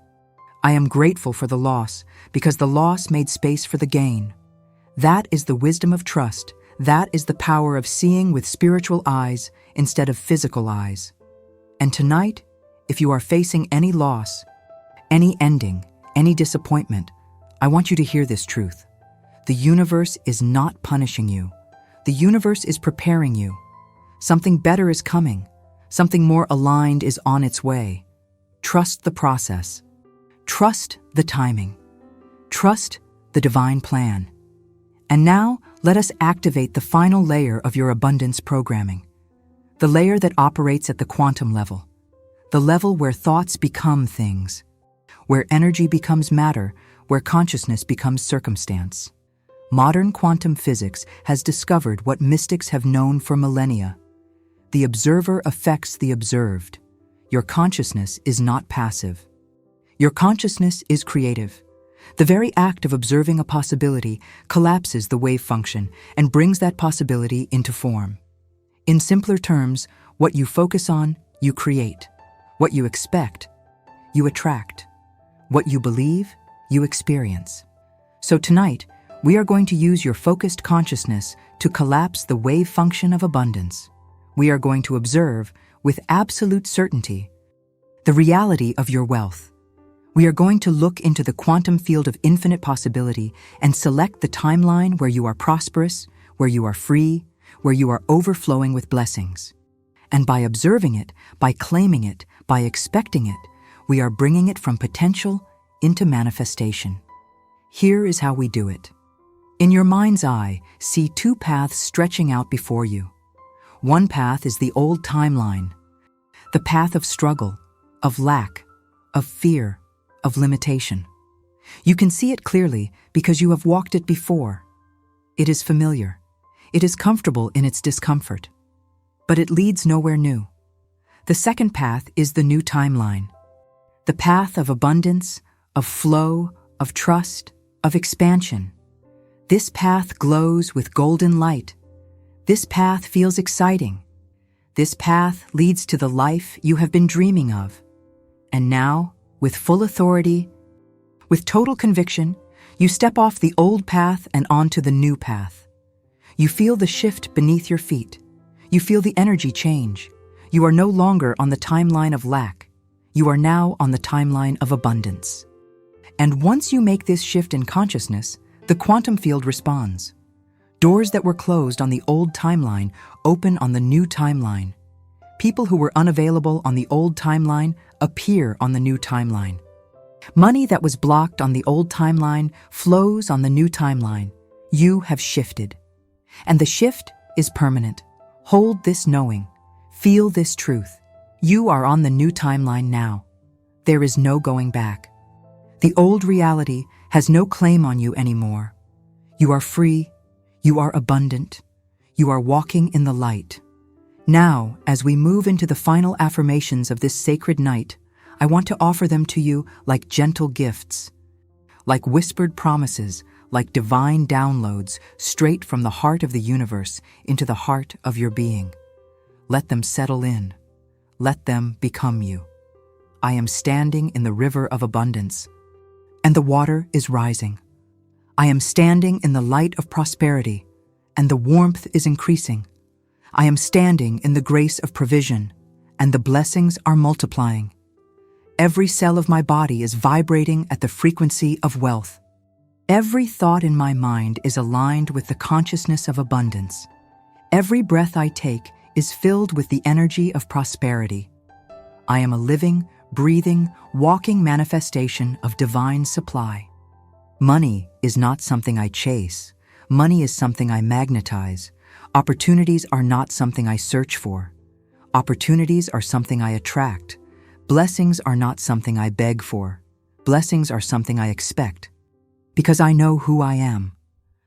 I am grateful for the loss, because the loss made space for the gain. That is the wisdom of trust. That is the power of seeing with spiritual eyes instead of physical eyes. And tonight, if you are facing any loss, any ending, any disappointment, I want you to hear this truth. The universe is not punishing you. The universe is preparing you. Something better is coming. Something more aligned is on its way. Trust the process. Trust the timing. Trust the divine plan. And now, let us activate the final layer of your abundance programming. The layer that operates at the quantum level. The level where thoughts become things. Where energy becomes matter, where consciousness becomes circumstance. Modern quantum physics has discovered what mystics have known for millennia. The observer affects the observed. Your consciousness is not passive. Your consciousness is creative. The very act of observing a possibility collapses the wave function and brings that possibility into form. In simpler terms, what you focus on, you create. What you expect, you attract. What you believe, you experience. So tonight, we are going to use your focused consciousness to collapse the wave function of abundance. We are going to observe, with absolute certainty, the reality of your wealth. We are going to look into the quantum field of infinite possibility and select the timeline where you are prosperous, where you are free, where you are overflowing with blessings. And by observing it, by claiming it, by expecting it, we are bringing it from potential into manifestation. Here is how we do it. In your mind's eye, see 2 paths stretching out before you. One path is the old timeline, the path of struggle, of lack, of fear, of limitation. You can see it clearly because you have walked it before. It is familiar. It is comfortable in its discomfort. But it leads nowhere new. The second path is the new timeline, the path of abundance, of flow, of trust, of expansion. This path glows with golden light. This path feels exciting. This path leads to the life you have been dreaming of. And now, with full authority, with total conviction, you step off the old path and onto the new path. You feel the shift beneath your feet. You feel the energy change. You are no longer on the timeline of lack. You are now on the timeline of abundance. And once you make this shift in consciousness, the quantum field responds. Doors that were closed on the old timeline open on the new timeline. People who were unavailable on the old timeline appear on the new timeline. Money that was blocked on the old timeline flows on the new timeline. You have shifted. And the shift is permanent. Hold this knowing. Feel this truth. You are on the new timeline now. There is no going back. The old reality has no claim on you anymore. You are free. You are abundant. You are walking in the light. Now, as we move into the final affirmations of this sacred night, I want to offer them to you like gentle gifts, like whispered promises, like divine downloads straight from the heart of the universe into the heart of your being. Let them settle in. Let them become you. I am standing in the river of abundance, and the water is rising. I am standing in the light of prosperity, and the warmth is increasing. I am standing in the grace of provision, and the blessings are multiplying. Every cell of my body is vibrating at the frequency of wealth. Every thought in my mind is aligned with the consciousness of abundance. Every breath I take is filled with the energy of prosperity. I am a living, breathing, walking manifestation of divine supply. Money is not something I chase. Money is something I magnetize. Opportunities are not something I search for. Opportunities are something I attract. Blessings are not something I beg for. Blessings are something I expect. Because I know who I am.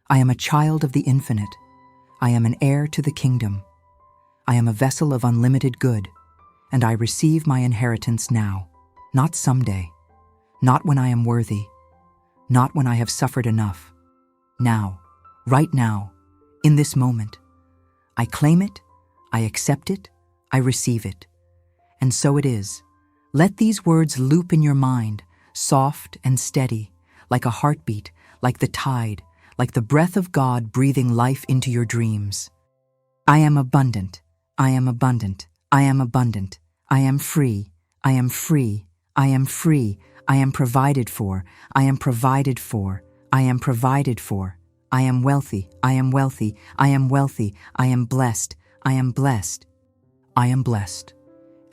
I am a child of the infinite. I am an heir to the kingdom. I am a vessel of unlimited good, and I receive my inheritance now, not someday, not when I am worthy, not when I have suffered enough. Now, right now, in this moment, I claim it, I accept it, I receive it. And so it is. Let these words loop in your mind, soft and steady, like a heartbeat, like the tide, like the breath of God breathing life into your dreams. I am abundant. I am abundant. I am abundant. I am free. I am free. I am free. I am provided for. I am provided for. I am provided for. I am wealthy. I am wealthy. I am wealthy. I am blessed. I am blessed. I am blessed.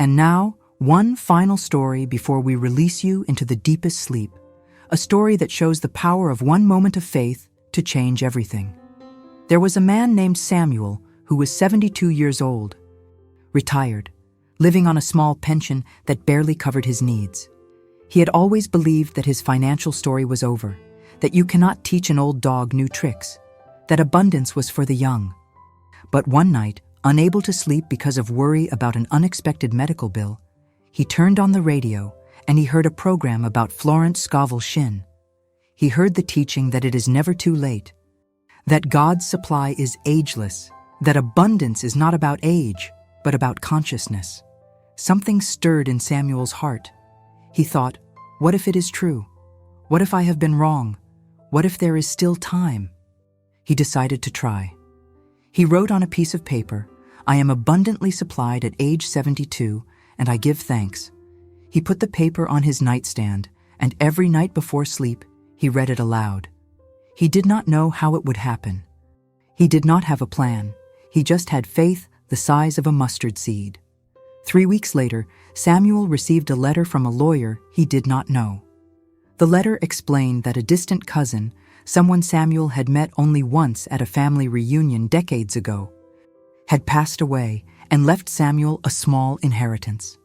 And now, one final story before we release you into the deepest sleep. A story that shows the power of one moment of faith to change everything. There was a man named Samuel who was 72 years old, retired, living on a small pension that barely covered his needs. He had always believed that his financial story was over, that you cannot teach an old dog new tricks, that abundance was for the young. But one night, unable to sleep because of worry about an unexpected medical bill, he turned on the radio and he heard a program about Florence Scovel Shinn. He heard the teaching that it is never too late, that God's supply is ageless, that abundance is not about age, but about consciousness. Something stirred in Samuel's heart. He thought, what if it is true? What if I have been wrong? What if there is still time? He decided to try. He wrote on a piece of paper, I am abundantly supplied at age 72, and I give thanks. He put the paper on his nightstand, and every night before sleep, he read it aloud. He did not know how it would happen. He did not have a plan. He just had faith the size of a mustard seed. 3 weeks later, Samuel received a letter from a lawyer he did not know. The letter explained that a distant cousin, someone Samuel had met only once at a family reunion decades ago, had passed away and left Samuel a small inheritance.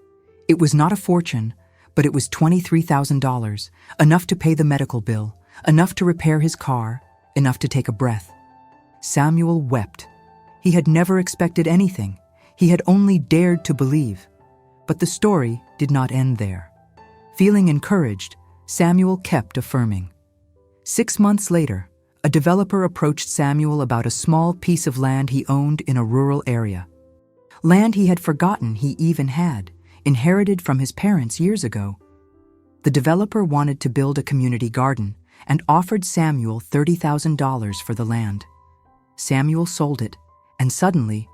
It was not a fortune, but it was $23,000, enough to pay the medical bill, enough to repair his car, enough to take a breath. Samuel wept. He had never expected anything. He had only dared to believe. But the story did not end there. Feeling encouraged, Samuel kept affirming. 6 months later, a developer approached Samuel about a small piece of land he owned in a rural area. Land he had forgotten he even had, inherited from his parents years ago. The developer wanted to build a community garden and offered Samuel $30,000 for the land. Samuel sold it, and suddenly,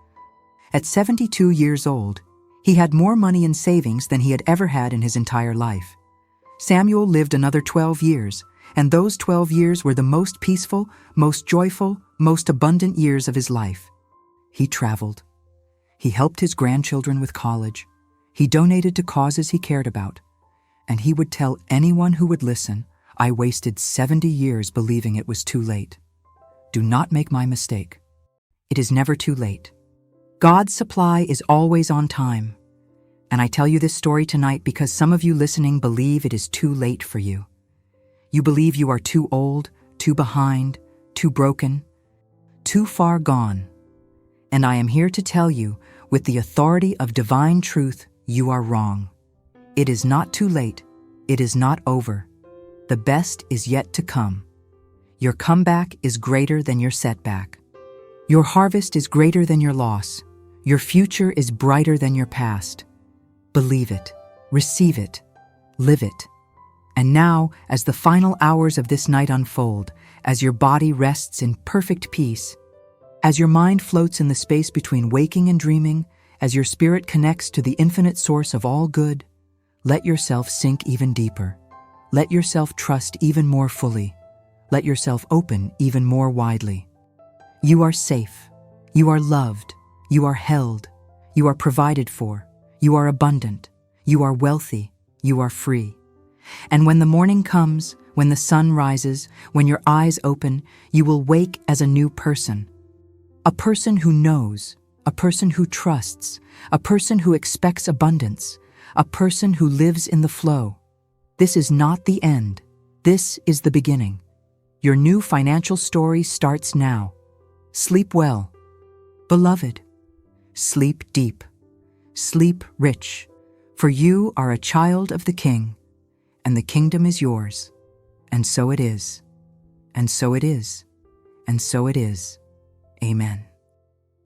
at 72 years old, he had more money in savings than he had ever had in his entire life. Samuel lived another 12 years, and those 12 years were the most peaceful, most joyful, most abundant years of his life. He traveled. He helped his grandchildren with college. He donated to causes he cared about. And he would tell anyone who would listen, I wasted 70 years believing it was too late. Do not make my mistake. It is never too late. God's supply is always on time. And I tell you this story tonight because some of you listening believe it is too late for you. You believe you are too old, too behind, too broken, too far gone. And I am here to tell you, with the authority of divine truth, you are wrong. It is not too late. It is not over. The best is yet to come. Your comeback is greater than your setback. Your harvest is greater than your loss. Your future is brighter than your past. Believe it, receive it, live it. And now, as the final hours of this night unfold, as your body rests in perfect peace, as your mind floats in the space between waking and dreaming, as your spirit connects to the infinite source of all good, let yourself sink even deeper. Let yourself trust even more fully. Let yourself open even more widely. You are safe. You are loved. You are held. You are provided for. You are abundant. You are wealthy. You are free. And when the morning comes, when the sun rises, when your eyes open, you will wake as a new person. A person who knows, a person who trusts, a person who expects abundance, a person who lives in the flow. This is not the end. This is the beginning. Your new financial story starts now. Sleep well. Beloved, sleep deep. Sleep rich, for you are a child of the King, and the kingdom is yours. And so it is. And so it is. And so it is. Amen.